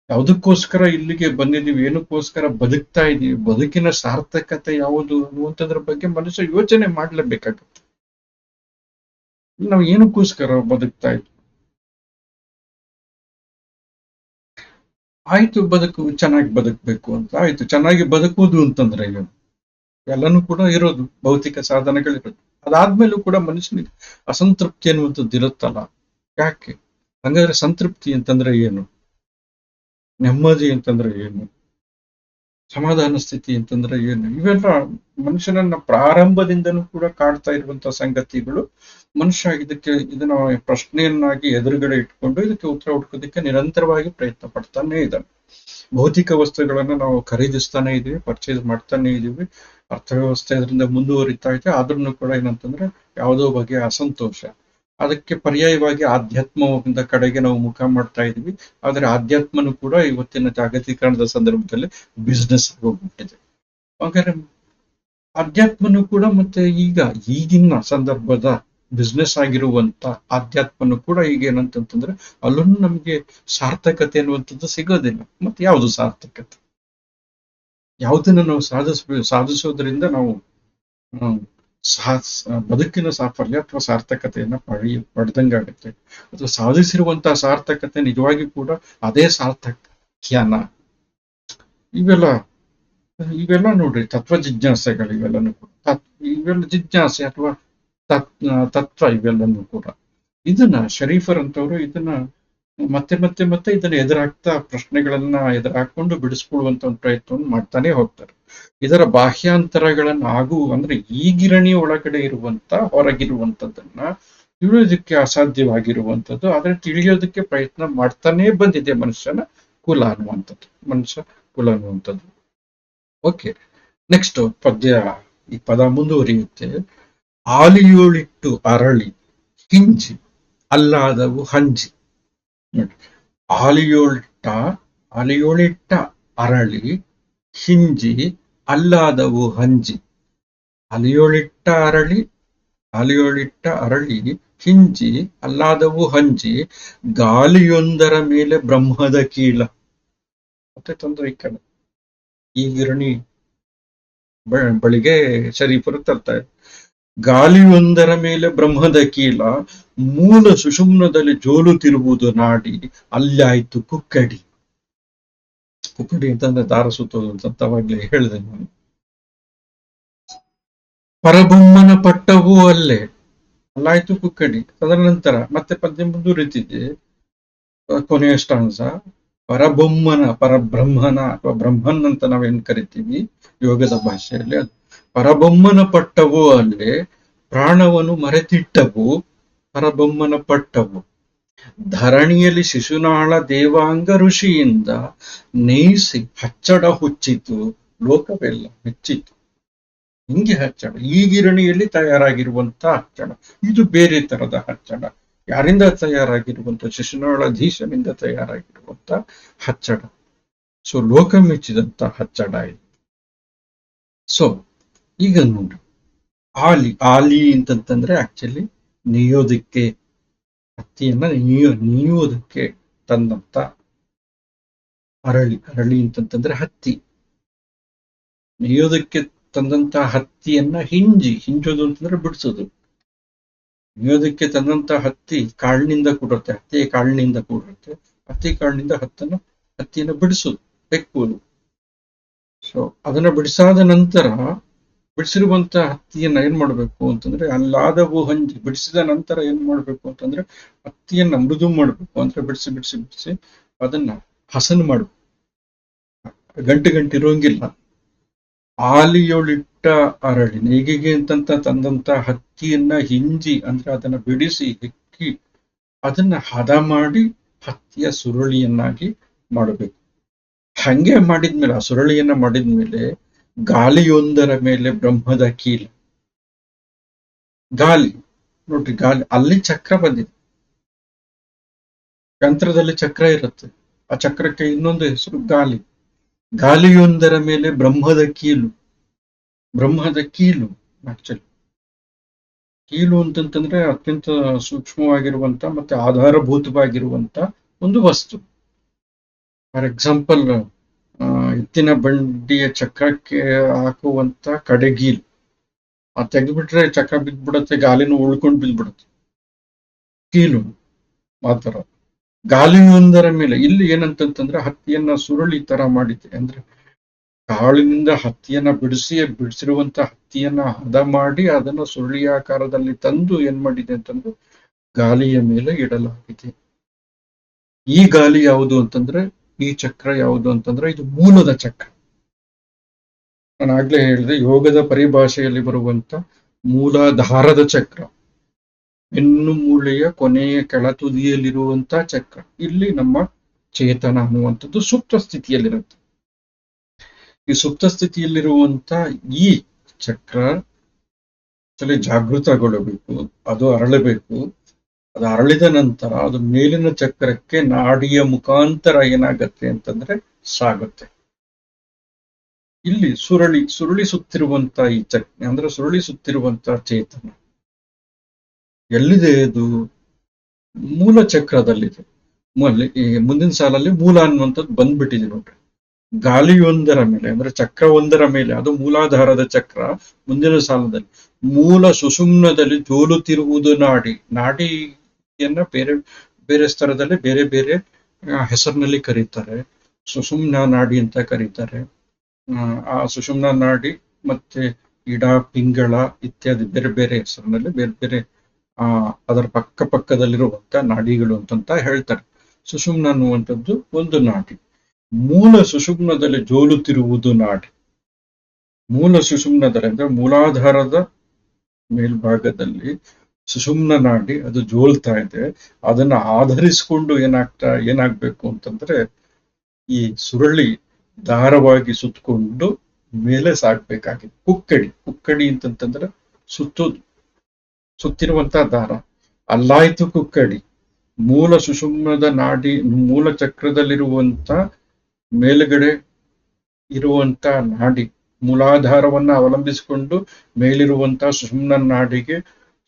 ಯಾವುದಕ್ಕೋಸ್ಕರ ಇಲ್ಲಿಗೆ ಬಂದಿದ್ದೀವಿ, ಏನಕ್ಕೋಸ್ಕರ ಬದುಕ್ತಾ ಇದ್ದೀವಿ, ಬದುಕಿನ ಸಾರ್ಥಕತೆ ಯಾವುದು ಅನ್ನುವಂಥದ್ರ ಬಗ್ಗೆ ಮನುಷ್ಯ ಯೋಚನೆ ಮಾಡ್ಲೇಬೇಕಾಗುತ್ತೆ. ನಾವು ಏನಕ್ಕೋಸ್ಕರ ಬದುಕ್ತಾ ಇದ್ವಿ? ಆಯ್ತು, ಚೆನ್ನಾಗಿ ಬದುಕಬೇಕು ಅಂತ ಆಯ್ತು. ಚೆನ್ನಾಗಿ ಬದುಕುವುದು ಅಂತಂದ್ರೆ ಏನು? ಎಲ್ಲನೂ ಕೂಡ ಇರೋದು ಭೌತಿಕ ಸಾಧನೆಗಳಿರೋದು. ಅದಾದ್ಮೇಲೂ ಕೂಡ ಮನುಷ್ಯನಿಗೆ ಅಸಂತೃಪ್ತಿ ಅನ್ನುವಂಥದ್ದು ಇರುತ್ತಲ್ಲ. ಯಾಕೆ? ಹಂಗಾದ್ರೆ ಸಂತೃಪ್ತಿ ಅಂತಂದ್ರೆ ಏನು? ನೆಮ್ಮದಿ ಅಂತಂದ್ರೆ ಏನು? ಸಮಾಧಾನ ಸ್ಥಿತಿ ಅಂತಂದ್ರೆ ಏನು? ಇವೆಲ್ಲ ಮನುಷ್ಯನನ್ನ ಪ್ರಾರಂಭದಿಂದನೂ ಕೂಡ ಕಾಡ್ತಾ ಇರುವಂತಹ ಸಂಗತಿಗಳು. ಮನುಷ್ಯ ಇದನ್ನ ಪ್ರಶ್ನೆಯನ್ನಾಗಿ ಎದುರುಗಡೆ ಇಟ್ಕೊಂಡು ಇದಕ್ಕೆ ಉತ್ತರ ಹುಡುಕೋದಕ್ಕೆ ನಿರಂತರವಾಗಿ ಪ್ರಯತ್ನ ಪಡ್ತಾನೆ ಇದ್ದಾನೆ. ಭೌತಿಕ ವಸ್ತುಗಳನ್ನ ನಾವು ಖರೀದಿಸ್ತಾನೆ ಇದೀವಿ, ಪರ್ಚೇಸ್ ಮಾಡ್ತಾನೆ ಇದೀವಿ, ಅರ್ಥವ್ಯವಸ್ಥೆ ಅದರಿಂದ ಮುಂದುವರಿತಾ ಇದೆ. ಆದ್ರೂ ಕೂಡ ಏನಂತಂದ್ರೆ ಯಾವುದೋ ಬಗೆಯ ಅಸಂತೋಷ. ಅದಕ್ಕೆ ಪರ್ಯಾಯವಾಗಿ ಆಧ್ಯಾತ್ಮದ ಕಡೆಗೆ ನಾವು ಮುಖ ಮಾಡ್ತಾ ಇದೀವಿ. ಆದ್ರೆ ಆಧ್ಯಾತ್ಮನು ಕೂಡ ಇವತ್ತಿನ ಜಾಗತೀಕರಣದ ಸಂದರ್ಭದಲ್ಲಿ ಬಿಸ್ನೆಸ್ ಆಗೋಗ್ಬಿಟ್ಟಿದೆ. ಹಾಗಾದ್ರೆ ಆಧ್ಯಾತ್ಮನು ಕೂಡ ಮತ್ತೆ ಈಗಿನ ಸಂದರ್ಭದ ಬಿಸ್ನೆಸ್ ಆಗಿರುವಂತ ಆಧ್ಯಾತ್ಮನು ಕೂಡ ಈಗ ಏನಂತಂದ್ರೆ ಅಲ್ಲೂ ನಮ್ಗೆ ಸಾರ್ಥಕತೆ ಅನ್ನುವಂಥದ್ದು ಸಿಗೋದಿಲ್ಲ. ಮತ್ತೆ ಯಾವುದು ಸಾರ್ಥಕತೆ? ಯಾವುದನ್ನ ನಾವು ಸಾಧಿಸೋದ್ರಿಂದ ನಾವು ಬದುಕಿನ ಸಾಫಲ್ಯ ಅಥವಾ ಸಾರ್ಥಕತೆಯನ್ನ ಪಡೆದಂಗಾಗತ್ತೆ. ಅಥವಾ ಸಾಧಿಸಿರುವಂತಹ ಸಾರ್ಥಕತೆ ನಿಜವಾಗಿ ಕೂಡ ಅದೇ ಸಾರ್ಥಕ್ಯನ? ಇವೆಲ್ಲ ನೋಡ್ರಿ ತತ್ವ ಜಿಜ್ಞಾಸೆಗಳು. ಇವೆಲ್ಲ ಜಿಜ್ಞಾಸೆ ಅಥವಾ ತತ್ವ ಇವೆಲ್ಲನೂ ಕೂಡ ಇದನ್ನ ಶರೀಫರ್ ಅಂತವರು ಇದನ್ನ ಮತ್ತೆ ಮತ್ತೆ ಮತ್ತೆ ಇದನ್ನ ಎದುರಾಗ್ತಾ ಪ್ರಶ್ನೆಗಳನ್ನ ಎದುರಾಕೊಂಡು ಬಿಡಿಸ್ಕೊಳ್ಳುವಂತ ಒಂದು ಪ್ರಯತ್ನವನ್ನು ಮಾಡ್ತಾನೆ ಹೋಗ್ತಾರೆ. ಇದರ ಬಾಹ್ಯಾಂತರಗಳನ್ನ ಅಂದ್ರೆ ಈ ಗಿರಣಿ ಒಳಗಡೆ ಹೊರಗಿರುವಂತದ್ದನ್ನ ತಿಳಿಯೋದಕ್ಕೆ ಅಸಾಧ್ಯವಾಗಿರುವಂಥದ್ದು, ಆದ್ರೆ ತಿಳಿಯೋದಕ್ಕೆ ಪ್ರಯತ್ನ ಮಾಡ್ತಾನೆ ಬಂದಿದೆ ಮನುಷ್ಯ ಕುಲ ಅನ್ನುವಂಥದ್ದು. ಓಕೆ, ನೆಕ್ಸ್ಟ್ ಈ ಪದ ಮುಂದುವರಿಯುತ್ತೆ. ಆಲಿಯೋಳಿಟ್ಟು ಅರಳಿ ಹಿಂಜಿ ಅಲ್ಲಾದವು ಹಂಜಿ. ನೋಡಿ, ಆಲಿಯೋಳಿಟ್ಟ ಅರಳಿ ಹಿಂಜಿ ಅಲ್ಲಾದವು ಹಂಜಿ. ಅಲಿಯೋಳಿಟ್ಟ ಅರಳಿ ಹಿಂಜಿ ಅಲ್ಲಾದವು ಹಂಜಿ, ಗಾಲಿಯೊಂದರ ಮೇಲೆ ಬ್ರಹ್ಮದ ಕೀಲ. ಮತ್ತೆ ತೊಂದರೆ ಈ ಕಡೆ ಈ ಗಿರಣಿ ಬಳಿಗೆ ಶರೀಫರು ತರ್ತಾರೆ. ಗಾಲಿಯೊಂದರ ಮೇಲೆ ಬ್ರಹ್ಮದ ಕೀಲ, ಮೂಲ ಸುಷುಮ್ನದಲ್ಲಿ ಜೋಲುತ್ತಿರುವುದು ನಾಡಿ, ಅಲ್ಲಾಯ್ತು ಕುಕ್ಕಡಿ. ಅಂತಂದ್ರೆ ದಾರ ಸುತ್ತೋದು ಅಂತ ಅವಾಗ್ಲೇ ಹೇಳಿದೆ ನಾನು. ಪರಬೊಮ್ಮನ ಪಟ್ಟವೂ ಅಲ್ಲೇ, ಅಲ್ಲಾಯ್ತು ಕುಕ್ಕಡಿ. ಅದರ ನಂತರ ಮತ್ತೆ ಪದ್ಯ ಮುಂದುವರಿತಿದೆ. ಕೊನೆಯ ಸ್ಟಾನ್ಸ ಪರಬ್ರಹ್ಮನ ಅಥವಾ ಬ್ರಹ್ಮನ್ ಅಂತ ನಾವೇನ್ ಕರಿತೀವಿ ಯೋಗದ ಭಾಷೆಯಲ್ಲಿ, ಅದು ಪರಬೊಮ್ಮನ ಪಟ್ಟವೂ ಅಲ್ಲೇ, ಪ್ರಾಣವನ್ನು ಮರೆತಿಟ್ಟವು ಪರಬೊಮ್ಮನ ಪಟ್ಟವು. ಧರಣಿಯಲ್ಲಿ ಶಿಶುನಾಳ ದೇವಾಂಗ ಋಷಿಯಿಂದ ನೈಸಿ ಹಚ್ಚಡ ಹುಚ್ಚಿತು, ಲೋಕವೆಲ್ಲ ಮೆಚ್ಚಿತು. ಹಿಂಗೆ ಹಚ್ಚಡ, ಈ ಗಿರಣಿಯಲ್ಲಿ ತಯಾರಾಗಿರುವಂತ ಹಚ್ಚಡ, ಇದು ಬೇರೆ ತರದ ಹಚ್ಚಡ. ಯಾರಿಂದ ತಯಾರಾಗಿರುವಂತ? ಶಿಶುನಾಳಧೀಶನಿಂದ ತಯಾರಾಗಿರುವಂತ ಹಚ್ಚಡ. ಸೊ ಲೋಕ ಮೆಚ್ಚಿದಂತ ಹಚ್ಚಡ ಇದು. ಸೊ ಈಗ ನೋಡಿ, ಆಲಿ ಅಂತಂತಂದ್ರೆ ಆಕ್ಚುಲಿ ನೇಯೋದಕ್ಕೆ, ಹತ್ತಿಯನ್ನ ನೀಯೋದಕ್ಕೆ ತಂದಂತ ಅರಳಿ ಅಂತಂತಂದ್ರೆ ಹತ್ತಿ. ನೇಯೋದಕ್ಕೆ ತಂದಂತ ಹತ್ತಿಯನ್ನ ಹಿಂಜೋದು ಅಂತಂದ್ರೆ ಬಿಡಿಸೋದು. ನೇಯೋದಕ್ಕೆ ತಂದಂತ ಹತ್ತಿಯ ಕಾಳಿನಿಂದ ಕೂಡಿರುತ್ತೆ. ಹತ್ತಿ ಕಾಳಿನಿಂದ ಹತ್ತಿಯನ್ನು ಬಿಡಿಸೋದು, ಬೆಕ್ಕುವುದು. ಸೊ ಅದನ್ನ ಬಿಡಿಸಾದ ನಂತರ ಬಿಡಿಸಿರುವಂತ ಹತ್ತಿಯನ್ನ ಏನ್ ಮಾಡ್ಬೇಕು ಅಂತಂದ್ರೆ, ಅಲ್ಲಾದವು ಹಂಜಿ, ಬಿಡಿಸಿದ ನಂತರ ಏನ್ ಮಾಡ್ಬೇಕು ಅಂತಂದ್ರೆ ಹತ್ತಿಯನ್ನ ಮೃದು ಮಾಡ್ಬೇಕು. ಅಂದ್ರೆ ಬಿಡಿಸಿ ಅದನ್ನ ಹಸನು ಮಾಡ್ಬೇಕು, ಗಂಟಿರೋಂಗಿಲ್ಲ. ಆಲಿಯೊಳಿಟ್ಟ ಅರಳಿ, ನೇಗಿಗೆ ತಂದಂತ ಹತ್ತಿಯನ್ನ ಹಿಂಜಿ ಅಂದ್ರೆ ಅದನ್ನ ಬಿಡಿಸಿ ಹೆಕ್ಕಿ ಅದನ್ನ ಹದ ಮಾಡಿ ಹತ್ತಿಯ ಸುರುಳಿಯನ್ನಾಗಿ ಮಾಡಬೇಕು. ಹಂಗೆ ಮಾಡಿದ್ಮೇಲೆ, ಆ ಸುರುಳಿಯನ್ನ ಮಾಡಿದ್ಮೇಲೆ ಗಾಲಿಯೊಂದರ ಮೇಲೆ ಬ್ರಹ್ಮದ ಕೀಲ. ಗಾಲಿ ನೋಡ್ರಿ, ಅಲ್ಲಿ ಚಕ್ರ ಬಂದಿದೆ. ಯಂತ್ರದಲ್ಲಿ ಚಕ್ರ ಇರುತ್ತೆ, ಆ ಚಕ್ರಕ್ಕೆ ಇನ್ನೊಂದು ಹೆಸರು ಗಾಲಿ. ಗಾಲಿಯೊಂದರ ಮೇಲೆ ಬ್ರಹ್ಮದ ಕೀಲು ಆಕ್ಚುಲಿ. ಕೀಲು ಅಂತಂತಂದ್ರೆ ಅತ್ಯಂತ ಸೂಕ್ಷ್ಮವಾಗಿರುವಂತ ಮತ್ತೆ ಆಧಾರಭೂತವಾಗಿರುವಂತ ಒಂದು ವಸ್ತು. ಫಾರ್ ಎಕ್ಸಾಂಪಲ್, ಎತ್ತಿನ ಬಂಡಿಯ ಚಕ್ರಕ್ಕೆ ಹಾಕುವಂತ ಕಡೆಗೀಲು, ಆ ತೆಗೆದ್ಬಿಟ್ರೆ ಚಕ್ರ ಬಿದ್ದ್ಬಿಡತ್ತೆ, ಗಾಲಿನೂ ಉಳ್ಕೊಂಡು ಬಿದ್ದ್ಬಿಡತ್ತೆ. ಕೀಲು ಆತರ. ಗಾಲಿಯೊಂದರ ಮೇಲೆ ಇಲ್ಲಿ ಏನಂತಂತಂದ್ರೆ ಹತ್ತಿಯನ್ನ ಸುರುಳಿ ತರ ಮಾಡಿದೆ. ಅಂದ್ರೆ ಕಾಳಿನಿಂದ ಹತ್ತಿಯನ್ನ ಬಿಡಿಸಿರುವಂತ ಹತ್ತಿಯನ್ನ ಹದ ಮಾಡಿ ಅದನ್ನ ಸುರುಳಿಯಾಕಾರದಲ್ಲಿ ತಂದು ಏನ್ ಮಾಡಿದೆ ಅಂತಂದ್ರೆ ಗಾಲಿಯ ಮೇಲೆ ಇಡಲಾಗಿದೆ. ಈ ಗಾಲಿ ಯಾವುದು ಅಂತಂದ್ರೆ, ಈ ಚಕ್ರ ಯಾವುದು ಅಂತಂದ್ರೆ ಇದು ಮೂಲದ ಚಕ್ರ. ನಾನು ಆಗ್ಲೇ ಹೇಳಿದೆ, ಯೋಗದ ಪರಿಭಾಷೆಯಲ್ಲಿ ಬರುವಂತ ಮೂಲಾಧಾರದ ಚಕ್ರ, ಹೆಣ್ಣು ಮೂಳೆಯ ಕೊನೆಯ ಕೆಳತುದಿಯಲ್ಲಿರುವಂತ ಚಕ್ರ. ಇಲ್ಲಿ ನಮ್ಮ ಚೇತನ ಅನ್ನುವಂಥದ್ದು ಸುಪ್ತ ಸ್ಥಿತಿಯಲ್ಲಿರುತ್ತೆ. ಈ ಸುಪ್ತ ಸ್ಥಿತಿಯಲ್ಲಿರುವಂತ ಈ ಚಕ್ರ ಜಾಗೃತಗೊಳ್ಳಬೇಕು, ಅದು ಅರಳಬೇಕು. ಅದು ಅರಳಿದ ನಂತರ ಅದು ಮೇಲಿನ ಚಕ್ರಕ್ಕೆ ನಾಡಿಯ ಮುಖಾಂತರ ಏನಾಗತ್ತೆ ಅಂತಂದ್ರೆ ಸಾಗುತ್ತೆ. ಇಲ್ಲಿ ಸುರುಳಿಸುತ್ತಿರುವಂತ ಈ ಅಂದ್ರೆ ಸುರುಳಿಸುತ್ತಿರುವಂತ ಚೇತನ ಎಲ್ಲಿದೆ? ಅದು ಮೂಲ ಚಕ್ರದಲ್ಲಿದೆ. ಈ ಮುಂದಿನ ಸಾಲಲ್ಲಿ ಮೂಲ ಅನ್ನುವಂಥದ್ದು ಬಂದ್ಬಿಟ್ಟಿದೆ ನೋಡ್ರಿ. ಗಾಲಿಯೊಂದರ ಮೇಲೆ ಅಂದ್ರೆ ಚಕ್ರವೊಂದರ ಮೇಲೆ, ಅದು ಮೂಲಾಧಾರದ ಚಕ್ರ. ಮುಂದಿನ ಸಾಲದಲ್ಲಿ ಮೂಲ ಸುಷುಮ್ನದಲ್ಲಿ ಜೋಲುತ್ತಿರುವುದು ನಾಡಿ. ನಾಡಿಯನ್ನ ಬೇರೆ ಬೇರೆ ಸ್ತರದಲ್ಲಿ ಬೇರೆ ಬೇರೆ ಹೆಸರಿನಲ್ಲಿ ಕರೀತಾರೆ. ಸುಷುಮ್ನ ನಾಡಿ ಅಂತ ಕರೀತಾರೆ. ಆ ಸುಷುಮ್ನ ನಾಡಿ ಮತ್ತೆ ಇಡ, ಪಿಂಗಳ ಇತ್ಯಾದಿ ಬೇರೆ ಬೇರೆ ಹೆಸರಿನಲ್ಲಿ ಬೇರೆ ಬೇರೆ ಅದರ ಪಕ್ಕದಲ್ಲಿರುವಂತ ನಾಡಿಗಳು ಅಂತಂತ ಹೇಳ್ತಾರೆ. ಸುಷುಮ್ನ ಅನ್ನುವಂಥದ್ದು ಒಂದು ನಾಡಿ. ಮೂಲ ಸುಷುಮ್ನದಲ್ಲಿ ಜೋಲುತ್ತಿರುವುದು ನಾಡಿ. ಮೂಲ ಸುಷುಮ್ನದಲ್ಲಿ ಅಂದ್ರೆ ಮೂಲಾಧಾರದ ಮೇಲ್ಭಾಗದಲ್ಲಿ ಸುಷುಮ್ನ ನಾಡಿ ಅದು ಜೋಲ್ತಾ ಇದೆ. ಅದನ್ನ ಆಧರಿಸಿಕೊಂಡು ಏನಾಗ್ಬೇಕು ಅಂತಂದ್ರೆ ಈ ಸುರಳಿ ದಾರವಾಗಿ ಸುತ್ತಕೊಂಡು ಮೇಲೆ ಸಾಗ್ಬೇಕಾಗಿದೆ. ಕುಕ್ಕಡಿ ಅಂತಂತಂದ್ರೆ ಸುತ್ತಿರುವಂತ ದಾರ. ಅಲ್ಲಾಯ್ತು ಕುಕ್ಕಡಿ. ಮೂಲ ಸುಷುಮ್ನದ ನಾಡಿ, ಮೂಲ ಚಕ್ರದಲ್ಲಿರುವಂತ ಮೇಲುಗಡೆ ಇರುವಂತ ನಾಡಿ, ಮೂಲಾಧಾರವನ್ನ ಅವಲಂಬಿಸಿಕೊಂಡು ಮೇಲಿರುವಂತ ಸುಷುಮ್ನ ನಾಡಿಗೆ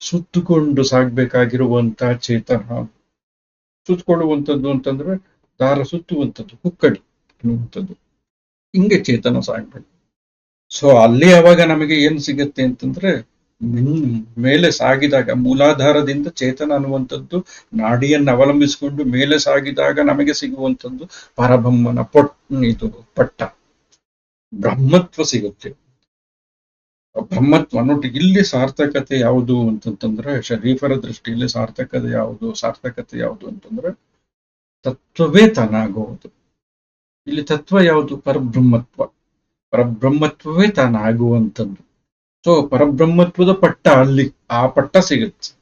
ಸುತ್ತುಕೊಂಡು ಸಾಗ್ಬೇಕಾಗಿರುವಂತ ಚೇತನ. ಸುತ್ತಕೊಳ್ಳುವಂಥದ್ದು ಅಂತಂದ್ರೆ ದಾರ ಸುತ್ತುವಂಥದ್ದು, ಕುಕ್ಕಡಿ ಅನ್ನುವಂಥದ್ದು. ಹಿಂಗೆ ಚೇತನ ಸಾಗ್ಬೇಕು. ಸೊ ಅಲ್ಲಿ ಅವಾಗ ನಮಗೆ ಏನ್ ಸಿಗತ್ತೆ ಅಂತಂದ್ರೆ, ಮೇಲೆ ಸಾಗಿದಾಗ ಮೂಲಾಧಾರದಿಂದ ಚೇತನ ಅನ್ನುವಂಥದ್ದು ನಾಡಿಯನ್ನು ಅವಲಂಬಿಸಿಕೊಂಡು ಮೇಲೆ ಸಾಗಿದಾಗ ನಮಗೆ ಸಿಗುವಂಥದ್ದು ಪರಬ್ರಹ್ಮನ ಪಟ್ಟ, ಬ್ರಹ್ಮತ್ವ ಸಿಗುತ್ತೆ. ಬ್ರಹ್ಮತ್ವ ನೋಡಿ, ಇಲ್ಲಿ ಸಾರ್ಥಕತೆ ಯಾವುದು ಅಂತಂತಂದ್ರೆ, ಶರೀಫರ ದೃಷ್ಟಿಯಲ್ಲಿ ಸಾರ್ಥಕತೆ ಯಾವುದು ಅಂತಂದ್ರೆ ತತ್ವವೇ ತಾನಾಗುವುದು. ಇಲ್ಲಿ ತತ್ವ ಯಾವುದು? ಪರಬ್ರಹ್ಮತ್ವವೇ ತಾನಾಗುವಂಥದ್ದು. ಸೊ ಪರಬ್ರಹ್ಮತ್ವದ ಪಟ್ಟ ಅಲ್ಲಿ, ಆ ಪಟ್ಟ ಸಿಗುತ್ತೆ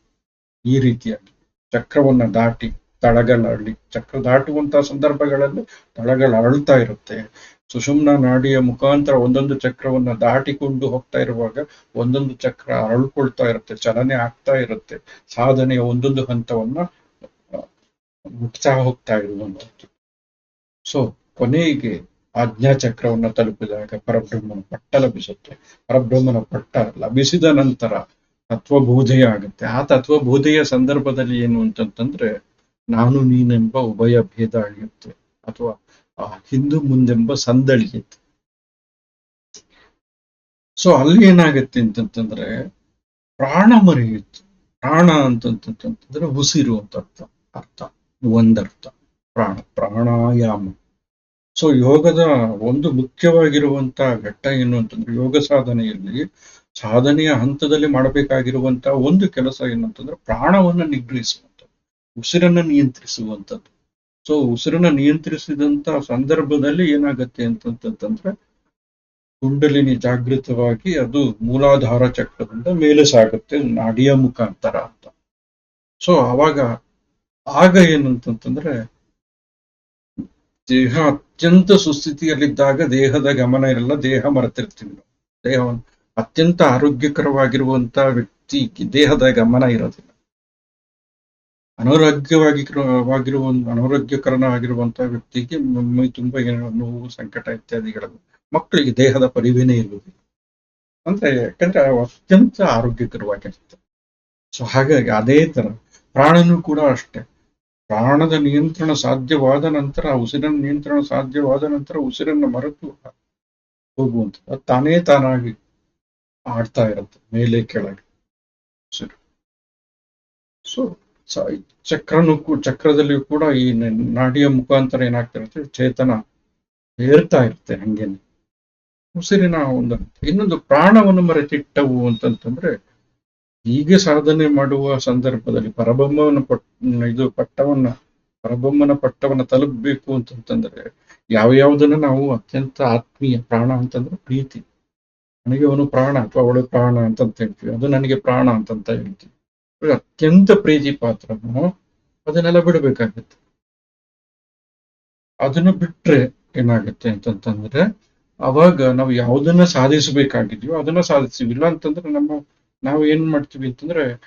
ಈ ರೀತಿಯಾಗಿ. ಚಕ್ರವನ್ನ ದಾಟಿ ತಳಗಳರಳಿ, ಚಕ್ರ ದಾಟುವಂತಹ ಸಂದರ್ಭಗಳಲ್ಲಿ ತಳಗಳು ಅರಳ್ತಾ ಇರುತ್ತೆ. ಸುಷುಮ್ನ ನಾಡಿಯ ಮುಖಾಂತರ ಒಂದೊಂದು ಚಕ್ರವನ್ನ ದಾಟಿಕೊಂಡು ಹೋಗ್ತಾ ಇರುವಾಗ ಒಂದೊಂದು ಚಕ್ರ ಅರಳ್ಕೊಳ್ತಾ ಇರುತ್ತೆ, ಚಲನೆ ಆಗ್ತಾ ಇರುತ್ತೆ. ಸಾಧನೆಯ ಒಂದೊಂದು ಹಂತವನ್ನ ಮುಟ್ತಾ ಹೋಗ್ತಾ ಇರುವಂಥದ್ದು. ಸೊ ಕೊನೆಗೆ ಆಜ್ಞಾಚಕ್ರವನ್ನ ತಲುಪಿದಾಗ ಪರಬ್ರಹ್ಮನ ಪಟ್ಟ ಲಭಿಸುತ್ತೆ. ಪರಬ್ರಹ್ಮನ ಪಟ್ಟ ಲಭಿಸಿದ ನಂತರ ತತ್ವಬೋಧೆಯ ಆಗುತ್ತೆ. ಆ ತತ್ವಬೋಧೆಯ ಸಂದರ್ಭದಲ್ಲಿ ಏನು ಅಂತಂತಂದ್ರೆ, ನಾನು ನೀನೆಂಬ ಉಭಯ ಭೇದ ಅಳಿಯುತ್ತೆ, ಅಥವಾ ಹಿಂದು ಮುಂದೆಂಬ ಸಂದಳಿಯುತ್ತೆ. ಸೊ ಅಲ್ಲಿ ಏನಾಗುತ್ತೆ ಅಂತಂತಂದ್ರೆ ಪ್ರಾಣ ಮರೆಯುತ್ತೆ. ಪ್ರಾಣ ಅಂತಂತಂದ್ರೆ ಉಸಿರು ಅಂತ ಅರ್ಥ, ಒಂದರ್ಥ ಪ್ರಾಣಾಯಾಮ. ಸೊ ಯೋಗದ ಒಂದು ಮುಖ್ಯವಾಗಿರುವಂತ ಘಟ್ಟ ಏನು ಅಂತಂದ್ರೆ, ಯೋಗ ಸಾಧನೆಯ ಹಂತದಲ್ಲಿ ಮಾಡಬೇಕಾಗಿರುವಂತ ಒಂದು ಕೆಲಸ ಏನಂತಂದ್ರೆ ಪ್ರಾಣವನ್ನ ನಿಗ್ರಹಿಸುವಂಥದ್ದು, ಉಸಿರನ್ನ ನಿಯಂತ್ರಿಸುವಂಥದ್ದು. ಸೊ ಉಸಿರನ್ನ ನಿಯಂತ್ರಿಸಿದಂತ ಸಂದರ್ಭದಲ್ಲಿ ಏನಾಗತ್ತೆ ಅಂತಂತಂದ್ರೆ ಕುಂಡಲಿನಿ ಜಾಗೃತವಾಗಿ ಅದು ಮೂಲಾಧಾರ ಚಕ್ರದಿಂದ ಮೇಲೆ ಸಾಗುತ್ತೆ ನಾಡಿಯ ಮುಖಾಂತರ ಅಂತ. ಸೊ ಆಗ ಏನಂತಂತಂದ್ರೆ, ದೇಹ ಅತ್ಯಂತ ಸುಸ್ಥಿತಿಯಲ್ಲಿದ್ದಾಗ ದೇಹದ ಗಮನ ಇರಲ್ಲ, ದೇಹ ಮರೆತಿರ್ತೀವಿ ನಾವು. ದೇಹವನ್ನು ಅತ್ಯಂತ ಆರೋಗ್ಯಕರವಾಗಿರುವಂತ ವ್ಯಕ್ತಿ ದೇಹದ ಗಮನ ಇರೋದಿಲ್ಲ. ಅನಾರೋಗ್ಯಕರನಾಗಿರುವಂತಹ ವ್ಯಕ್ತಿಗೆ ಮೈ ತುಂಬಾ ನೋವು, ಸಂಕಟ ಇತ್ಯಾದಿಗಳನ್ನು, ಮಕ್ಕಳಿಗೆ ದೇಹದ ಪರಿವೇನೇ ಇರುವುದಿಲ್ಲ. ಅಂದ್ರೆ ಯಾಕಂದ್ರೆ ಅತ್ಯಂತ ಆರೋಗ್ಯಕರವಾಗಿರುತ್ತೆ. ಸೊ ಹಾಗಾಗಿ ಅದೇ ತರ ಪ್ರಾಣನೂ ಕೂಡ ಅಷ್ಟೇ. ಪ್ರಾಣದ ನಿಯಂತ್ರಣ ಸಾಧ್ಯವಾದ ನಂತರ, ಉಸಿರನ್ನು ಮರೆತು ಹೋಗುವಂಥದ್ದು ತಾನೇ ತಾನಾಗಿ ಆಡ್ತಾ ಇರುತ್ತೆ ಮೇಲೆ ಕೆಳಗೆ ಉಸಿರು. ಸೊ ಚಕ್ರದಲ್ಲಿಯೂ ಕೂಡ ಈ ನಾಡಿಯ ಮುಖಾಂತರ ಏನಾಗ್ತಾ ಇರುತ್ತೆ, ಚೇತನ ಏರ್ತಾ ಇರುತ್ತೆ ಹಂಗೇನೆ ಉಸಿರಿನ ಇನ್ನೊಂದು ಪ್ರಾಣವನ್ನು ಮರೆತಿಟ್ಟವು ಅಂತಂತಂದ್ರೆ, ಹೀಗೆ ಸಾಧನೆ ಮಾಡುವ ಸಂದರ್ಭದಲ್ಲಿ ಪರಬ್ರಹ್ಮನ ಪಟ್ಟವನ್ನ ತಲುಪಬೇಕು ಅಂತಂತಂದ್ರೆ ಯಾವ್ಯಾವುದನ್ನ ನಾವು ಅತ್ಯಂತ ಆತ್ಮೀಯ ಪ್ರಾಣ ಅಂತಂದ್ರೆ ಪ್ರೀತಿ. ನನಗೆ ಅವನು ಪ್ರಾಣ ಅಥವಾ ಅವಳು ಪ್ರಾಣ ಅಂತಂತ ಹೇಳ್ತೀವಿ, ಅದು ನನಗೆ ಪ್ರಾಣ ಅಂತಂತ ಹೇಳ್ತೀವಿ. ಅತ್ಯಂತ ಪ್ರೀತಿ ಪಾತ್ರನು ಅದನ್ನೆಲ್ಲ ಬಿಡಬೇಕಾಗತ್ತೆ. ಅದನ್ನು ಬಿಟ್ರೆ ಏನಾಗುತ್ತೆ ಅಂತಂತಂದ್ರೆ, ಅವಾಗ ನಾವು ಯಾವುದನ್ನ ಸಾಧಿಸಬೇಕಾಗಿದ್ಯೋ ಅದನ್ನ ಸಾಧಿಸ್ತೀವಿ. ಇಲ್ಲ ಅಂತಂದ್ರೆ ನಾವು ಏನ್ ಮಾಡ್ತೀವಿ ಅಂತಂದ್ರೆ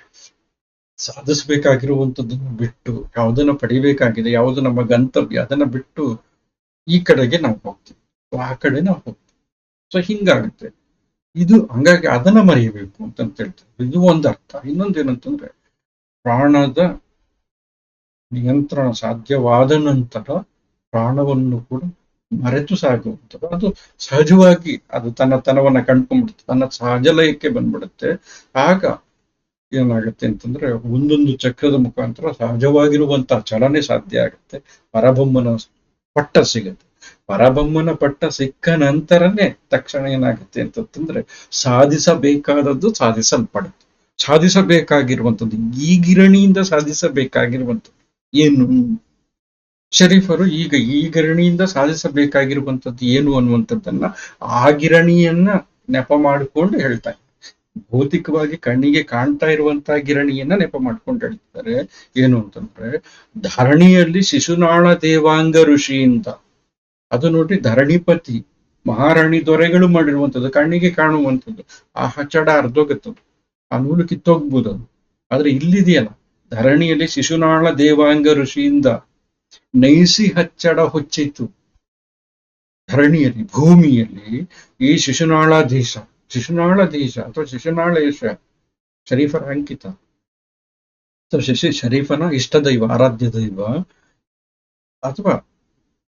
ಸಾಧಿಸಬೇಕಾಗಿರುವಂಥದ್ದನ್ನು ಬಿಟ್ಟು, ಯಾವುದನ್ನ ಪಡಿಬೇಕಾಗಿದೆ, ಯಾವುದು ನಮ್ಮ ಗಂತವ್ಯ, ಅದನ್ನ ಬಿಟ್ಟು ಈ ಕಡೆಗೆ ನಾವು ಹೋಗ್ತೀವಿ, ಆ ಕಡೆ ನಾವು ಹೋಗ್ತೀವಿ. ಸೊ ಹಿಂಗಾಗುತ್ತೆ ಇದು. ಹಂಗಾಗಿ ಅದನ್ನ ಮರೆಯಬೇಕು ಅಂತ ಹೇಳ್ತಾರೆ. ಇದು ಒಂದು ಅರ್ಥ. ಇನ್ನೊಂದೇನಂತಂದ್ರೆ, ಪ್ರಾಣದ ನಿಯಂತ್ರಣ ಸಾಧ್ಯವಾದ ನಂತರ ಪ್ರಾಣವನ್ನು ಕೂಡ ಮರೆತು ಸಾಗುವಂಥದ್ದು. ಅದು ಸಹಜವಾಗಿ ಅದು ತನ್ನ ತನವನ್ನ ಕಂಡ್ಕೊಂಡ್ಬಿಡುತ್ತೆ, ತನ್ನ ಸಹಜಲಯಕ್ಕೆ ಬಂದ್ಬಿಡುತ್ತೆ. ಆಗ ಏನಾಗುತ್ತೆ ಅಂತಂದ್ರೆ, ಒಂದೊಂದು ಚಕ್ರದ ಮುಖಾಂತರ ಸಹಜವಾಗಿರುವಂತಹ ಚಲನೆ ಸಾಧ್ಯ ಆಗುತ್ತೆ. ಪರಬ್ರಹ್ಮನ ಪಟ್ಟ ಸಿಗುತ್ತೆ. ಪರಬ್ರಹ್ಮನ ಪಟ್ಟ ಸಿಕ್ಕ ನಂತರನೇ ತಕ್ಷಣ ಏನಾಗುತ್ತೆ ಅಂತಂದ್ರೆ, ಸಾಧಿಸಬೇಕಾದದ್ದು ಸಾಧಿಸಲ್ಪಡುತ್ತೆ. ಸಾಧಿಸಬೇಕಾಗಿರುವಂಥದ್ದು, ಈ ಗಿರಣಿಯಿಂದ ಸಾಧಿಸಬೇಕಾಗಿರುವಂಥದ್ದು ಏನು? ಶರೀಫರು ಈಗ ಈ ಗಿರಣಿಯಿಂದ ಸಾಧಿಸಬೇಕಾಗಿರುವಂಥದ್ದು ಏನು ಅನ್ನುವಂಥದ್ದನ್ನ ಆ ಗಿರಣಿಯನ್ನ ನೆಪ ಮಾಡಿಕೊಂಡು ಹೇಳ್ತಾರೆ. ಭೌತಿಕವಾಗಿ ಕಣ್ಣಿಗೆ ಕಾಣ್ತಾ ಇರುವಂತಹ ಗಿರಣಿಯನ್ನ ನೆಪ ಮಾಡ್ಕೊಂಡು ಹೇಳ್ತಾರೆ. ಏನು ಅಂತಂದ್ರೆ, ಧರಣಿಯಲ್ಲಿ ಶಿಶುನಾಳ ದೇವಾಂಗ ಋಷಿಯಿಂದ, ಅದು ನೋಡಿ ಧರಣಿಪತಿ ಮಹಾರಾಣಿ ದೊರೆಗಳು ಮಾಡಿರುವಂಥದ್ದು, ಕಣ್ಣಿಗೆ ಕಾಣುವಂಥದ್ದು. ಆ ಹಚ್ಚಡ ಅರ್ಧೋಗತ್ತದು, ಆ ನೂಲು ಕಿತ್ತೋಗ್ಬೋದು ಅದು. ಆದ್ರೆ ಇಲ್ಲಿದೆಯಲ್ಲ, ಧರಣಿಯಲ್ಲಿ ಶಿಶುನಾಳ ದೇವಾಂಗ ಋಷಿಯಿಂದ ನೈಸಿ ಹಚ್ಚಡ ಹೊಚ್ಚಿತು. ಧರಣಿಯಲ್ಲಿ, ಭೂಮಿಯಲ್ಲಿ ಈ ಶಿಶುನಾಳಾಧೀಶ ಅಥವಾ ಶಿಶುನಾಳೇಶ ಶರೀಫರ ಅಂಕಿತ ಅಥವಾ ಶರೀಫನ ಇಷ್ಟ ದೈವ, ಆರಾಧ್ಯ ದೈವ, ಅಥವಾ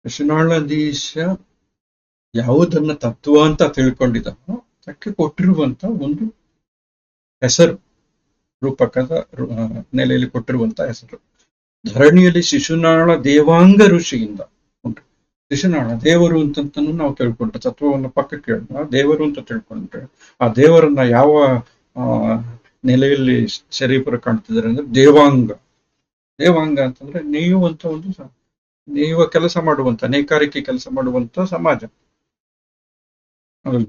ಶಿಶುನಾಳಾಧೀಶ ಯಾವುದನ್ನ ತತ್ವ ಅಂತ ತಿಳ್ಕೊಂಡಿದ್ದಾನೋ ಅದಕ್ಕೆ ಕೊಟ್ಟಿರುವಂತ ಒಂದು ಹೆಸರು, ರೂಪಕದ ನೆಲೆಯಲ್ಲಿ ಕೊಟ್ಟಿರುವಂತ ಹೆಸರು. ಧರಣಿಯಲ್ಲಿ ಶಿಶುನಾಳ ದೇವಾಂಗ ಋಷಿಯಿಂದ ಉಂಟು. ಶಿಶುನಾಳ ದೇವರು ಅಂತಂತನೂ ನಾವು ತಿಳ್ಕೊಂಡ್ರೆ, ತತ್ವವನ್ನು ಪಕ್ಕಕ್ಕೆ ಕೇಳಿದ್ರೆ ದೇವರು ಅಂತ ತಿಳ್ಕೊಂಡ್ರೆ, ಆ ದೇವರನ್ನ ಯಾವ ನೆಲೆಯಲ್ಲಿ ಶರೀಫರು ಕಾಣ್ತಿದ್ದಾರೆ ಅಂದ್ರೆ ದೇವಾಂಗ. ದೇವಾಂಗ ಅಂತಂದ್ರೆ ನೇಯುವಂತ ಒಂದು, ನೇಯುವ ಕೆಲಸ ಮಾಡುವಂತ, ನೇಕಾರಿಕೆ ಕೆಲಸ ಮಾಡುವಂತ ಸಮಾಜ.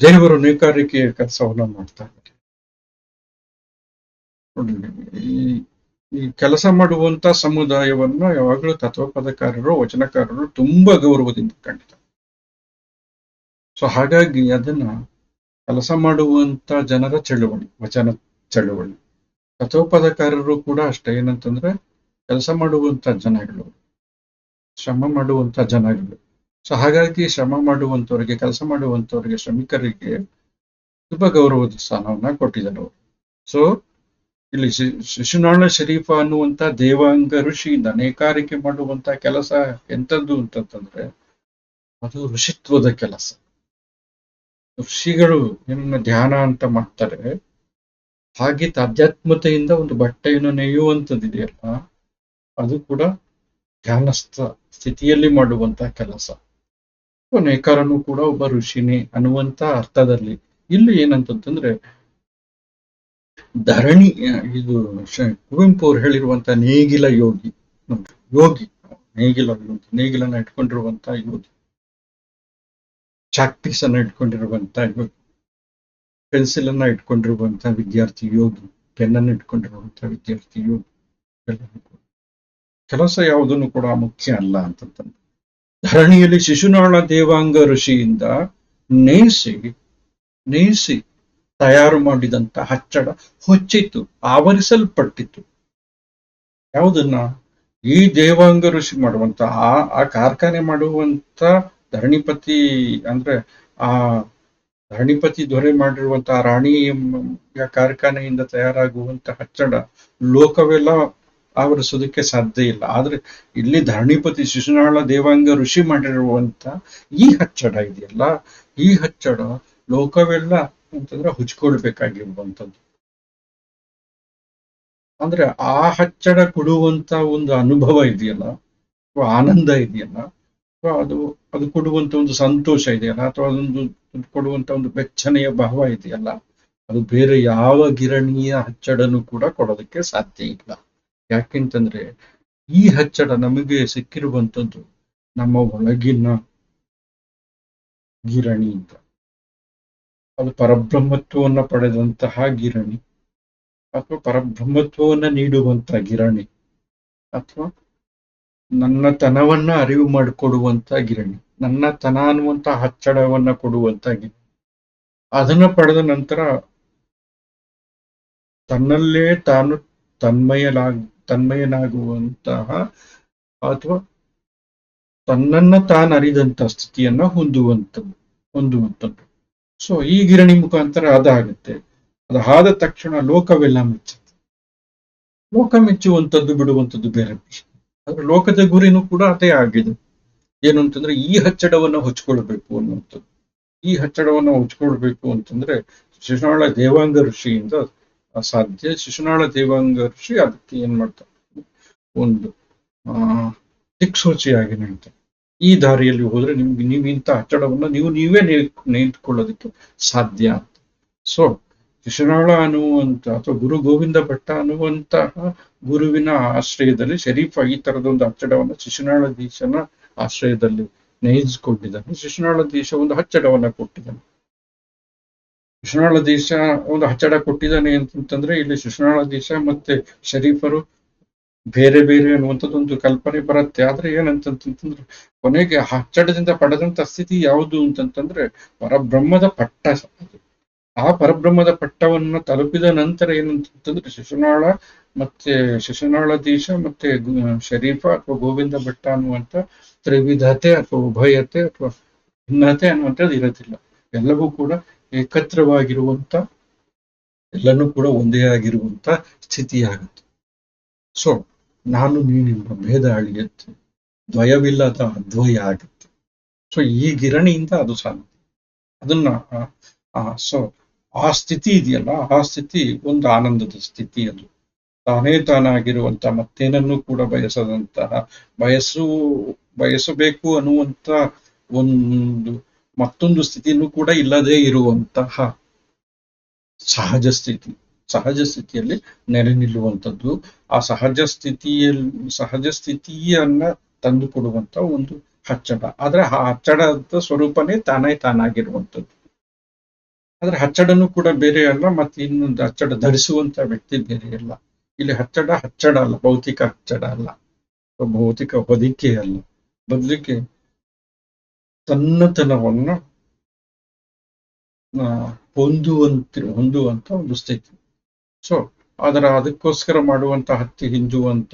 ದೇವರು ನೇಕಾರಿಕೆಯ ಕೆಲಸವನ್ನ ಮಾಡ್ತಾ ಇದ್ದಾರೆ. ಈ ಕೆಲಸ ಮಾಡುವಂತ ಸಮುದಾಯವನ್ನ ಯಾವಾಗಲೂ ತತ್ವಪದಕಾರರು, ವಚನಕಾರರು ತುಂಬಾ ಗೌರವದಿಂದ ಕಂಡಿದ್ದಾರೆ. ಸೊ ಹಾಗಾಗಿ ಅದನ್ನ ಕೆಲಸ ಮಾಡುವಂತ ಜನರ ಚಳುವಳಿ, ವಚನ ಚಳುವಳಿ. ತತ್ವಪದಕಾರರು ಕೂಡ ಅಷ್ಟೇ. ಏನಂತಂದ್ರೆ, ಕೆಲಸ ಮಾಡುವಂತ ಜನಗಳು, ಶ್ರಮ ಮಾಡುವಂತ ಜನಗಳು. ಸೊ ಹಾಗಾಗಿ ಶ್ರಮ ಮಾಡುವಂತವರಿಗೆ, ಕೆಲಸ ಮಾಡುವಂತವರಿಗೆ, ಶ್ರಮಿಕರಿಗೆ ತುಂಬಾ ಗೌರವದ ಸ್ಥಾನವನ್ನ ಕೊಟ್ಟಿದ್ದಾರೆ ಅವರು. ಸೊ ಇಲ್ಲಿ ಶಿಶುನಾಳ ಶರೀಫ ಅನ್ನುವಂತ ದೇವಾಂಗ ಋಷಿಯಿಂದ ನೇಕಾರಿಕೆ ಮಾಡುವಂತ ಕೆಲಸ ಎಂಥದ್ದು ಅಂತಂದ್ರೆ, ಅದು ಋಷಿತ್ವದ ಕೆಲಸ. ಋಷಿಗಳು ಏನನ್ನ ಧ್ಯಾನ ಅಂತ ಮಾಡ್ತಾರೆ, ಹಾಗೆ ಆಧ್ಯಾತ್ಮತೆಯಿಂದ ಒಂದು ಬಟ್ಟೆಯನ್ನು ನೇಯುವಂಥದ್ದಿದೆಯಲ್ಲ, ಅದು ಕೂಡ ಧ್ಯಾನಸ್ಥ ಸ್ಥಿತಿಯಲ್ಲಿ ಮಾಡುವಂತ ಕೆಲಸ. ನೇಕಾರನು ಕೂಡ ಒಬ್ಬ ಋಷಿನೇ ಅನ್ನುವಂತ ಅರ್ಥದಲ್ಲಿ. ಇಲ್ಲಿ ಏನಂತಂದ್ರೆ, ಧರಣಿ, ಇದು ಕುವೆಂಪು ಅವ್ರು ಹೇಳಿರುವಂತ ನೇಗಿಲ ಯೋಗಿ, ಯೋಗಿ, ನೇಗಿಲ ಯೋಗಿ, ನೇಗಿಲನ್ನ ಇಟ್ಕೊಂಡಿರುವಂತ ಯೋಗಿ, ಚಾಕ್ ಪೀಸ್ ಅನ್ನ ಇಟ್ಕೊಂಡಿರುವಂತ ಯೋಗಿ, ಪೆನ್ಸಿಲ್ ಅನ್ನ ಇಟ್ಕೊಂಡಿರುವಂತ ವಿದ್ಯಾರ್ಥಿ ಯೋಗಿ, ಪೆನ್ನನ್ನು ಇಟ್ಕೊಂಡಿರುವಂತ ವಿದ್ಯಾರ್ಥಿ ಯೋಗಿ. ಕೆಲಸ ಯಾವುದನ್ನು ಕೂಡ ಮುಖ್ಯ ಅಲ್ಲ ಅಂತಂದ್ರೆ, ಧರಣಿಯಲ್ಲಿ ಶಿಶುನಾಳ ದೇವಾಂಗ ಋಷಿಯಿಂದ ನೇಯಿಸಿ ತಯಾರು ಮಾಡಿದಂತ ಹಚ್ಚಡ ಹೊಚ್ಚಿತ್ತು, ಆವರಿಸಲ್ಪಟ್ಟಿತ್ತು. ಯಾವುದನ್ನ? ಈ ದೇವಾಂಗ ಋಷಿ ಮಾಡುವಂತ, ಆ ಕಾರ್ಖಾನೆ ಮಾಡುವಂತ ಧರಣಿಪತಿ, ಅಂದ್ರೆ ಆ ಧರಣಿಪತಿ ದೊರೆ ಮಾಡಿರುವಂತ ರಾಣಿಯ ಕಾರ್ಖಾನೆಯಿಂದ ತಯಾರಾಗುವಂತ ಹಚ್ಚಡ ಲೋಕವೆಲ್ಲ ಆವರಿಸೋದಕ್ಕೆ ಸಾಧ್ಯ ಇಲ್ಲ. ಆದ್ರೆ ಇಲ್ಲಿ ಧರಣಿಪತಿ ಶಿಶುನಾಳ ದೇವಾಂಗ ಋಷಿ ಮಾಡಿರುವಂತ ಈ ಹಚ್ಚಡ ಇದೆಯಲ್ಲ, ಈ ಹಚ್ಚಡ ಲೋಕವೆಲ್ಲ ಅಂತಂದ್ರೆ ಹುಚ್ಕೊಳ್ಬೇಕಾಗಿರುವಂಥದ್ದು. ಅಂದ್ರೆ ಆ ಹಚ್ಚಡ ಕೊಡುವಂತ ಒಂದು ಅನುಭವ ಇದೆಯಲ್ಲ, ಅಥವಾ ಆನಂದ ಇದೆಯಲ್ಲ, ಅಥವಾ ಅದು ಕೊಡುವಂತ ಒಂದು ಸಂತೋಷ ಇದೆಯಲ್ಲ, ಅಥವಾ ಅದೊಂದು ಕೊಡುವಂತ ಒಂದು ಬೆಚ್ಚನೆಯ ಭಾವ ಇದೆಯಲ್ಲ, ಅದು ಬೇರೆ ಯಾವ ಗಿರಣಿಯ ಹಚ್ಚಡನು ಕೂಡ ಕೊಡೋದಕ್ಕೆ ಸಾಧ್ಯ ಇಲ್ಲ. ಯಾಕೆಂತಂದ್ರೆ ಈ ಹಚ್ಚಡ ನಮಗೆ ಸಿಕ್ಕಿರುವಂಥದ್ದು ನಮ್ಮ ಒಳಗಿನ ಗಿರಣಿ ಅಂತ. ಅದು ಪರಬ್ರಹ್ಮತ್ವವನ್ನ ಪಡೆದಂತಹ ಗಿರಣಿ, ಅಥವಾ ಪರಬ್ರಹ್ಮತ್ವವನ್ನ ನೀಡುವಂತ ಗಿರಣಿ, ಅಥವಾ ನನ್ನ ತನವನ್ನ ಅರಿವು ಮಾಡಿಕೊಡುವಂತ ಗಿರಣಿ, ನನ್ನ ತನ ಅನ್ನುವಂತ ಹಚ್ಚಡವನ್ನ ಕೊಡುವಂತ ಗಿರಣಿ. ಅದನ್ನ ಪಡೆದ ನಂತರ ತನ್ನಲ್ಲೇ ತಾನು ತನ್ಮಯನಾಗುವಂತಹ ಅಥವಾ ತನ್ನನ್ನ ತಾನರಿದಂತ ಸ್ಥಿತಿಯನ್ನ ಹೊಂದುವಂಥದ್ದು. ಸೊ ಈ ಗಿರಣಿ ಮುಖಾಂತರ ಅದಾಗುತ್ತೆ. ಅದು ಆದ ತಕ್ಷಣ ಲೋಕವೆಲ್ಲ ಮೆಚ್ಚುತ್ತೆ. ಲೋಕ ಮೆಚ್ಚುವಂಥದ್ದು ಬಿಡುವಂಥದ್ದು ಬೇರೆ ಪ್ರಶ್ನೆ. ಆದ್ರೆ ಲೋಕದ ಗುರಿನೂ ಕೂಡ ಅದೇ ಆಗಿದೆ. ಏನು ಅಂತಂದ್ರೆ ಈ ಹಚ್ಚಡವನ್ನ ಹೊಚ್ಕೊಳ್ಬೇಕು ಅನ್ನುವಂಥದ್ದು. ಈ ಹಚ್ಚಡವನ್ನ ಹೊಚ್ಕೊಳ್ಬೇಕು ಅಂತಂದ್ರೆ ಶಿಶುನಾಳ ದೇವಾಂಗ ಋಷಿಯಿಂದ ಸಾಧ್ಯ. ಶಿಶುನಾಳ ದೇವಾಂಗ ಋಷಿ ಅದಕ್ಕೆ ಏನ್ ಮಾಡ್ತಾರೆ, ಒಂದು ದಿಕ್ಸೂಚಿಯಾಗಿ ನಿಲ್ತಾರೆ. ಈ ದಾರಿಯಲ್ಲಿ ಹೋದ್ರೆ ನೀವು ಇಂಥ ಹಚ್ಚಡವನ್ನ ನೀವೇ ನಿಂತ್ಕೊಳ್ಳೋದಕ್ಕೆ ಸಾಧ್ಯ ಅಂತ. ಸೊ ಶಿಶುನಾಳ ಅನ್ನುವಂತ ಅಥವಾ ಗುರು ಗೋವಿಂದ ಭಟ್ಟ ಅನ್ನುವಂತಹ ಗುರುವಿನ ಆಶ್ರಯದಲ್ಲಿ ಶರೀಫ ಈ ತರದೊಂದು ಹಚ್ಚಡವನ್ನ ಶಿಶುನಾಳಧೀಶನ ಆಶ್ರಯದಲ್ಲಿ ನೇಯಿಸಿಕೊಂಡಿದ್ದಾನೆ. ಶಿಶುನಾಳಧೀಶ ಒಂದು ಹಚ್ಚಡವನ್ನ ಕೊಟ್ಟಿದ್ದಾನೆ. ಶಿಶುನಾಳಧೀಶ ಒಂದು ಹಚ್ಚಡ ಕೊಟ್ಟಿದ್ದಾನೆ ಅಂತಂದ್ರೆ ಇಲ್ಲಿ ಶಿಶುನಾಳಧೀಶ ಮತ್ತೆ ಶರೀಫರು ಬೇರೆ ಬೇರೆ ಅನ್ನುವಂಥದ್ದೊಂದು ಕಲ್ಪನೆ ಬರುತ್ತೆ. ಆದ್ರೆ ಏನಂತಂತಂದ್ರೆ ಕೊನೆಗೆ ಹಚ್ಚಡದಿಂದ ಪಡೆದಂತ ಸ್ಥಿತಿ ಯಾವುದು ಅಂತಂತಂದ್ರೆ ಪರಬ್ರಹ್ಮದ ಪಟ್ಟ. ಆ ಪರಬ್ರಹ್ಮದ ಪಟ್ಟವನ್ನು ತಲುಪಿದ ನಂತರ ಏನಂತಂತಂದ್ರೆ ಶಿಶುನಾಳಧೀಶ ಮತ್ತೆ ಶರೀಫ ಅಥವಾ ಗೋವಿಂದ ಭಟ್ಟ ಅನ್ನುವಂಥ ತ್ರಿವಿಧತೆ ಅಥವಾ ಉಭಯತೆ ಅಥವಾ ಭಿನ್ನತೆ ಅನ್ನುವಂಥದ್ದು ಇರೋದಿಲ್ಲ. ಎಲ್ಲವೂ ಕೂಡ ಏಕತ್ರವಾಗಿರುವಂತ, ಎಲ್ಲನೂ ಕೂಡ ಒಂದೇ ಆಗಿರುವಂತ ಸ್ಥಿತಿಯಾಗುತ್ತೆ. ಸೊ ನಾನು ನೀನೆಂಬ ಭೇದ ಅಳಿಯುತ್ತೆ, ದ್ವಯವಿಲ್ಲದ ಅದ್ವಯ ಆಗುತ್ತೆ. ಸೊ ಈ ಗಿರಣಿಯಿಂದ ಅದು ಸಾಧ್ಯ. ಅದನ್ನ ಸೊ ಆ ಸ್ಥಿತಿ ಇದೆಯಲ್ಲ, ಆ ಸ್ಥಿತಿ ಒಂದು ಆನಂದದ ಸ್ಥಿತಿ. ಅದು ತಾನೇ ತಾನಾಗಿರುವಂತ, ಮತ್ತೇನನ್ನು ಕೂಡ ಬಯಸದಂತಹ, ಬಯಸಬೇಕು ಅನ್ನುವಂತ ಮತ್ತೊಂದು ಸ್ಥಿತಿಯನ್ನು ಕೂಡ ಇಲ್ಲದೆ ಇರುವಂತಹ ಸಹಜ ಸ್ಥಿತಿಯಲ್ಲಿ ನೆಲೆ ನಿಲ್ಲುವಂಥದ್ದು. ಆ ಸಹಜ ಸ್ಥಿತಿಯನ್ನ ತಂದು ಕೊಡುವಂತ ಒಂದು ಹಚ್ಚಡ. ಆದ್ರೆ ಆ ಹಚ್ಚಡದ ಸ್ವರೂಪನೇ ತಾನಾಗಿರುವಂಥದ್ದು. ಆದ್ರೆ ಹಚ್ಚಡನು ಕೂಡ ಬೇರೆ ಅಲ್ಲ, ಮತ್ತೆ ಇನ್ನೊಂದು ಹಚ್ಚಡ ಧರಿಸುವಂತ ವ್ಯಕ್ತಿ ಬೇರೆ ಅಲ್ಲ. ಇಲ್ಲಿ ಹಚ್ಚಡ ಅಲ್ಲ, ಭೌತಿಕ ಹಚ್ಚಡ ಅಲ್ಲ, ಭೌತಿಕ ಹೊದಿಕೆ ಅಲ್ಲ, ಬದಲಿಗೆ ತನ್ನತನವನ್ನ ಹೊಂದುವಂತ ಒಂದು ಸ್ಥಿತಿ. ಸೊ ಅದಕ್ಕೋಸ್ಕರ ಮಾಡುವಂತ ಹತ್ತಿ ಹಿಂಜುವಂತ,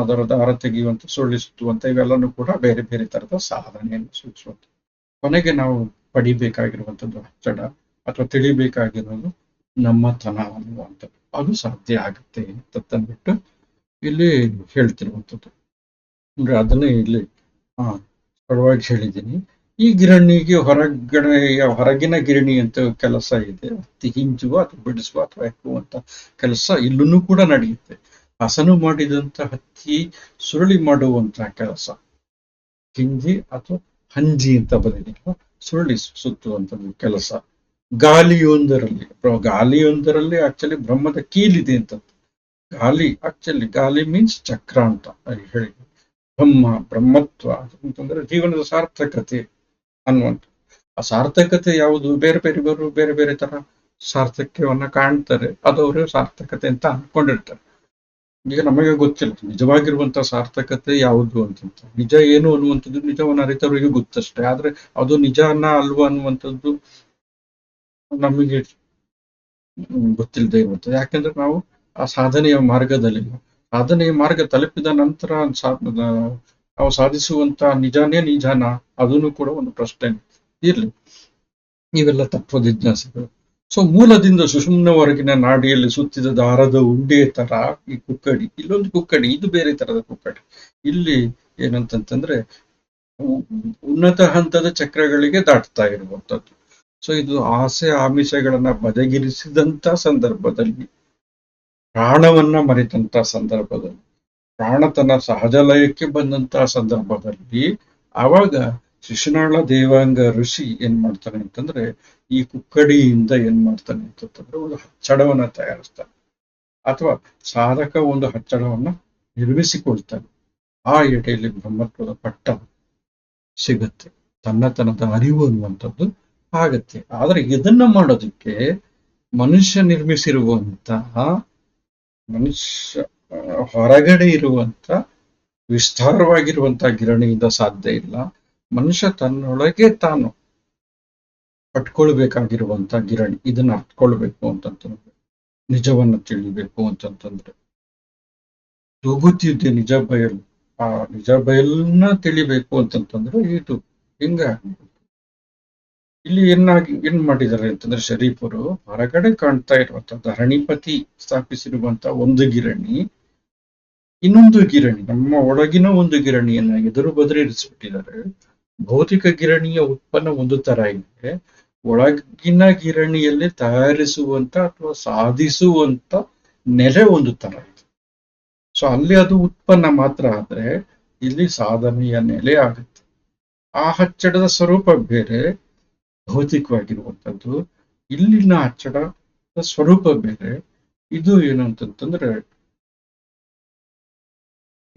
ಅದರ ದಾರ ತೆಗೆಯುವಂತ, ಸುಳ್ಳಿ ಸುತ್ತುವಂತ ಇವೆಲ್ಲನೂ ಕೂಡ ಬೇರೆ ಬೇರೆ ತರದ ಸಾಧನೆಯನ್ನು ಸೂಚಿಸುವಂತ. ಕೊನೆಗೆ ನಾವು ಪಡಿಬೇಕಾಗಿರುವಂಥದ್ದು ಹಚ್ಚಡ ಅಥವಾ ತಿಳಿಬೇಕಾಗಿರೋದು ನಮ್ಮತನ ಅನ್ನುವಂಥದ್ದು. ಅದು ಸಾಧ್ಯ ಆಗುತ್ತೆ ಅಂತಂದ್ಬಿಟ್ಟು ಇಲ್ಲಿ ಹೇಳ್ತಿರುವಂಥದ್ದು. ಅಂದ್ರೆ ಅದನ್ನೇ ಇಲ್ಲಿ ಸರಳವಾಗಿ ಹೇಳಿದ್ದೀನಿ. ಈ ಗಿರಣಿಗೆ ಹೊರಗಿನ ಗಿರಣಿ ಅಂತ ಕೆಲಸ ಇದೆ. ಹತ್ತಿ ಹಿಂಜುವ ಅಥವಾ ಬಿಡಿಸುವ ಅಥವಾ ಎಕ್ಕುವಂತ ಕೆಲಸ ಇಲ್ಲೂ ಕೂಡ ನಡೆಯುತ್ತೆ. ಹಸನು ಮಾಡಿದಂತ ಹತ್ತಿ ಸುರುಳಿ ಮಾಡುವಂತಹ ಕೆಲಸ, ಹಿಂಜಿ ಅಥವಾ ಹಂಜಿ ಅಂತ ಬರೆದಿಲ್ಲ, ಸುರುಳಿ ಸುತ್ತುವಂಥದ್ದು ಕೆಲಸ. ಗಾಲಿಯೊಂದರಲ್ಲಿ ಆಕ್ಚುಲಿ ಬ್ರಹ್ಮದ ಕೀಲಿದೆ ಅಂತ. ಗಾಲಿ ಮೀನ್ಸ್ ಚಕ್ರ ಅಂತ ಹೇಳಿ, ಬ್ರಹ್ಮತ್ವ ಅಂತಂದ್ರೆ ಜೀವನದ ಸಾರ್ಥಕತೆ ಅನ್ನುವಂಥ. ಆ ಸಾರ್ಥಕತೆ ಯಾವುದು? ಬೇರೆ ಬೇರೆ ತರ ಸಾರ್ಥಕ್ಯವನ್ನ ಕಾಣ್ತಾರೆ, ಅದವರು ಸಾರ್ಥಕತೆ ಅಂತ ಅನ್ಕೊಂಡಿರ್ತಾರೆ. ಈಗ ನಮಗೆ ಗೊತ್ತಿಲ್ಲ ನಿಜವಾಗಿರುವಂತಹ ಸಾರ್ಥಕತೆ ಯಾವುದು ಅಂತಂತ. ನಿಜ ಏನು ಅನ್ನುವಂಥದ್ದು ನಿಜವನ್ನ ಅರಿತವರಿಗೆ ಗೊತ್ತಷ್ಟೇ. ಆದ್ರೆ ಅದು ನಿಜನ ಅಲ್ವಾ ಅನ್ನುವಂಥದ್ದು ನಮಗೆ ಗೊತ್ತಿಲ್ಲದೆ ಇರುತ್ತದೆ. ಯಾಕೆಂದ್ರೆ ನಾವು ಆ ಸಾಧನೆಯ ಮಾರ್ಗ ತಲುಪಿದ ನಂತರ ನಾವು ಸಾಧಿಸುವಂತ ನಿಜಾನ ಅದನ್ನು ಕೂಡ ಒಂದು ಪ್ರಶ್ನೆ ಇರ್ಲಿ. ಇವೆಲ್ಲ ತತ್ವ ಜಿಜ್ಞಾಸೆಗಳು. ಸೊ ಮೂಲದಿಂದ ಸುಷುಮ್ನವರೆಗಿನ ನಾಡಿಯಲ್ಲಿ ಸುತ್ತಿದ ದಾರದ ಉಂಡೆಯ ತರ ಈ ಕುಕ್ಕಡಿ, ಇಲ್ಲೊಂದು ಕುಕ್ಕಡಿ, ಇದು ಬೇರೆ ತರದ ಕುಕ್ಕಡಿ. ಇಲ್ಲಿ ಏನಂತಂದ್ರೆ ಉನ್ನತ ಹಂತದ ಚಕ್ರಗಳಿಗೆ ದಾಟ್ತಾ ಇರುವಂತದ್ದು. ಸೊ ಇದು ಆಸೆ ಆಮಿಷಗಳನ್ನ ಬದಗಿರಿಸಿದಂತ ಸಂದರ್ಭದಲ್ಲಿ, ಪ್ರಾಣವನ್ನ ಮರೆತಂತ ಸಂದರ್ಭದಲ್ಲಿ, ಪ್ರಾಣ ತನ್ನ ಸಹಜ ಲಯಕ್ಕೆ ಬಂದಂತಹ ಸಂದರ್ಭದಲ್ಲಿ, ಆವಾಗ ಶಿಶುನಾಳ ದೇವಾಂಗ ಋಷಿ ಏನ್ ಮಾಡ್ತಾನೆ ಅಂತಂದ್ರೆ ಈ ಕುಕ್ಕಡಿಯಿಂದ ಏನ್ ಮಾಡ್ತಾನೆ ಅಂತಂದ್ರೆ ಒಂದು ಹಚ್ಚಡವನ್ನ ತಯಾರಿಸ್ತಾನೆ, ಅಥವಾ ಸಾಧಕ ಒಂದು ಹಚ್ಚಡವನ್ನ ನಿರ್ಮಿಸಿಕೊಳ್ತಾನೆ. ಆ ಎಡೆಯಲ್ಲಿ ಬ್ರಹ್ಮತ್ವದ ಪಟ್ಟ ಸಿಗುತ್ತೆ, ತನ್ನತನದ ಅರಿವು ಅನ್ನುವಂಥದ್ದು ಆಗತ್ತೆ. ಆದ್ರೆ ಇದನ್ನ ಮಾಡೋದಕ್ಕೆ ಮನುಷ್ಯ ಹೊರಗಡೆ ಇರುವಂತ ವಿಸ್ತಾರವಾಗಿರುವಂತಹ ಗಿರಣಿಯಿಂದ ಸಾಧ್ಯ ಇಲ್ಲ. ಮನುಷ್ಯ ತನ್ನೊಳಗೆ ತಾನು ಪಟ್ಕೊಳ್ಬೇಕಾಗಿರುವಂತ ಗಿರಣಿ, ಇದನ್ನ ಅರ್ಥಕೊಳ್ಬೇಕು ಅಂತಂದ್ರೆ ನಿಜವನ್ನ ತಿಳಿಬೇಕು ಅಂತಂತಂದ್ರೆ ತೂಗುತ್ತಿದ್ದೆ ನಿಜ ಬಯಲು. ಆ ನಿಜ ಬಯಲನ್ನ ತಿಳಿಬೇಕು ಅಂತಂತಂದ್ರೆ ಇದು ಹಿಂಗ ಇಲ್ಲಿ ಏನ್ ಮಾಡಿದ್ದಾರೆ ಅಂತಂದ್ರೆ ಶರೀಫರು ಹೊರಗಡೆ ಕಾಣ್ತಾ ಇರುವಂತ ಧರಣಿಪತಿ ಸ್ಥಾಪಿಸಿರುವಂತ ಒಂದು ಗಿರಣಿ, ಇನ್ನೊಂದು ಗಿರಣಿ ನಮ್ಮ ಒಳಗಿನ ಒಂದು ಗಿರಣಿಯನ್ನ ಎದುರು ಬದುರು ಇರಿಸ್ಬಿಟ್ಟಿದ್ದಾರೆ. ಭೌತಿಕ ಗಿರಣಿಯ ಉತ್ಪನ್ನ ಒಂದು ತರ ಇದೆ, ಒಳಗಿನ ಗಿರಣಿಯಲ್ಲಿ ತಯಾರಿಸುವಂತ ಅಥವಾ ಸಾಧಿಸುವಂತ ನೆಲೆ ಒಂದು ತರ ಇದೆ. ಸೊ ಅಲ್ಲಿ ಅದು ಉತ್ಪನ್ನ ಮಾತ್ರ ಆದ್ರೆ ಇಲ್ಲಿ ಸಾಧನೆಯ ನೆಲೆ ಆಗುತ್ತೆ. ಆ ಹಚ್ಚಡದ ಸ್ವರೂಪ ಬೇರೆ ಭೌತಿಕವಾಗಿರುವಂಥದ್ದು, ಇಲ್ಲಿನ ಹಚ್ಚಡದ ಸ್ವರೂಪ ಬೇರೆ. ಇದು ಏನು ಅಂತಂತಂದ್ರೆ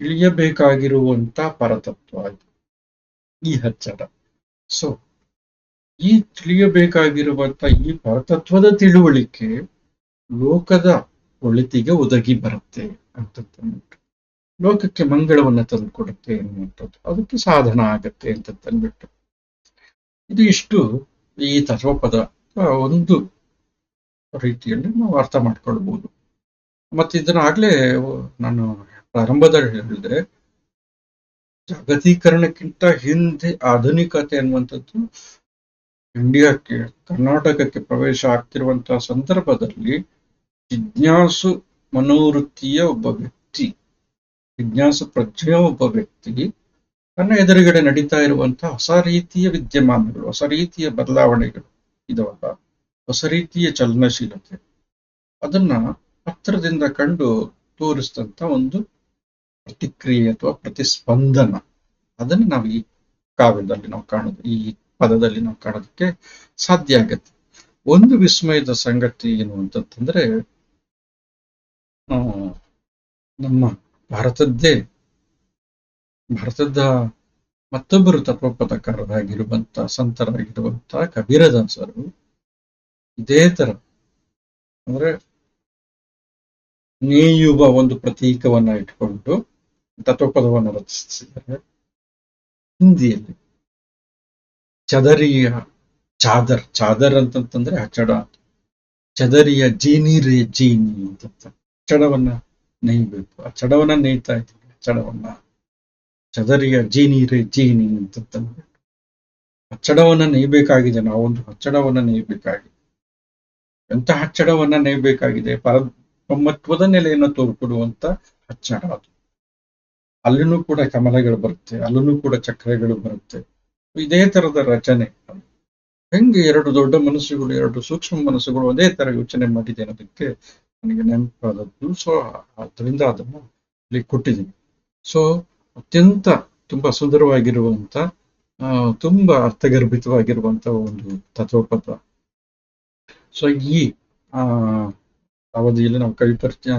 ತಿಳಿಯಬೇಕಾಗಿರುವಂತ ಪರತತ್ವ ಈ ಹಚ್ಚಡ. ಸೊ ಈ ತಿಳಿಯಬೇಕಾಗಿರುವಂತ ಈ ಪರತತ್ವದ ತಿಳುವಳಿಕೆ ಲೋಕದ ಒಳಿತಿಗೆ ಒದಗಿ ಬರುತ್ತೆ ಅಂತಂದ್ಬಿಟ್ಟು, ಲೋಕಕ್ಕೆ ಮಂಗಳವನ್ನ ತಂದುಕೊಡುತ್ತೆ ಎನ್ನುವಂಥದ್ದು, ಅದಕ್ಕೆ ಸಾಧನ ಆಗತ್ತೆ ಅಂತಂದ್ಬಿಟ್ಟು ಇದು ಇಷ್ಟು ಈ ತತ್ವಪದ ಒಂದು ರೀತಿಯಲ್ಲಿ ನಾವು ಅರ್ಥ ಮಾಡ್ಕೊಳ್ಬಹುದು. ಮತ್ತೆ ಇದನ್ನ ಆಗ್ಲೇ ನಾನು ಪ್ರಾರಂಭದಲ್ಲಿ ಹೇಳಿದೆ, ಜಾಗತೀಕರಣಕ್ಕಿಂತ ಹಿಂದೆ ಆಧುನಿಕತೆ ಅನ್ನುವಂಥದ್ದು ಇಂಡಿಯಾಕ್ಕೆ, ಕರ್ನಾಟಕಕ್ಕೆ ಪ್ರವೇಶ ಆಗ್ತಿರುವಂತಹ ಸಂದರ್ಭದಲ್ಲಿ ಜಿಜ್ಞಾಸು ಮನೋವೃತ್ತಿಯ ಒಬ್ಬ ವ್ಯಕ್ತಿ, ಜಿಜ್ಞಾಸು ಪ್ರಜ್ಞೆಯ ಒಬ್ಬ ವ್ಯಕ್ತಿ ತನ್ನ ಎದುರುಗಡೆ ನಡೀತಾ ಇರುವಂತಹ ಹೊಸ ರೀತಿಯ ವಿದ್ಯಮಾನಗಳು, ಹೊಸ ರೀತಿಯ ಬದಲಾವಣೆಗಳು ಇದವಲ್ಲ, ಹೊಸ ರೀತಿಯ ಚಲನಶೀಲತೆ, ಅದನ್ನ ಹತ್ತಿರದಿಂದ ಕಂಡು ತೋರಿಸಿದಂತ ಒಂದು ಪ್ರತಿಕ್ರಿಯೆ ಅಥವಾ ಪ್ರತಿಸ್ಪಂದನ, ಅದನ್ನು ನಾವು ಈ ಕಾವ್ಯದಲ್ಲಿ ನಾವು ಕಾಣೋದು, ಈ ಪದದಲ್ಲಿ ನಾವು ಕಾಣೋದಕ್ಕೆ ಸಾಧ್ಯ ಆಗತ್ತೆ. ಒಂದು ವಿಸ್ಮಯದ ಸಂಗತಿ ಏನು ಅಂತಂದ್ರೆ ನಮ್ಮ ಭಾರತದ ಮತ್ತೊಬ್ಬರು ತತ್ವಪದಕಾರರಾಗಿರುವಂತ ಸಂತರಾಗಿರುವಂತ ಕಬೀರದಾಸರು ಇದೇ ತರ ಅಂದ್ರೆ ನೇಯುವ ಒಂದು ಪ್ರತೀಕವನ್ನ ಇಟ್ಕೊಂಡು ತತ್ವಪದವನ್ನು ರಚಿಸಿದ್ದಾರೆ. ಹಿಂದಿಯಲ್ಲಿ ಚದರಿಯ ಚಾದರ್ ಅಂತಂತಂದ್ರೆ ಹಚ್ಚಡ, ಚದರಿಯ ಜೀನಿ ರೇ ಜೀನಿ ಅಂತ ಹಚ್ಚಡವನ್ನ ನೇಯ್ಬೇಕು, ಹಚ್ಚಡವನ್ನ ನೇಯ್ತಾ ಇದ್ದೀವಿ, ಹಚ್ಚಡವನ್ನ ಚದರಿಯ ಜೀನಿ ರೇ ಜೀನಿ ಅಂತಂದ್ರೆ ಹಚ್ಚಡವನ್ನ ನೇಯ್ಬೇಕಾಗಿದೆ, ನಾವೊಂದು ಹಚ್ಚಡವನ್ನ ನೇಯ್ಬೇಕಾಗಿದೆ. ಎಂತ ಹಚ್ಚಡವನ್ನ ನೇಯ್ಬೇಕಾಗಿದೆ? ಪರಬ್ರಹ್ಮತ್ವದ ನೆಲೆಯನ್ನು ತೋರ್ಕೊಡುವಂತ ಹಚ್ಚಡ ಅದು. ಅಲ್ಲೂ ಕೂಡ ಕಮಲಗಳು ಬರುತ್ತೆ, ಅಲ್ಲೂ ಕೂಡ ಚಕ್ರಗಳು ಬರುತ್ತೆ. ಇದೇ ತರದ ರಚನೆ. ಹೆಂಗೆ ಎರಡು ದೊಡ್ಡ ಮನಸ್ಸುಗಳು, ಎರಡು ಸೂಕ್ಷ್ಮ ಮನಸ್ಸುಗಳು ಅದೇ ತರ ಯೋಚನೆ ಮಾಡಿದೆ ಅನ್ನೋದಕ್ಕೆ ನನಗೆ ನೆನಪಾದದ್ದು. ಸೊ ಅದರಿಂದ ಅದನ್ನು ಇಲ್ಲಿ ಕೊಟ್ಟಿದ್ದೀನಿ. ಸೊ ಅತ್ಯಂತ ತುಂಬಾ ಸುಂದರವಾಗಿರುವಂತ ತುಂಬಾ ಅರ್ಥಗರ್ಭಿತವಾಗಿರುವಂತ ಒಂದು ತತ್ವಪದ. ಸೊ ಈ ಅವಧಿಯಲ್ಲಿ ನಾವು ಕವಿ ಪರಿಚಯ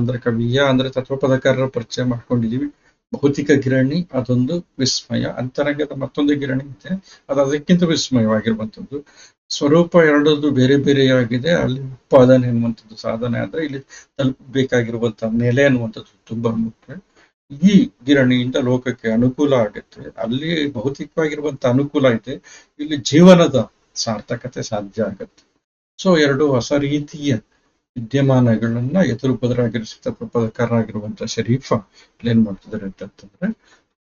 ಅಂದ್ರೆ ತತ್ವಪದಕಾರರ ಪರಿಚಯ ಮಾಡ್ಕೊಂಡಿದೀವಿ. ಭೌತಿಕ ಗಿರಣಿ ಅದೊಂದು ವಿಸ್ಮಯ, ಅಂತರಂಗದ ಮತ್ತೊಂದು ಗಿರಣಿ ಇದೆ, ಅದು ಅದಕ್ಕಿಂತ ವಿಸ್ಮಯವಾಗಿರುವಂಥದ್ದು. ಸ್ವರೂಪ ಎರಡದು ಬೇರೆ ಬೇರೆಯಾಗಿದೆ. ಅಲ್ಲಿ ಉತ್ಪಾದನೆ ಅನ್ನುವಂಥದ್ದು ಸಾಧನೆ ಆದ್ರೆ ಇಲ್ಲಿ ತಲುಪಬೇಕಾಗಿರುವಂತಹ ನೆಲೆ ಅನ್ನುವಂಥದ್ದು ತುಂಬಾ ಮುಖ್ಯ. ಈ ಗಿರಣಿಯಿಂದ ಲೋಕಕ್ಕೆ ಅನುಕೂಲ ಆಗುತ್ತೆ, ಅಲ್ಲಿ ಭೌತಿಕವಾಗಿರುವಂತ ಅನುಕೂಲ ಇದೆ, ಇಲ್ಲಿ ಜೀವನದ ಸಾರ್ಥಕತೆ ಸಾಧ್ಯ ಆಗತ್ತೆ. ಸೊ ಎರಡು ಹೊಸ ರೀತಿಯ ವಿದ್ಯಮಾನಗಳನ್ನ ಎದುರು ಬದರಾಗಿರಿಸಿ ತತ್ವಪದಕಾರರಾಗಿರುವಂತ ಶರೀಫ ಏನ್ ಮಾಡ್ತಿದ್ದಾರೆ ಅಂತಂದ್ರೆ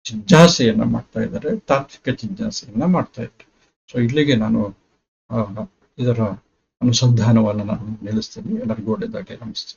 ಜಿಜ್ಞಾಸೆಯನ್ನ ಮಾಡ್ತಾ ಇದ್ದಾರೆ, ತಾತ್ವಿಕ ಜಿಜ್ಞಾಸೆಯನ್ನ ಮಾಡ್ತಾ ಇದ್ದಾರೆ. ಸೊ ಇಲ್ಲಿಗೆ ನಾನು ಇದರ ಅನುಸಂಧಾನವನ್ನು ನಾನು ನಿಲ್ಲಿಸ್ತೀನಿ. ಎಲ್ಲರಿಗೂ ಒಳ್ಳೆಯದಾಗಿ ನಮಸ್ತೆ.